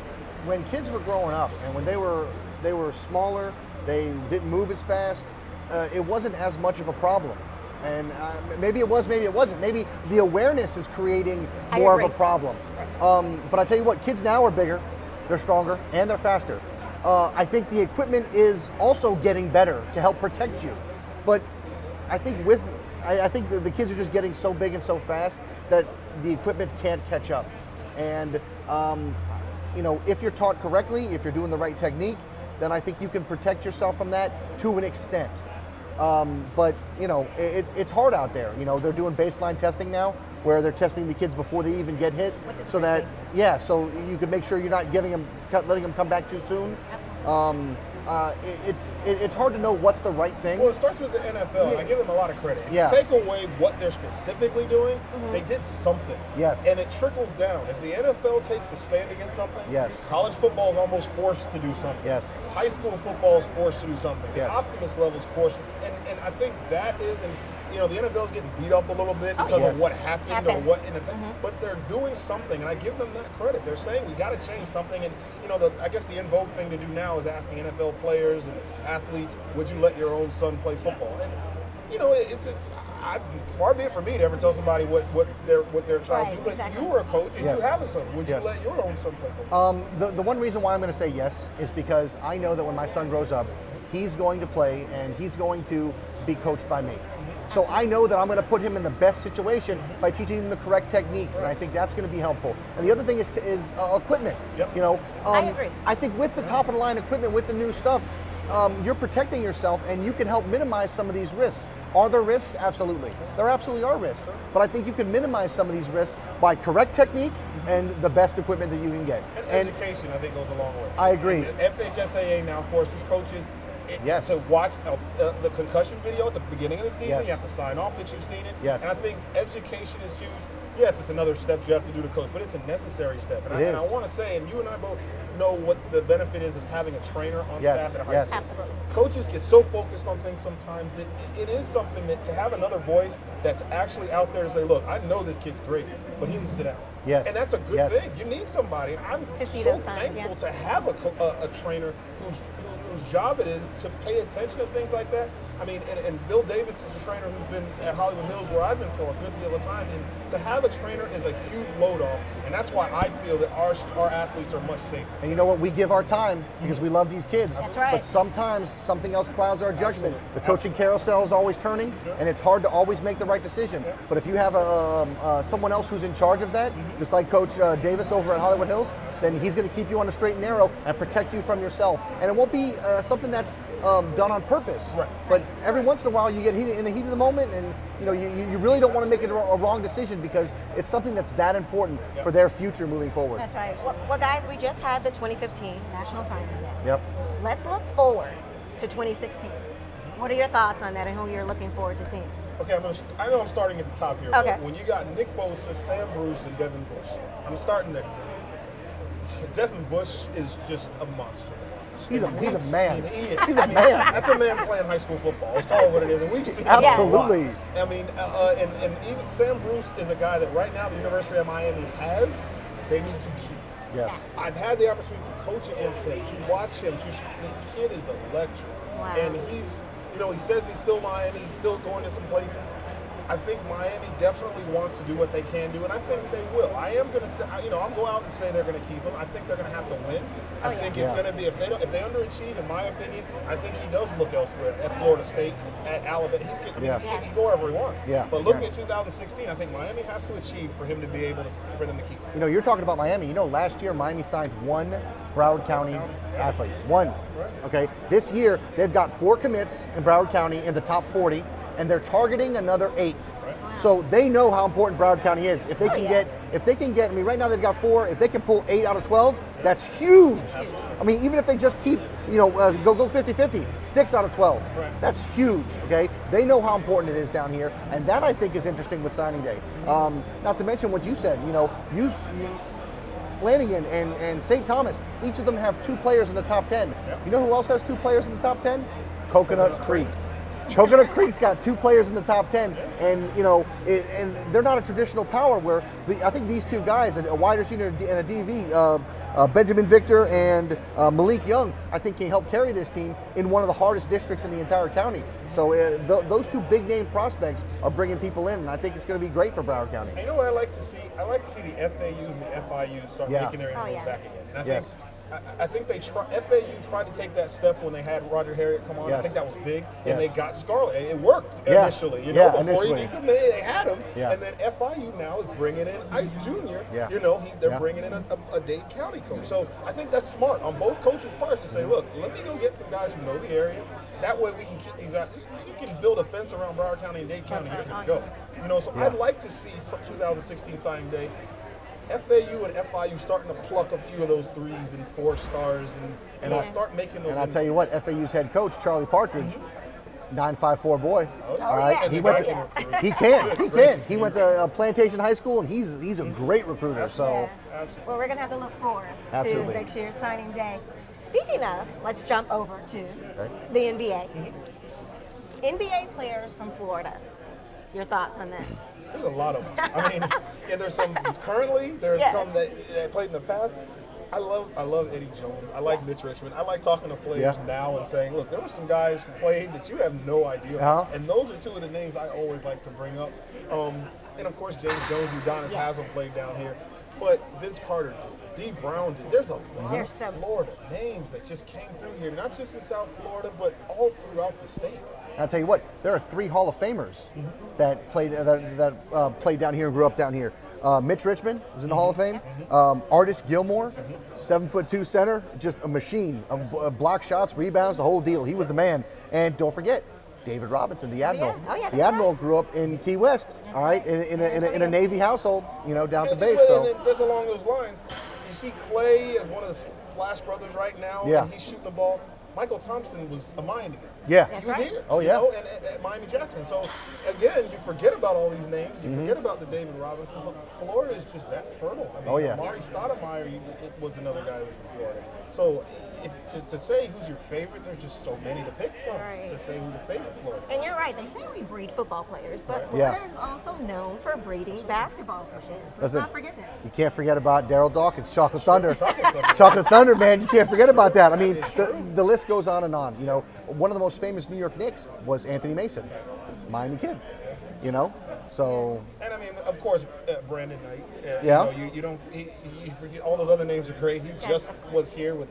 when kids were growing up and when they were smaller, they didn't move as fast, it wasn't as much of a problem. And maybe it was, maybe it wasn't. Maybe the awareness is creating more of a problem. But I tell you what, kids now are bigger, they're stronger, and they're faster. I think the equipment is also getting better to help protect you. But I think I think the kids are just getting so big and so fast that the equipment can't catch up. And you know, if you're taught correctly, if you're doing the right technique, then I think you can protect yourself from that to an extent. But you know, it's hard out there. You know, they're doing baseline testing now, where they're testing the kids before they even get hit, so that so you can make sure you're not letting them come back too soon. it's hard to know what's the right thing. Well, it starts with the NFL, and I give them a lot of credit. If Yeah. you take away what they're specifically doing, they did something. Yes. And it trickles down. If the NFL takes a stand against something, Yes. college football is almost forced to do something. Yes. High school football is forced to do something. Yes. The optimist level is forced. And I think that is, and the NFL is getting beat up a little bit because yes. of what happened or what in the but they're doing something, and I give them that credit. They're saying we got to change something, and I guess the in vogue thing to do now is asking NFL players and athletes, would you let your own son play football? And it's far be it for me to ever tell somebody what their child do, but you were a coach and Yes. you have a son. Would Yes. you let your own son play football? The one reason why I'm going to say yes is because I know that when my son grows up, he's going to play and he's going to be coached by me. So I know that I'm going to put him in the best situation by teaching him the correct techniques, and I think that's going to be helpful. And the other thing is equipment. Yep. I agree. I think with the top of the line equipment, with the new stuff, you're protecting yourself, and you can help minimize some of these risks. Are there risks? Absolutely. There absolutely are risks. But I think you can minimize some of these risks by correct technique and the best equipment that you can get. And education, I think, goes a long way. I agree. And the FHSAA now forces coaches to watch the concussion video at the beginning of the season. Yes. You have to sign off that you've seen it. Yes. And I think education is huge. Yes, it's another step you have to do to coach, but it's a necessary step. And I want to say, and you and I both know what the benefit is of having a trainer on staff at a high school. Absolutely. Coaches get so focused on things sometimes that it is something that to have another voice that's actually out there to say, look, I know this kid's great, but he needs to sit down. Yes. And that's a good Yes. thing. You need somebody. I'm To see so those signs, thankful to have a trainer whose job it is to pay attention to things like that. I mean, and Bill Davis is a trainer who's been at Hollywood Hills where I've been for a good deal of time. And to have a trainer is a huge load off. And that's why I feel that our athletes are much safer. And you know what? We give our time because we love these kids. That's right. But sometimes something else clouds our judgment. The coaching carousel is always turning, and it's hard to always make the right decision. But if you have someone else who's in charge of that, just like Coach Davis over at Hollywood Hills, then he's going to keep you on the straight and narrow and protect you from yourself. And it won't be something that's done on purpose. Right. But every once in a while, you get in the heat of the moment, and you really don't want to make it a wrong decision because it's something that's that important for their future moving forward. That's right. Well, guys, we just had the 2015 National Signing Day. Yep. Let's look forward to 2016. What are your thoughts on that and who you're looking forward to seeing? Okay, I know I'm starting at the top here. Okay. But when you got Nick Bosa, Sam Bruce, and Devin Bush, I'm starting there. Devin Bush is just a monster. He's a man. He is. He's a man. That's a man playing high school football. Let's call it what it is. And we've seen Absolutely. it a lot. I mean, and even Sam Bruce is a guy that right now the University of Miami has. They need to keep. Yes. I've had the opportunity to coach against him, to watch him. The kid is electric. Wow. And he's, he says he's still Miami. He's still going to some places. I think Miami definitely wants to do what they can do, and I think they will. I am going to say, I'll go out and say they're going to keep him. I think they're going to have to win. I think it's going to be if they underachieve, in my opinion, I think he does look elsewhere at Florida State, at Alabama. He can go wherever he wants. Yeah. But looking at 2016, I think Miami has to achieve for him to be able to for them to keep him. You're talking about Miami. Last year Miami signed one Broward County athlete. One. Okay. This year they've got 4 commits in Broward County in the top 40, and they're targeting another 8. So they know how important Broward County is. If they can get, right now they've got 4. If they can pull 8 out of 12, that's huge. I mean, even if they just keep, go 50-50, 6 out of 12, that's huge. Okay, they know how important it is down here, and that I think is interesting with signing day. Not to mention what you said. Flanagan and St. Thomas, each of them have 2 players in the top 10. You know who else has 2 players in the top 10? Coconut Creek. Coconut Creek's got 2 players in the top 10, and and they're not a traditional power. Where I think these 2 guys, a wide receiver and a DV, Benjamin Victor and Malik Young, I think can help carry this team in one of the hardest districts in the entire county. So those 2 big name prospects are bringing people in, and I think it's going to be great for Broward County. You know what I like to see? I like to see the FAUs and the FIUs start making their inroads back again. And I think FAU tried to take that step when they had Roger Harriet come on. Yes. I think that was big, and Yes. they got Scarlett. It worked initially, before initially. they had him. Yeah. And then FIU now is bringing in Ice Jr. Yeah. They're bringing in a Dade County coach. So I think that's smart on both coaches' parts to say, look, let me go get some guys who know the area. That way we can keep these out. You can build a fence around Broward County and Dade County. You're good to go. So I'd like to see 2016 signing day. FAU and FIU starting to pluck a few of those 3s and 4 stars and start making those. And I'll tell you what, FAU's head coach, Charlie Partridge, 9'5" boy. Oh, All right, and he the went. guy can recruit. He can. Good He gracious, can. He went to Plantation High School, and he's a great recruiter. So Absolutely. Well, we're going to have to look forward Absolutely. to next year's signing day. Speaking of, let's jump over to the NBA. NBA players from Florida. Your thoughts on that? There's a lot of them. I mean, and there's some currently. There's some that played in the past. I love Eddie Jones. I like Mitch Richmond. I like talking to players now and saying, look, there were some guys who played that you have no idea. And those are 2 of the names I always like to bring up. And of course, James Jones, Udonis Haslam played down here. But Vince Carter, D. Brown, there's a lot of Florida names that just came through here, not just in South Florida, but all throughout the state. I'll tell you what, there are 3 Hall of Famers that played played down here and grew up down here. Mitch Richmond is in the Hall of Fame. Artis Gilmore, 7'2" center, just a machine of block shots, rebounds, the whole deal. He was the man. And don't forget, David Robinson, the Admiral. The Admiral grew up in Key West, all right, in a Navy household, down at the base. And then just along those lines, you see Clay as one of the Splash brothers right now, and he's shooting the ball. Michael Thompson was a Miami guy. Yeah. He was here. Oh, yeah. And at Miami Jackson. So, again, you forget about all these names. You forget about the David Robinson. But Florida is just that fertile. I mean, Amari Stoudemire it was another guy who was from Florida. So, to say who's your favorite, there's just so many to pick from to say who's your favorite Florida. And you're right. They say we breed football players, but Florida is also known for breeding basketball players. Let's not forget that. You can't forget about Daryl Dawkins, Chocolate Thunder. Chocolate Thunder, man. You can't forget about that. I mean, the list goes on and on. One of the most famous New York Knicks was Anthony Mason, Miami kid. So. And I mean, of course, Brandon Knight. You don't. You forget all those other names are great. He just was here with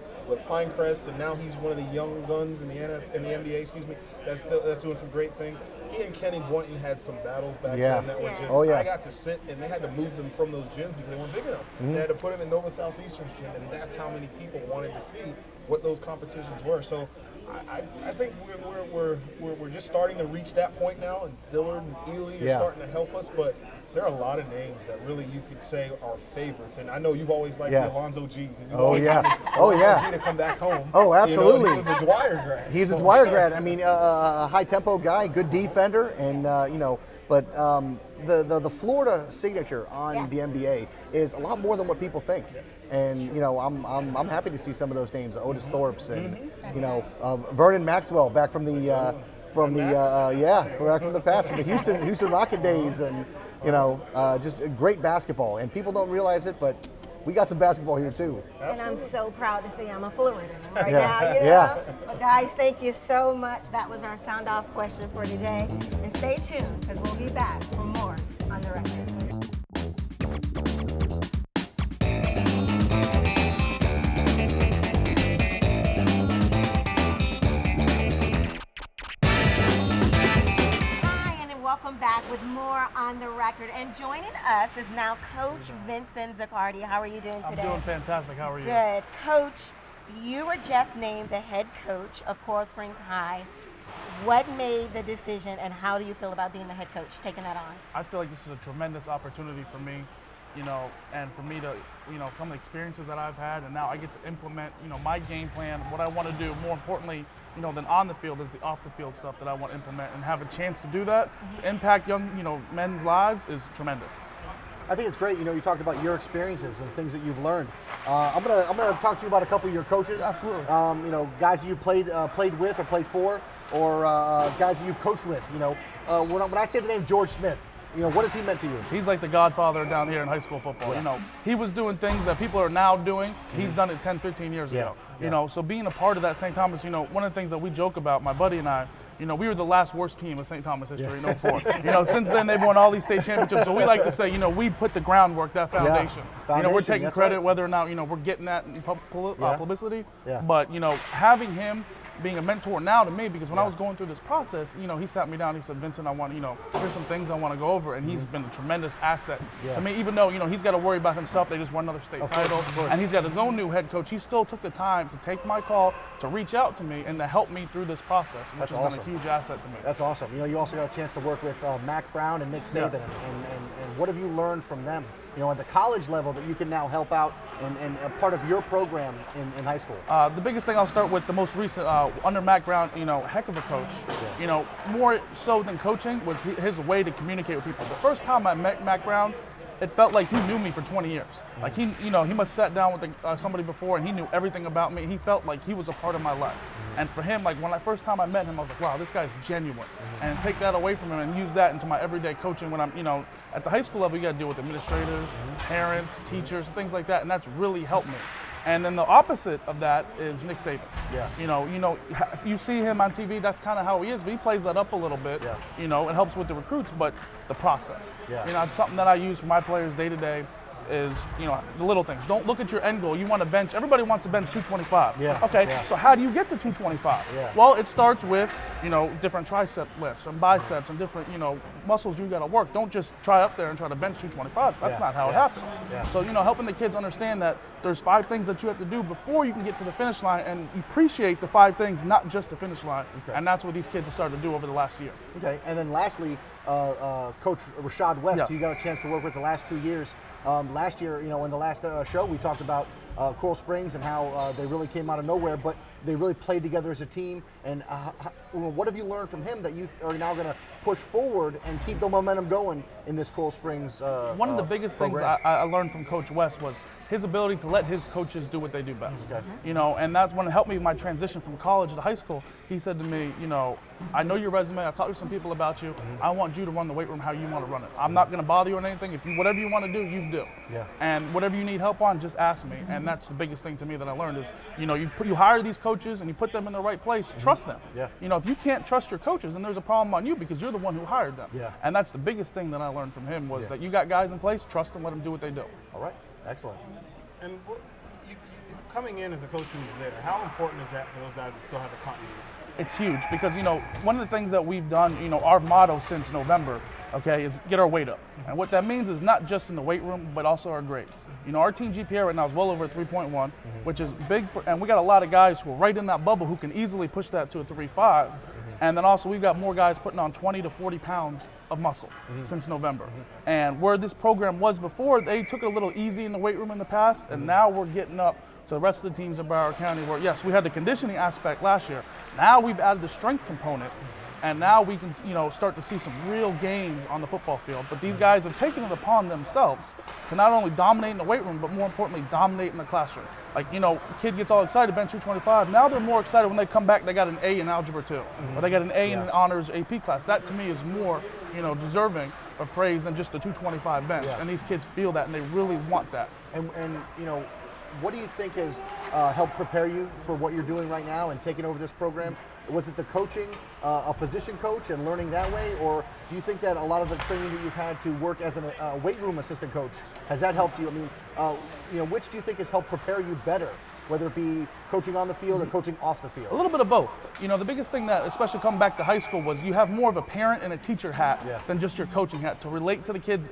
Pinecrest, and now he's one of the young guns in the NBA. Excuse me. That's doing some great things. He and Kenny Boynton had some battles back then that were just. I got to sit, and they had to move them from those gyms because they weren't big enough. They had to put them in Nova Southeastern's gym, and that's how many people wanted to see what those competitions were. So. I think we're just starting to reach that point now, and Dillard and Ely are starting to help us, but there are a lot of names that really you could say are favorites. And I know you've always liked the Alonzo G's. And Alonzo G to come back home. Oh, absolutely. He's a Dwyer grad. He's a Dwyer grad. I mean, a high-tempo guy, good defender, and, but the Florida signature on the NBA is a lot more than what people think. And I'm happy to see some of those names, Otis Thorpes and Vernon Maxwell back from the back from the past, from the Houston Rocket days, and just great basketball. And people don't realize it, but we got some basketball here too. And I'm so proud to say I'm a Floridian right now. But guys, thank you so much. That was our sound off question for today. And stay tuned because we'll be back for more on the record. Welcome back with more on the record. And joining us is now Coach Vincent Zaccardi. How are you doing today? I'm doing fantastic. How are you? Good. Coach, you were just named the head coach of Coral Springs High. What made the decision, and how do you feel about being the head coach, taking that on? I feel like this is a tremendous opportunity for me, and for me to, from the experiences that I've had, and now I get to implement, my game plan, what I want to do. More importantly, than on the field is the off the field stuff that I want to implement, and have a chance to do that, to impact young, men's lives is tremendous. I think it's great. You talked about your experiences and things that you've learned. I'm gonna talk to you about a couple of your coaches. Absolutely. Guys that you played with or played for, or guys that you coached with. When I say the name George Smith, what has he meant to you? He's like the godfather down here in high school football. He was doing things that people are now doing. He's done it 10, 15 years ago. So being a part of that St. Thomas, one of the things that we joke about, my buddy and I, we were the last worst team of St. Thomas history in 04. Since then they've won all these state championships. So we like to say, we put the groundwork, that foundation. We're taking credit whether or not, we're getting that in publicity. But, having him being a mentor now to me, because when I was going through this process, he sat me down, he said, Vincent, I want, here's some things I want to go over, and he's been a tremendous asset to me, even though, he's got to worry about himself. They just won another state title, and he's got his own new head coach. He still took the time to take my call, to reach out to me, and to help me through this process, which has been a huge asset to me. That's awesome. You also got a chance to work with Mac Brown and Nick Saban, and What have you learned from them, at the college level that you can now help out and a part of your program in high school? The biggest thing, I'll start with the most recent, under Matt Brown, heck of a coach. Yeah. More so than coaching was his way to communicate with people. The first time I met Matt Brown, it felt like he knew me for 20 years. Like he must have sat down with somebody before and he knew everything about me. He felt like he was a part of my life. And for him, like first time I met him, I was like, wow, this guy's genuine. And take that away from him and use that into my everyday coaching when I'm, at the high school level, you got to deal with administrators, parents, teachers, things like that. And that's really helped me. And then the opposite of that is Nick Saban. Yeah. You see him on TV, that's kind of how he is, but he plays that up a little bit. Yeah. It helps with the recruits, but the process. Yeah. It's something that I use for my players day to day is, the little things. Don't look at your end goal. You want to bench, everybody wants to bench 225. Yeah. Okay, Yeah. so how do you get to 225? Yeah. Well, it starts with, different tricep lifts and biceps and different, muscles you got to work. Don't just try up there and try to bench 225. That's not how it happens. Yeah. So, helping the kids understand that there's 5 things that you have to do before you can get to the finish line and appreciate the 5 things, not just the finish line. Okay. And that's what these kids have started to do over the last year. Okay, and then lastly, Coach Rashad West, Yes. who you got a chance to work with the last 2 years. Last year, in the last show, we talked about Coral Springs and how they really came out of nowhere, but they really played together as a team. And what have you learned from him that you are now going to push forward and keep the momentum going in this Coral Springs One of the biggest program? things I learned from Coach West was his ability to let his coaches do what they do best. Okay. And that's when it helped me with my transition from college to high school. He said to me, I know your resume. I've talked to some people about you. I want you to run the weight room how you want to run it. I'm not going to bother you on anything. Whatever you want to do, you do. Yeah. And whatever you need help on, just ask me. And that's the biggest thing to me that I learned is, you hire these coaches and you put them in the right place. Trust them. Yeah. If you can't trust your coaches, then there's a problem on you because you're the one who hired them. Yeah. And that's the biggest thing that I learned from him was that you got guys in place, trust them, let them do what they do. All right. Excellent. And you coming in as a coach who's there, how important is that for those guys to still have the continuity? It's huge because, one of the things that we've done, our motto since November, okay, is get our weight up. And what that means is not just in the weight room, but also our grades. Our team GPA right now is well over 3.1, which is big, and we got a lot of guys who are right in that bubble who can easily push that to a 3.5. And then also we've got more guys putting on 20 to 40 pounds of muscle since November. And where this program was before, they took it a little easy in the weight room in the past, and now we're getting up to the rest of the teams in Broward County where, yes, we had the conditioning aspect last year. Now we've added the strength component, and now we can, start to see some real gains on the football field. But these guys have taken it upon themselves to not only dominate in the weight room, but more importantly, dominate in the classroom. Like, a kid gets all excited, bench 225. Now they're more excited when they come back, they got an A in Algebra 2, or they got an A in an honors AP class. That to me is more, deserving of praise than just a 225 bench. Yeah. And these kids feel that, and they really want that. And what do you think has helped prepare you for what you're doing right now and taking over this program? Was it the coaching, a position coach and learning that way? Or do you think that a lot of the training that you've had to work as a weight room assistant coach, has that helped you? I mean, which do you think has helped prepare you better, whether it be coaching on the field or coaching off the field? A little bit of both. The biggest thing that, especially coming back to high school, was you have more of a parent and a teacher hat than just your coaching hat to relate to the kids.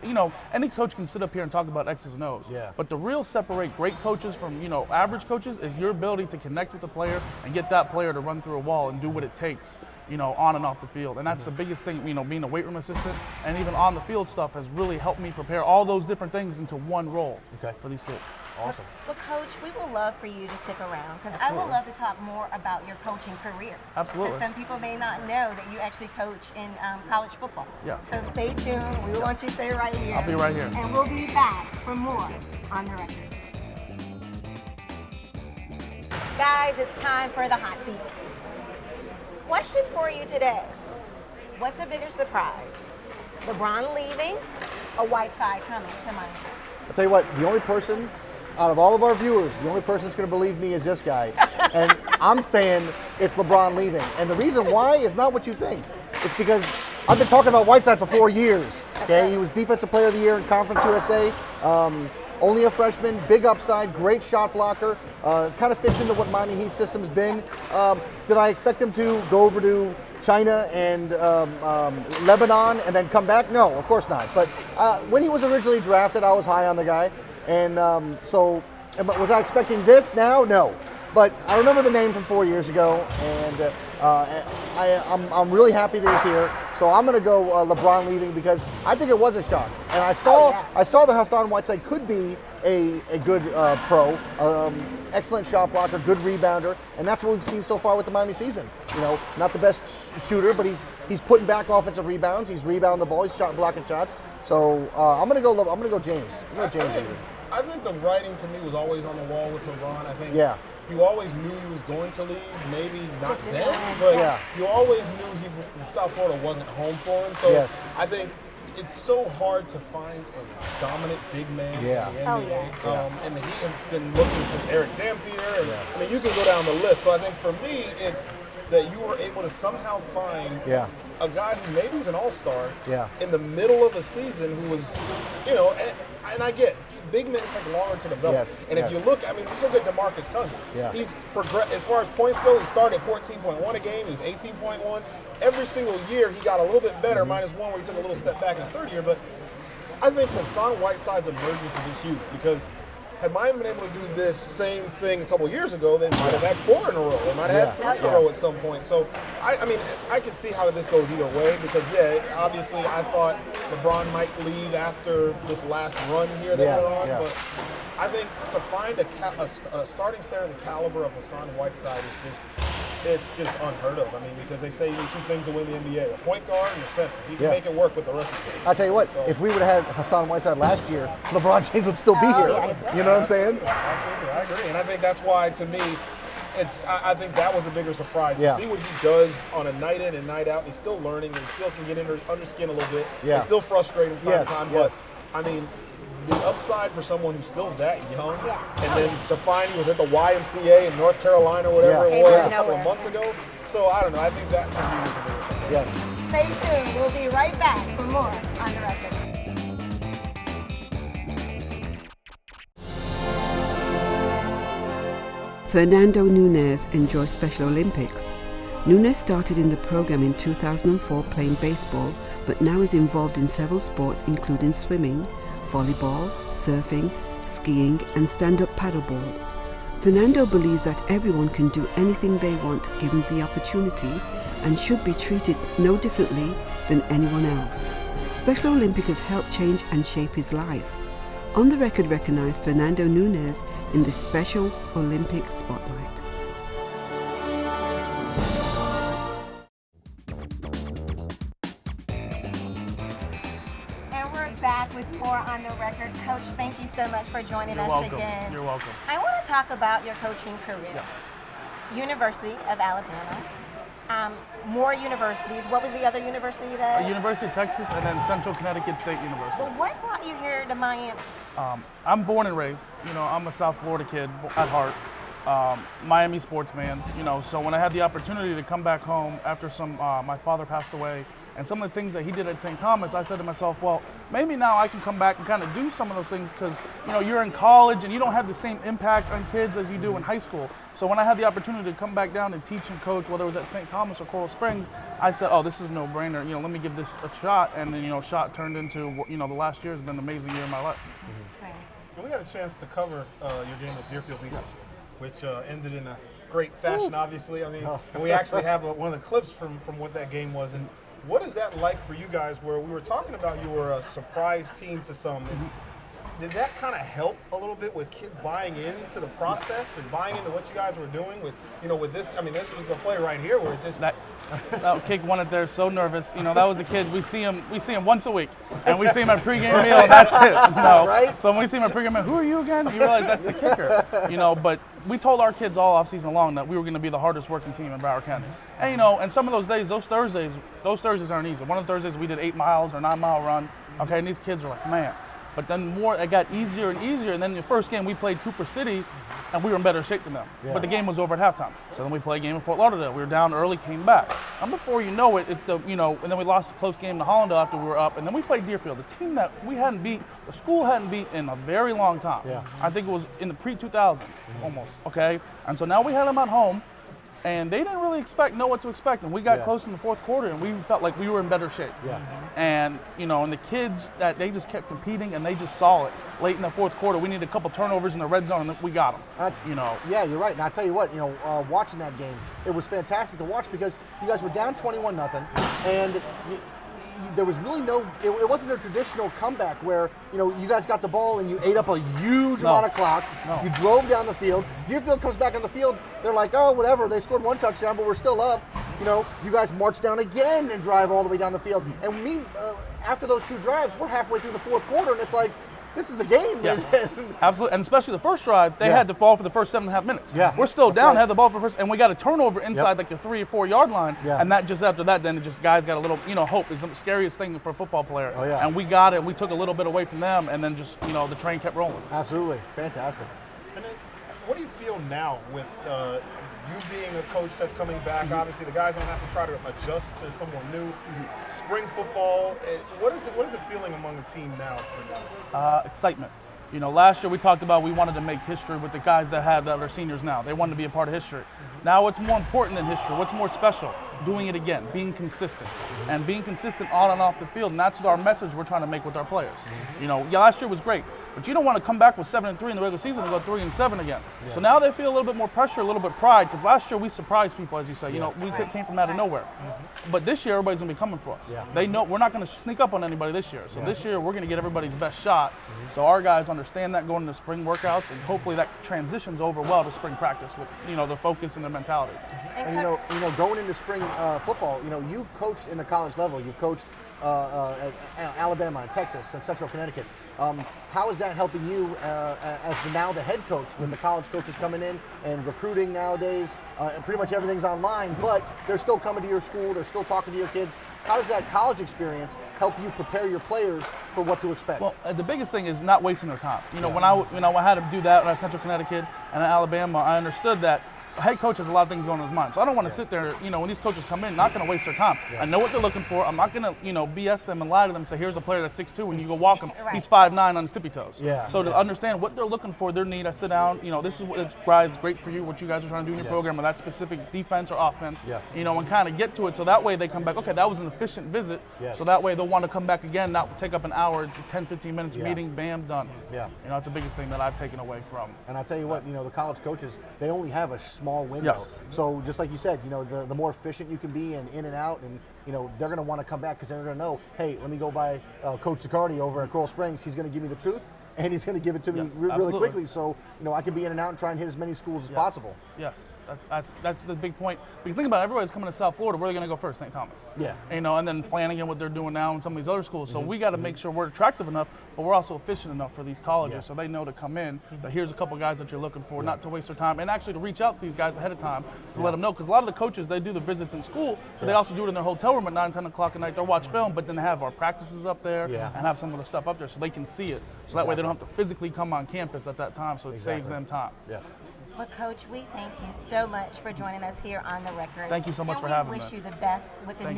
Any coach can sit up here and talk about X's and O's. Yeah. But to real separate great coaches from, average coaches is your ability to connect with the player and get that player to run through a wall and do what it takes, on and off the field. And that's the biggest thing, being a weight room assistant and even on the field stuff has really helped me prepare all those different things into one role for these kids. Awesome. Well, Coach, we would love for you to stick around because I would love to talk more about your coaching career. Absolutely. Because some people may not know that you actually coach in college football. Yes. So stay tuned. We want you to stay right here. I'll be right here. And we'll be back for more on the record. Guys, it's time for the hot seat. Question for you today. What's a bigger surprise? LeBron leaving or Whiteside coming to Miami? I'll tell you what, the only person out of all of our viewers, the only person that's going to believe me is this guy. And I'm saying it's LeBron leaving. And the reason why is not what you think. It's because I've been talking about Whiteside for 4 years. Okay, he was Defensive Player of the Year in Conference USA. Only a freshman, big upside, great shot blocker. Kind of fits into what Miami Heat system's been. Did I expect him to go over to China and Lebanon and then come back? No, of course not. But when he was originally drafted, I was high on the guy. And was I expecting this now? No. But I remember the name from 4 years ago, and I'm really happy that he's here. So I'm going to go LeBron leaving because I think it was a shock. And I saw that Hassan Whiteside could be a good pro, excellent shot blocker, good rebounder, and that's what we've seen so far with the Miami season. You know, not the best shooter, but he's putting back offensive rebounds. He's rebounding the ball. He's shot blocking shots. So I'm going to go James. I'm going to go James. I think the writing to me was always on the wall with LeBron. I think you always knew he was going to leave, maybe not then, but you always knew South Florida wasn't home for him. So I think it's so hard to find a dominant big man in the NBA. And the Heat have been looking since Eric Dampier. And, I mean, you can go down the list. So I think for me, it's that you were able to somehow find a guy who maybe is an all-star in the middle of the season who was, you know, and I get big men take longer to develop. And if you look, I mean, just look at DeMarcus Cousins. He's progressed as far as points go. He started at 14.1 a game. He was 18.1. Every single year, he got a little bit better, minus one where he took a little step back in his third year. But I think Hassan Whiteside's emergence is just huge because had Miami been able to do this same thing a couple of years ago, they might have had 4 in a row. They might have had 3 in a row at some point. So, I mean, I can see how this goes either way because, obviously I thought LeBron might leave after this last run here they were on. But I think to find a starting center of the caliber of Hassan Whiteside is it's just unheard of. I mean, because they say you need 2 things to win the NBA, a point guard and a center. You can make it work with the rest of the game. I'll tell you what, if we would have had Hassan Whiteside last year, LeBron James would still be here. You know what I'm saying? Absolutely, I agree. And I think that's why, to me, I think that was the bigger surprise. To see what he does on a night in and night out. He's still learning and he still can get under skin a little bit. It's still frustrating from time to time. But, I mean, the upside for someone who's still that young, and then to find he was at the YMCA in North Carolina, whatever it was, a couple of months ago. So I don't know. I think that to me was a bigger surprise. Stay tuned. We'll be right back for more on the record. Fernando Nunes enjoys Special Olympics. Nunes started in the program in 2004 playing baseball, but now is involved in several sports including swimming, volleyball, surfing, skiing, and stand-up paddleboard. Fernando believes that everyone can do anything they want given the opportunity and should be treated no differently than anyone else. Special Olympics has helped change and shape his life. On the Record recognized Fernando Nunes in the Special Olympic Spotlight. Back with more on the record. Coach, thank you so much for joining us again. You're welcome. I want to talk about your coaching career. University of Alabama, more universities. What was the other university that? University of Texas and then Central Connecticut State University. Well, what brought you here to Miami? I'm born and raised. You know, I'm a South Florida kid at heart. Miami sports man. You know, so when I had the opportunity to come back home after my father passed away, and some of the things that he did at St. Thomas, I said to myself, well, maybe now I can come back and kind of do some of those things because, you know, you're in college and you don't have the same impact on kids as you do in high school. So when I had the opportunity to come back down and teach and coach, whether it was at St. Thomas or Coral Springs, I said, oh, this is a no-brainer. You know, let me give this a shot. And then, you know, shot turned into, you know, the last year has been an amazing year in my life. And we got a chance to cover your game at Deerfield Beach, which ended in a great fashion, obviously. I mean, and we actually have one of the clips from what that game was. And what is that like for you guys where we were talking about you were a surprise team to some? And did that kind of help a little bit with kids buying into the process and buying into what you guys were doing with, you know, with this? I mean, this was a play right here where it just that kid wanted there so nervous. You know, that was a kid. We see him once a week, and we see him at pregame meal, and that's it. You know? Right? So when we see him at pregame meal, who are you again? You realize that's the kicker. You know, but we told our kids all off season long that we were going to be the hardest working team in Broward County. And you know, and some of those days, those Thursdays aren't easy. One of the Thursdays we did 8-mile or 9-mile run. Okay, and these kids are like, man. But then it got easier and easier. And then the first game we played Cooper City, and we were in better shape than them. Yeah. But the game was over at halftime. So then we played a game in Fort Lauderdale. We were down early, came back. And before you know it, you know, and then we lost a close game to Hollandale after we were up. And then we played Deerfield, the team that we hadn't beat, the school hadn't beat in a very long time. Yeah. I think it was in the pre-2000 almost. Okay, and so now we had them at home. And they didn't really know what to expect. And we got close in the fourth quarter, and we felt like we were in better shape. And, and the kids, they just kept competing, and they just saw it. Late in the fourth quarter, we needed a couple turnovers in the red zone, and we got them, Yeah, you're right. And I'll tell you what, watching that game, it was fantastic to watch because you guys were down 21-0, and there was really it wasn't a traditional comeback where, you guys got the ball and you ate up a huge amount of clock. You drove down the field. Deerfield comes back on the field. They're like, oh, whatever. They scored 1 touchdown, but we're still up. You guys march down again and drive all the way down the field. And after those 2 drives, we're halfway through the fourth quarter, and it's like, this is a game. Yes. Absolutely, and especially the first drive, they had the ball for the first 7.5 minutes. We're still down, had the ball for the first, and we got a turnover inside like the 3 or 4 yard line, and that just after that, then it just guys got a little, hope is the scariest thing for a football player. And we got it, we took a little bit away from them, and then just, the train kept rolling. Absolutely, fantastic. And then, what do you feel now with you being a coach that's coming back? Obviously, the guys don't have to try to adjust to someone new. Spring football, what is the feeling among the team now for them? Excitement. Last year we talked about we wanted to make history with the guys that are seniors now. They wanted to be a part of history. Now what's more important than history? What's more special? Doing it again, being consistent. And being consistent on and off the field. And that's our message we're trying to make with our players. Last year was great, but you don't want to come back with 7-3 in the regular season and go 3-7 again. So now they feel a little bit more pressure, a little bit pride, because last year we surprised people, as you say. We came from out of nowhere. But this year everybody's going to be coming for us. They know we're not going to sneak up on anybody this year. So this year we're going to get everybody's best shot. So our guys understand that going into spring workouts, and hopefully that transitions over well to spring practice with the focus and the mentality. And going into spring football, you've coached in the college level. You've coached at Alabama, Texas, and Central Connecticut. How is that helping you as now the head coach with the college coaches coming in and recruiting nowadays? And pretty much everything's online, but they're still coming to your school. They're still talking to your kids. How does that college experience help you prepare your players for what to expect? Well, the biggest thing is not wasting their time. When I had to do that at Central Connecticut and at Alabama, I understood that a head coach has a lot of things going on in his mind. So I don't want to sit there, when these coaches come in, not going to waste their time. I know what they're looking for. I'm not going to, BS them and lie to them and say, here's a player that's 6'2", when you go walk him, he's 5'9" on his tippy toes. So to understand what they're looking for, their need, I sit down, this is what guys great for you, what you guys are trying to do in your program, or that specific defense or offense, and kind of get to it. So that way they come back, okay, that was an efficient visit. So that way they'll want to come back again, not take up an hour, it's a 10, 15 minutes meeting, bam, done. That's the biggest thing that I've taken away from. And I'll tell you what, the college coaches, they only have a small window. So just like you said, the more efficient you can be and in and out, and they're going to want to come back because they're going to know, hey, let me go by Coach Zicardi over at Coral Springs. He's going to give me the truth, and he's going to give it to me really quickly, so I can be in and out and try and hit as many schools as possible. Yes, that's the big point. Because think about it, everybody's coming to South Florida. Where are they going to go first? St. Thomas. And then Flanagan, what they're doing now, and some of these other schools. So we got to make sure we're attractive enough, but we're also efficient enough for these colleges, so they know to come in. That here's a couple guys that you're looking for, not to waste their time, and actually to reach out to these guys ahead of time to let them know. Because a lot of the coaches, they do the visits in school, but they also do it in their hotel room at 9, 10 o'clock at night. They'll watch film, but then have our practices up there and have some of the stuff up there, so they can see it. So that way they don't have to physically come on campus at that time, so it saves them time. Well, Coach, we thank you so much for joining us here on The Record. Thank you so much for having me. We wish you the best with the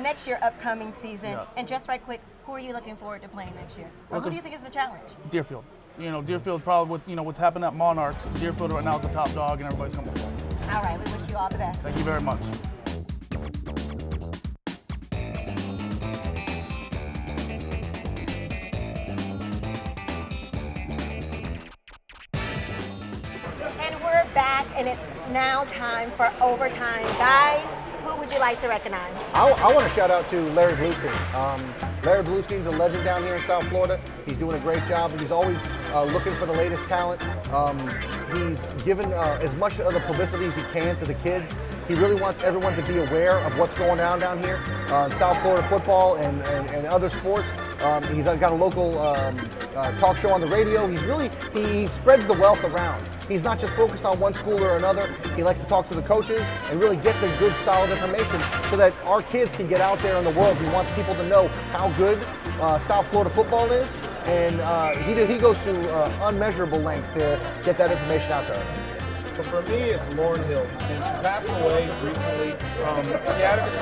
next year upcoming season. And just right quick, who are you looking forward to playing next year? Or who do you think is the challenge? Deerfield. Deerfield probably with what's happened at Monarch. Deerfield right now is the top dog, and everybody's coming for it. All right, we wish you all the best. Thank you very much. Back, and it's now time for overtime. Guys, who would you like to recognize? I want to shout out to Larry Bluestein. Larry Bluestein's a legend down here in South Florida. He's doing a great job, and he's always looking for the latest talent. He's given as much of the publicity as he can to the kids. He really wants everyone to be aware of what's going on down here in South Florida football and other sports. He's got a local talk show on the radio. He spreads the wealth around. He's not just focused on one school or another. He likes to talk to the coaches and really get the good, solid information so that our kids can get out there in the world. He wants people to know how good South Florida football is, and he goes to unmeasurable lengths to get that information out to us. So for me, it's Lauren Hill, and she passed away recently.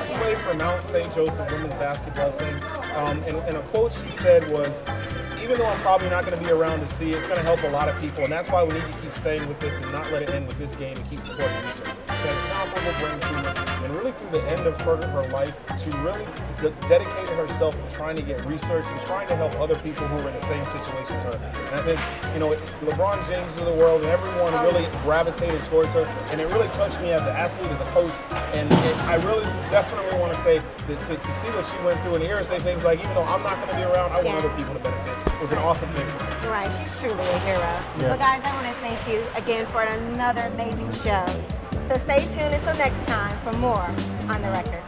She played for Mount St. Joseph women's basketball team, and a quote she said was, even though I'm probably not going to be around to see it, it's going to help a lot of people, and that's why we need to keep staying with this and not let it end with this game and keep supporting research. So now cerebral brain tumor, and really through the end of her life, she really dedicated herself to trying to get research and trying to help other people who were in the same situation as her. And I think, LeBron James of the world and everyone really gravitated towards her, and it really touched me as an athlete, as a coach, and I really definitely want to say that to see what she went through and hear her say things like, even though I'm not going to be around, I want other people to benefit. It was an awesome thing for me. Right, she's truly a hero. Yes. Well, guys, I want to thank you again for another amazing show. So stay tuned until next time for more On the Record.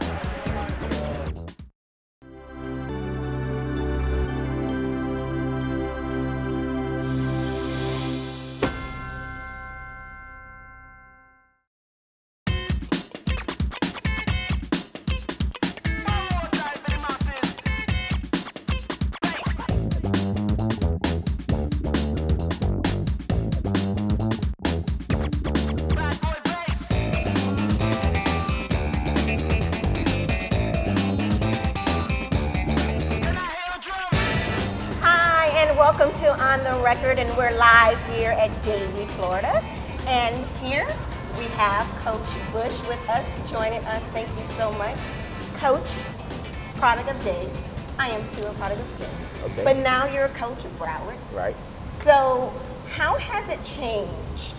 Welcome to On the Record, and we're live here at Davie, Florida. And here we have Coach Bush with us, joining us. Thank you so much. Coach, product of Dave. I am too a product of Dave. Okay. But now you're a coach of Broward. Right. So how has it changed?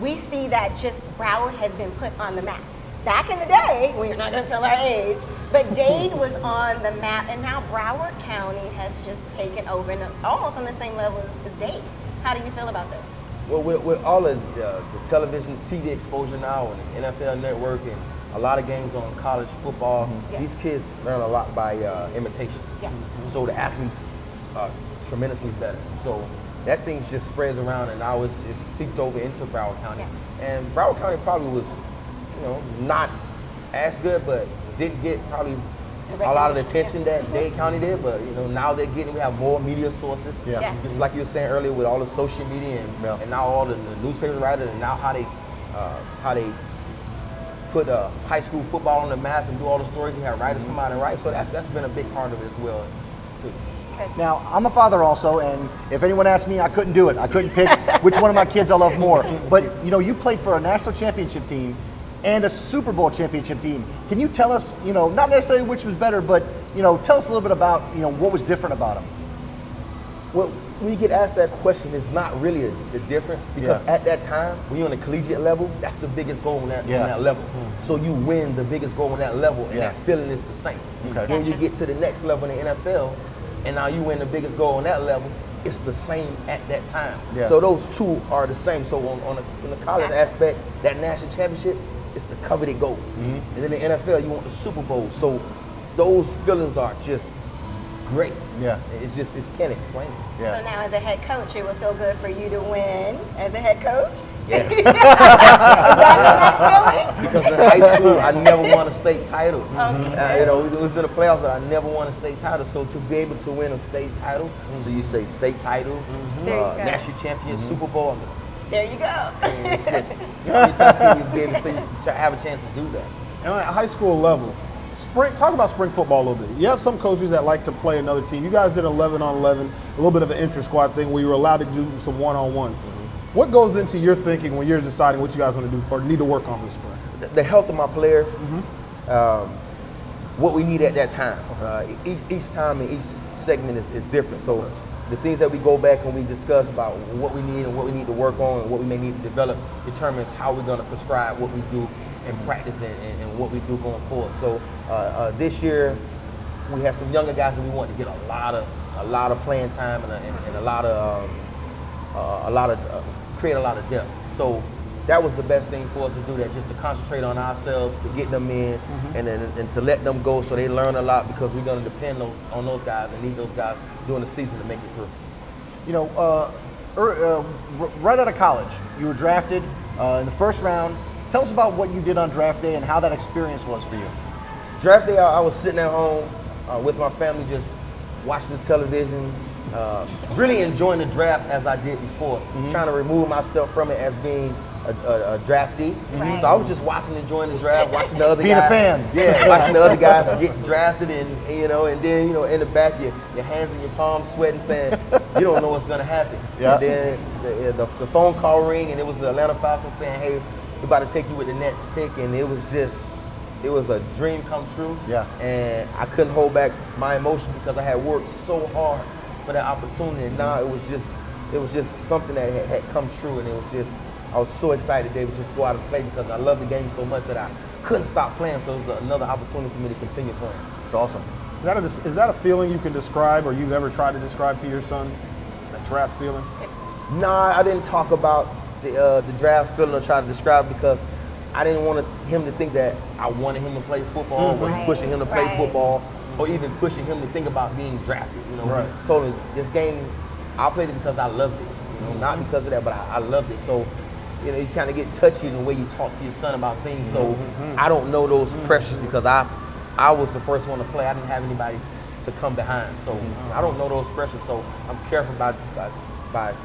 We see that just Broward has been put on the map. Back in the day, we're not going to tell our age, but Dade was on the map, and now Broward County has just taken over and almost on the same level as Dade. How do you feel about that? Well, with all of the television, TV exposure now, and the NFL Network, and a lot of games on college football, these kids learn a lot by imitation. Yes. So the athletes are tremendously better. So that thing just spreads around, and now it's seeped over into Broward County. Yes. And Broward County probably was, not as good, but didn't get probably a lot of the attention that Dade County did. But now we have more media sources. Yeah. Yes. Just like you were saying earlier, with all the social media and now all the newspaper writers, and now how they put high school football on the map and do all the stories. You have writers come out and write. So that's been a big part of it as well, too. Now, I'm a father also, and if anyone asked me, I couldn't do it. I couldn't pick which one of my kids I love more. But you played for a national championship team and a Super Bowl championship team. Can you tell us, not necessarily which was better, but tell us a little bit about, what was different about them? Well, when you get asked that question, it's not really the difference, because at that time, when you're on the collegiate level, that's the biggest goal on that level. So you win the biggest goal on that level, and that feeling is the same. Okay. When you get to the next level in the NFL, and now you win the biggest goal on that level, it's the same at that time. Yeah. So those two are the same. So on the college aspect, that national championship, it's the coveted goal. And in the NFL, you want the Super Bowl. So those feelings are just great. Yeah. It's can't explain it. Yeah. So now as a head coach, it would feel good for you to win as a head coach? Yes. Is that the next feeling? Because in high school, I never won a state title. Okay. It was in the playoffs, but I never won a state title. So to be able to win a state title, so you say state title, national champion, Super Bowl. There you go. And it's just, how many times can you be able to have a chance to do that? And at high school level, talk about spring football a little bit. You have some coaches that like to play another team. You guys did 11-on-11, a little bit of an inter-squad thing where you were allowed to do some one-on-ones. What goes into your thinking when you're deciding what you guys want to do or need to work on this spring? The health of my players, what we need at that time. Each time and each segment is different. So the things that we go back and we discuss about what we need and what we need to work on and what we may need to develop determines how we're going to prescribe what we do in practice and what we do going forward. So this year we have some younger guys that we want to get a lot of playing time and create a lot of depth. So that was the best thing for us to do, that just to concentrate on ourselves, to get them in and to let them go so they learn a lot, because we're going to depend on those guys and need those guys during the season to make it through. Right out of college, you were drafted in the first round. Tell us about what you did on draft day and how that experience was for you. Draft day, I was sitting at home with my family, just watching the television, really enjoying the draft as I did before, trying to remove myself from it as being a draftee. So I was just watching, enjoying the draft, watching the other guys. Being a fan. Yeah, watching the other guys get drafted, and then in the back, your hands in your palms, sweating, saying you don't know what's going to happen. Yeah. And then the phone call ring, and it was the Atlanta Falcons saying, hey, we're about to take you with the next pick, and it was a dream come true. Yeah. And I couldn't hold back my emotion because I had worked so hard for that opportunity, and now it was just something that had come true, and I was so excited they would just go out and play because I love the game so much that I couldn't stop playing, so it was another opportunity for me to continue playing. It's awesome. Is that a feeling you can describe, or you've ever tried to describe to your son, that draft feeling? Nah, I didn't talk about the draft feeling or try to describe it because I didn't want him to think that I wanted him to play football, was pushing him to play football, or even pushing him to think about being drafted. You know, so this game, I played it because I loved it. You know, not because of that, but I loved it. So, you know, you kind of get touchy in the way you talk to your son about things. So I don't know those pressures because I was the first one to play. I didn't have anybody to come behind. So I don't know those pressures. So I'm careful by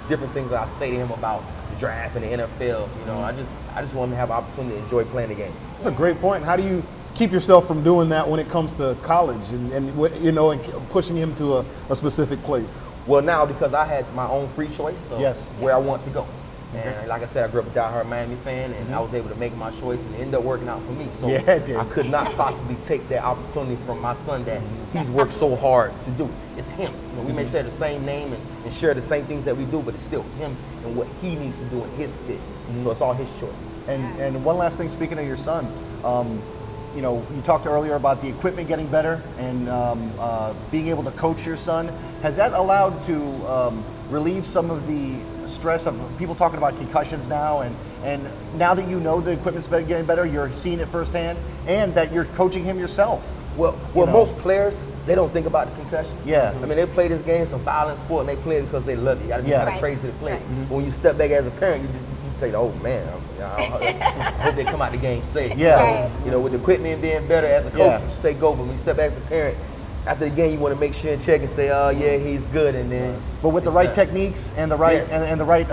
different things that I say to him about the draft and the NFL. You know, I just want him to have an opportunity to enjoy playing the game. That's a great point. How do you keep yourself from doing that when it comes to college and you know, and pushing him to a specific place? Well, now because I had my own free choice of where I want to go. And like I said, I grew up a diehard Miami fan, and I was able to make my choice, and it ended up working out for me. So I could not possibly take that opportunity from my son that he's worked so hard to do. It's him. You know, we may share the same name and share the same things that we do, but it's still him and what he needs to do in his fit. So it's all his choice. And one last thing, speaking of your son, you know, you talked earlier about the equipment getting better and being able to coach your son. Has that allowed to relieve some of the stress of people talking about concussions now, and now that you know the equipment's getting better, you're seeing it firsthand, and that you're coaching him yourself? Well, most players, they don't think about the concussions. Yeah. I mean, they play this game, it's a violent sport, and they play it because they love it. You got to be kind of crazy to play it. But when you step back as a parent, you say, oh man, I hope they come out the game safe. Yeah. So, you know, with the equipment being better as a coach, you say go, but when you step back as a parent, after the game, you want to make sure and check and say, oh yeah, he's good, and then. But with the right techniques and the right and the right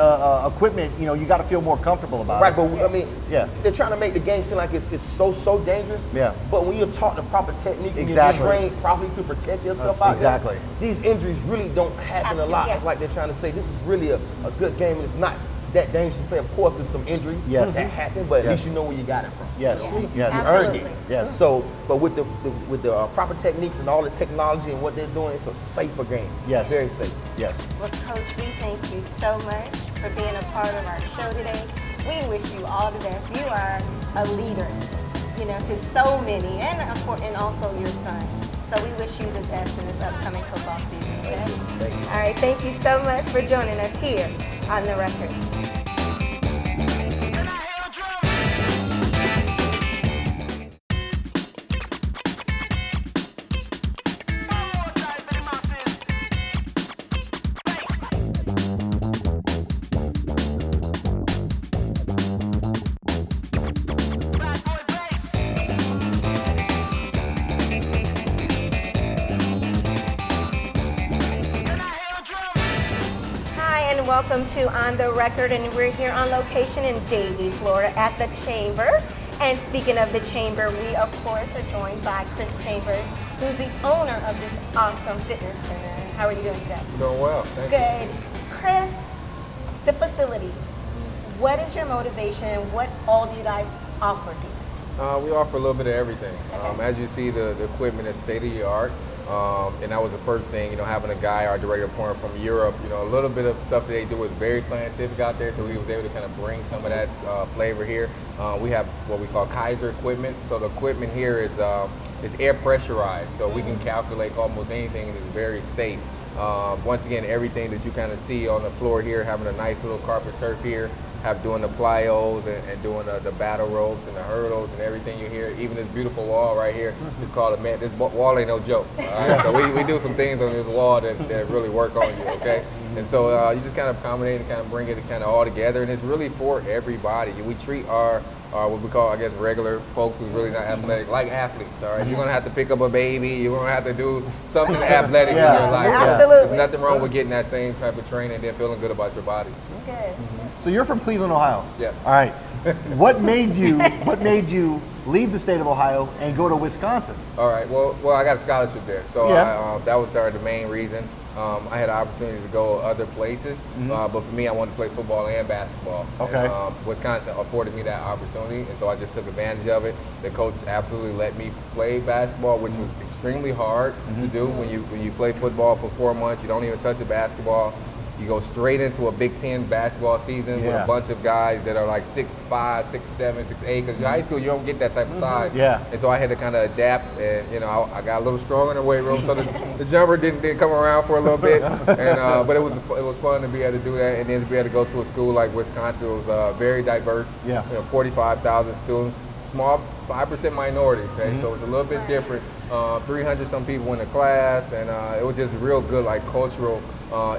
equipment, you know, you got to feel more comfortable about it. Right, but I mean, they're trying to make the game seem like it's so dangerous. Yeah. But when you're taught the proper technique and you're trained properly to protect yourself out there, these injuries really don't happen a lot. It's like they're trying to say this is really a good game, and it's not that dangerous to play. Of course, there's some injuries that happen, but at least you know where you got it from. Yes. You earned it. Yes. So, but with the proper techniques and all the technology and what they're doing, it's a safer game. Yes. Very safe. Yes. Well, Coach, we thank you so much for being a part of our show today. We wish you all the best. You are a leader, you know, to so many, and also your son. So we wish you the best in this upcoming football season. Okay? Thank you. All right, thank you so much for joining us here on The Record. Welcome to On The Record, and we're here on location in Davie, Florida at the Chamber. And speaking of the Chamber, we of course are joined by Chris Chambers, who's the owner of this awesome fitness center. How are you doing today? Doing well, thank you. Good. Chris, the facility, what is your motivation and what all do you guys offer here? We offer a little bit of everything. As you see, the equipment is state-of-the-art. And that was the first thing, you know, having a guy, our director pouring from Europe, you know, a little bit of stuff that they do is very scientific out there, so he was able to kind of bring some of that flavor here. We have what we call Kaiser equipment, so the equipment here is air pressurized, so we can calculate almost anything, and it's very safe. Once again, everything that you kind of see on the floor here, having a nice little carpet turf here, doing the plyos and doing the battle ropes and the hurdles and everything you hear. Even this beautiful wall right here, it's called this wall ain't no joke. All right? So we do some things on this wall that really work on you, okay? And so you just kind of accommodate and kind of bring it kind of all together, and it's really for everybody. We treat our what we call, I guess, regular folks who's really not athletic, like athletes, all right? You're gonna have to pick up a baby, you're gonna have to do something athletic in your life. Absolutely. There's nothing wrong with getting that same type of training and then feeling good about your body. Good. So you're from Cleveland, Ohio. Yes. All right. What made you leave the state of Ohio and go to Wisconsin? All right. Well, I got a scholarship there, so Yeah. that was the main reason. I had an opportunity to go other places, but for me, I wanted to play football and basketball. Okay. And, Wisconsin afforded me that opportunity, and so I just took advantage of it. The coach absolutely let me play basketball, which was extremely hard to do. When you play football for 4 months, you don't even touch a basketball. You go straight into a Big Ten basketball season with a bunch of guys that are like 6'5", 6'7", 6'8", because in high school you don't get that type of size. Yeah. And so I had to kind of adapt, and I got a little stronger in the weight room, so the jumper didn't come around for a little bit. And but it was fun to be able to do that, and then to be able to go to a school like Wisconsin. It was very diverse. Yeah. 45,000 students, small 5% minority. Okay, so it's a little bit different. 300 some people in the class, and it was just real good, like cultural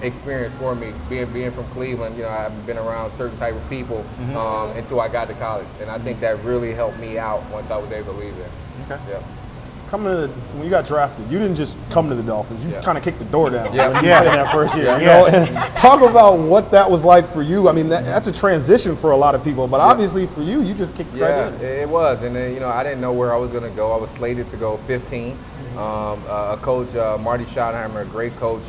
experience for me. Being from Cleveland, I've been around certain type of people until I got to college, and I think that really helped me out once I was able to leave there. Okay. Yeah. When you got drafted, you didn't just come to the Dolphins. You kind of kicked the door down when you played that first year. You know? And talk about what that was like for you. I mean, that's a transition for a lot of people, but obviously for you, you just kicked right in. It was, and then I didn't know where I was going to go. I was slated to go 15. A coach, Marty Schottenheimer, a great coach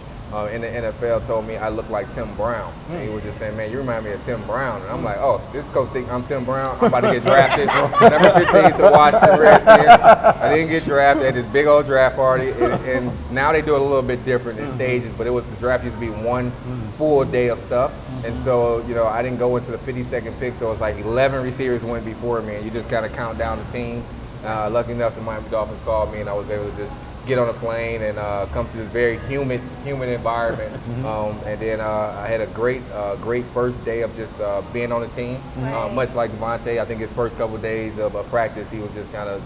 in the NFL, told me I look like Tim Brown. And he was just saying, man, you remind me of Tim Brown. And I'm like, oh, this coach thinks I'm Tim Brown. I'm about to get drafted. Number 15 to Washington Redskins. I didn't get drafted at this big old draft party. And now they do it a little bit different in stages, but the draft used to be one full day of stuff. And so, I didn't go into the 52nd pick, so it was like 11 receivers went before me, and you just kind of count down the team. Lucky enough, the Miami Dolphins called me, and I was able to just get on a plane and come to this very humid environment. And then I had a great first day of just being on the team. Much like Devontae, I think his first couple of days of practice, he was just kind of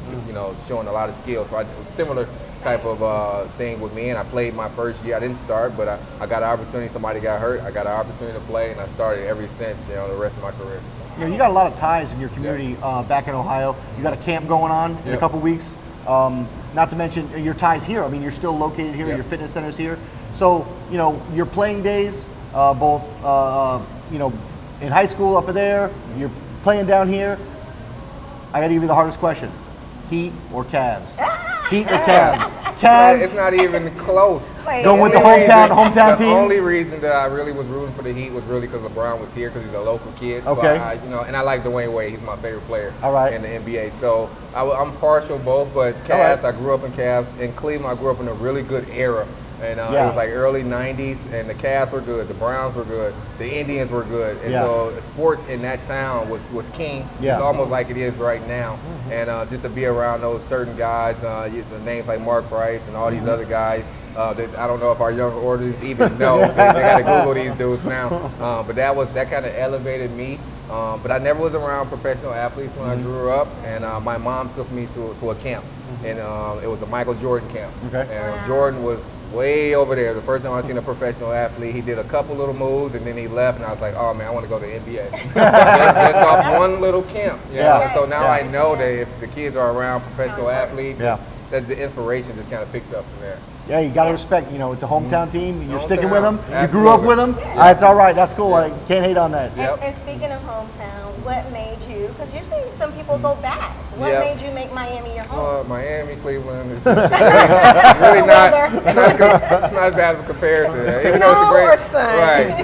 showing a lot of skill. So similar type of thing with me, and I played my first year. I didn't start, but I got an opportunity. Somebody got hurt. I got an opportunity to play, and I started ever since, the rest of my career. You got a lot of ties in your community back in Ohio. You got a camp going on in a couple weeks. Not to mention your ties here. I mean, you're still located here. Your fitness center's here. So, your playing days, both, in high school up there, you're playing down here. I got to give you the hardest question: Heat or Cavs? Heat or Cavs? Cavs. It's not even close. Going with the hometown team. The only reason that I really was rooting for the Heat was really because LeBron was here, because he's a local kid. Okay. So and I like Dwayne Wade. He's my favorite player. All right. In the NBA. So I'm partial both, but Cavs. I grew up in Cavs. In Cleveland, I grew up in a really good era. And it was like early 90s, and the Cavs were good, the Browns were good, the Indians were good. And so sports in that town was king. It's almost like it is right now. And just to be around those certain guys, the names like Mark Price and all these other guys, that I don't know if our younger audience even know. They got to Google these dudes now. But that kind of elevated me. But I never was around professional athletes when I grew up, and my mom took me to a camp, and it was a Michael Jordan camp. And Jordan was way over there. The first time I seen a professional athlete, he did a couple little moves, and then he left, and I was like, oh man, I want to go to the NBA. Just off one little camp. So now I know that if the kids are around professional athletes, that the inspiration just kind of picks up from there. Yeah, you got to respect, it's a hometown team. You're sticking with them. Absolutely. You grew up with them. It's all right. That's cool. I can't hate on that. And speaking of hometown, what made you, because usually some people go back, what made you make Miami your home? Miami, Cleveland, it's really it's not as bad of a comparison. Even though it's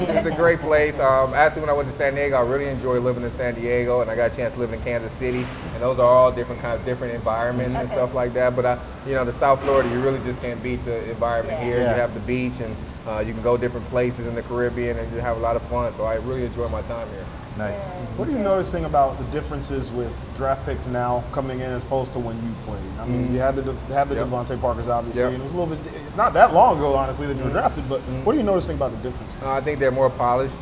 it's a great place. Actually, when I went to San Diego, I really enjoyed living in San Diego, and I got a chance to live in Kansas City, and those are all different environments and stuff like that. But the South Florida, you really just can't beat the environment here. You have the beach, and you can go different places in the Caribbean and just have a lot of fun. So I really enjoy my time here. Nice. What are you noticing about the differences with draft picks now coming in as opposed to when you played? I mean, you had the Devontae Parkers, obviously, and it was a little bit, not that long ago, honestly, that you were drafted, but what are you noticing about the difference? I think they're more polished.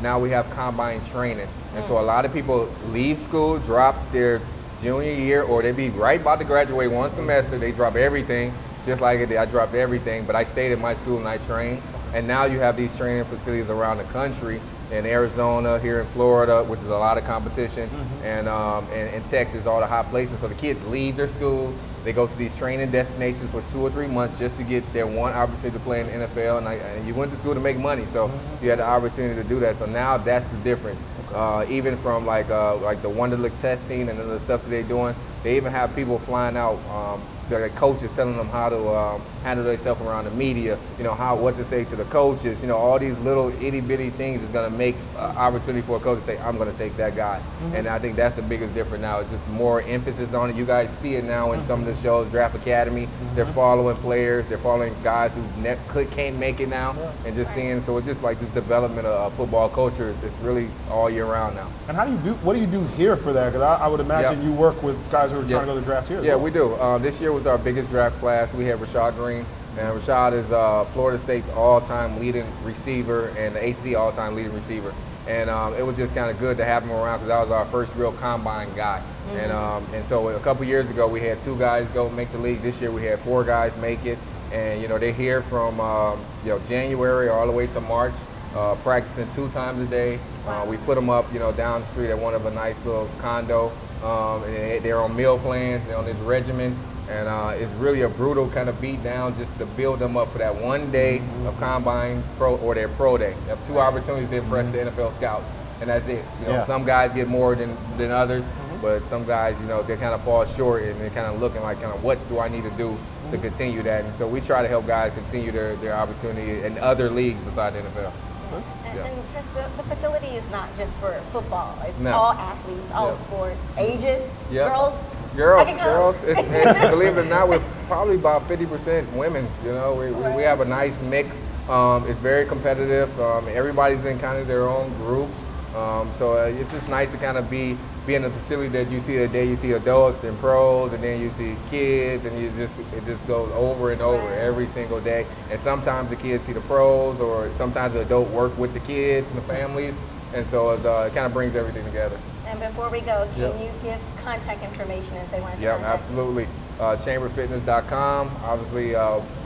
Now we have combine training, and so a lot of people leave school, drop their junior year, or they be right about to graduate one semester, they drop everything, just like I dropped everything, but I stayed at my school and I trained. And now you have these training facilities around the country, in Arizona, here in Florida, which is a lot of competition, and in Texas, all the hot places. So the kids leave their school, they go to these training destinations for 2 or 3 months just to get their one opportunity to play in the NFL. And you went to school to make money, so you had the opportunity to do that. So now that's the difference. Even from like the Wonderlic testing and the stuff that they're doing, They even have people flying out, their coaches telling them how to handle themselves around the media, what to say to the coaches, all these little itty bitty things is going to make an opportunity for a coach to say, I'm going to take that guy. And I think that's the biggest difference now. It's just more emphasis on it. You guys see it now in some of the shows, Draft Academy. They're following players. They're following guys who can't make it now, and just seeing. So it's just like this development of football culture. It's really all year round now. And what do you do here for that? Because I would imagine you work with guys who are trying to go to the draft here. Yeah, we do. This year was our biggest draft class. We had Rashad Green, and Rashad is Florida State's all-time leading receiver and the ACC all-time leading receiver. And it was just kind of good to have him around because that was our first real combine guy. And so a couple years ago we had 2 guys go make the league. This year we had 4 guys make it, and they're here from January all the way to March, practicing 2 times a day. We put them up down the street at one of a nice little condo, and they're on meal plans. They're on this regimen. And it's really a brutal kind of beat down just to build them up for that one day of combine or their pro day. They have 2 opportunities to impress the NFL scouts, and that's it. Some guys get more than others, but some guys, they kind of fall short and they're kind of looking like, what do I need to do to continue that? And so we try to help guys continue their opportunity in other leagues besides the NFL. And Chris, the facility is not just for football. It's No. all athletes, all sports, ages, Yep. girls. Girls. And Believe it or not, we're probably about 50% women. We have a nice mix. It's very competitive. Everybody's in kind of their own groups. So it's just nice to kind of be in a facility that you see today. You see adults and pros, and then you see kids, and it just goes over and over every single day. And sometimes the kids see the pros, or sometimes the adult work with the kids and the families, and so it kind of brings everything together. And before we go, can you give contact information if they want to contact absolutely. Chamberfitness.com. Obviously,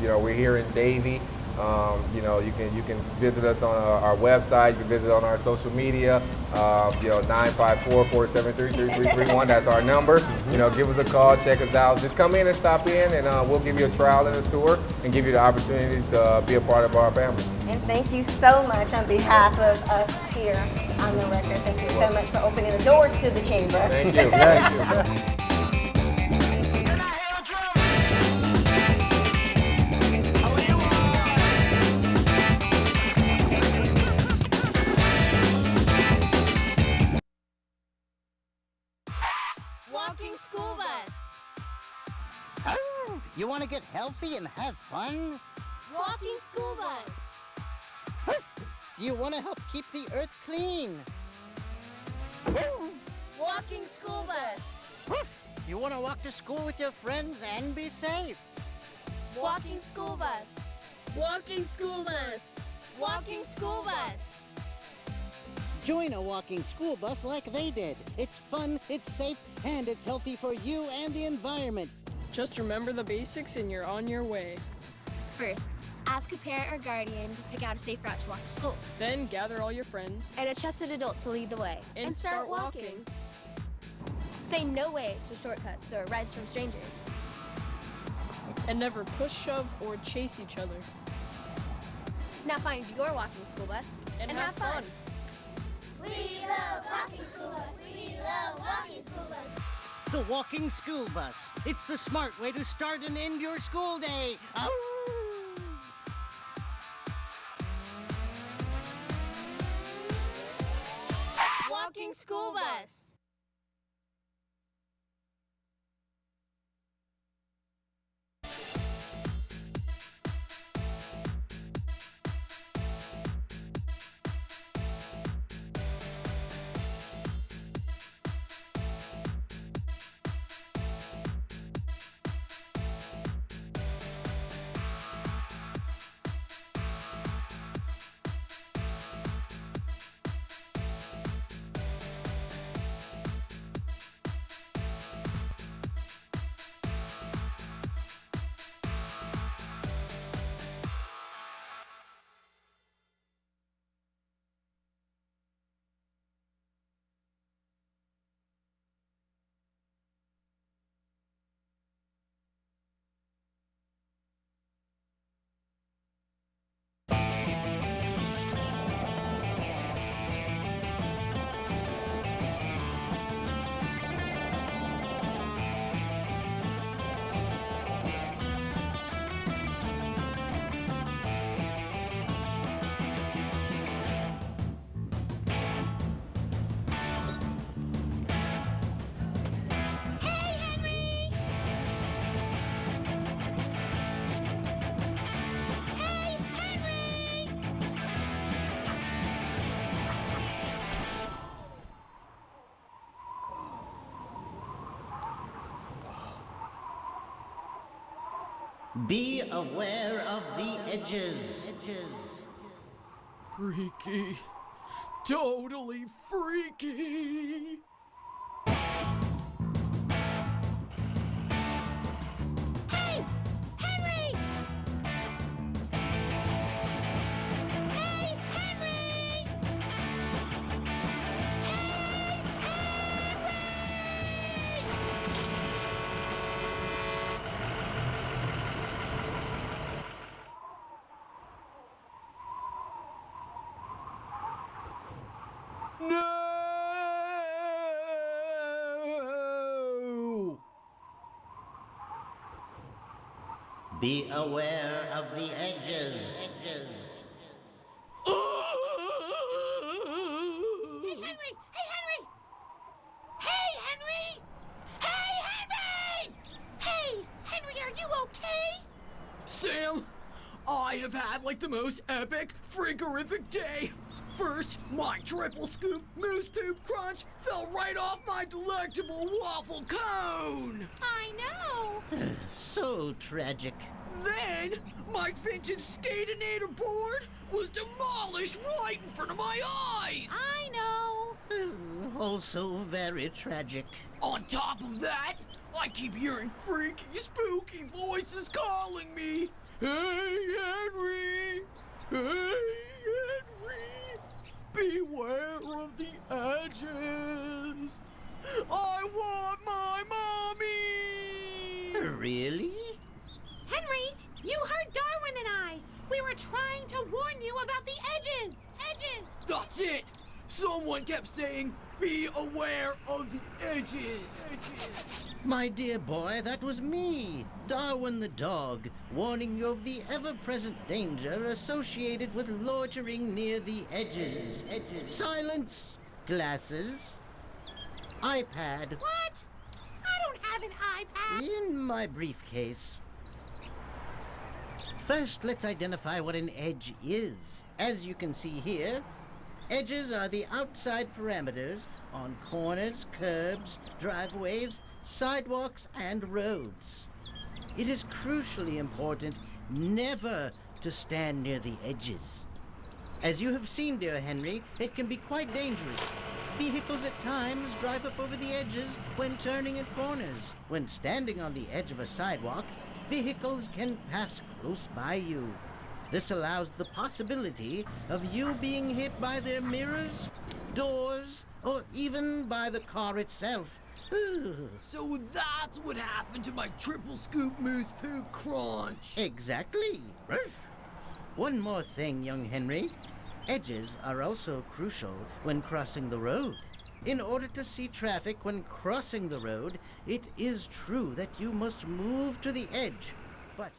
we're here in Davie. You can visit us on our website. You can visit on our social media. 954-473-3331. That's our number. Give us a call, check us out. Just come in and stop in, and we'll give you a trial and a tour, and give you the opportunity to be a part of our family. And thank you so much on behalf of us here on the record. Thank you so much for opening the doors to the chamber. Thank you. Thank you. Walking school bus. Oh, you want to get healthy and have fun? Walking school bus. Do you want to help keep the earth clean? Walking school bus. You want to walk to school with your friends and be safe? Walking school bus. Walking school bus. Walking school bus. Join a walking school bus like they did. It's fun, it's safe, and it's healthy for you and the environment. Just remember the basics and you're on your way. First, ask a parent or guardian to pick out a safe route to walk to school. Then gather all your friends. And a trusted adult to lead the way. And start walking. Say no way to shortcuts or rides from strangers. And never push, shove, or chase each other. Now find your walking school bus and have fun. We love walking school bus. We love walking school bus. The walking school bus. It's the smart way to start and end your school day. Walking school bus. Be aware of the edges. Freaky. Totally freaky. Hey, Henry! Hey, Henry! No! Be aware of the edges. Hey, Henry! Hey, Henry! Hey, Henry! Hey, Henry! Hey, Henry, are you okay? Sam, I have had like the most epic, freakerific day. First, my triple scoop moose poop crunch fell right off my delectable waffle cone. I know. So tragic. Then, my vintage Skatinator board was demolished right in front of my eyes. I know. Also very tragic. On top of that, I keep hearing freaky, spooky voices calling me. Hey, Henry! Hey, Henry! Beware of the edges! I want my mommy! Really? Henry, you heard Darwin and I. We were trying to warn you about the edges. Edges. That's it! Someone kept saying, be aware of the edges. My dear boy, that was me, Darwin the dog, warning you of the ever-present danger associated with loitering near the edges. Silence! Glasses. iPad. What? I don't have an iPad. In my briefcase. First, let's identify what an edge is. As you can see here, edges are the outside parameters on corners, curbs, driveways, sidewalks, and roads. It is crucially important never to stand near the edges. As you have seen, dear Henry, it can be quite dangerous. Vehicles at times drive up over the edges when turning at corners. When standing on the edge of a sidewalk, vehicles can pass close by you. This allows the possibility of you being hit by their mirrors, doors, or even by the car itself. So that's what happened to my triple scoop moose poop crunch. Exactly. One more thing, young Henry. Edges are also crucial when crossing the road. In order to see traffic when crossing the road, it is true that you must move to the edge. But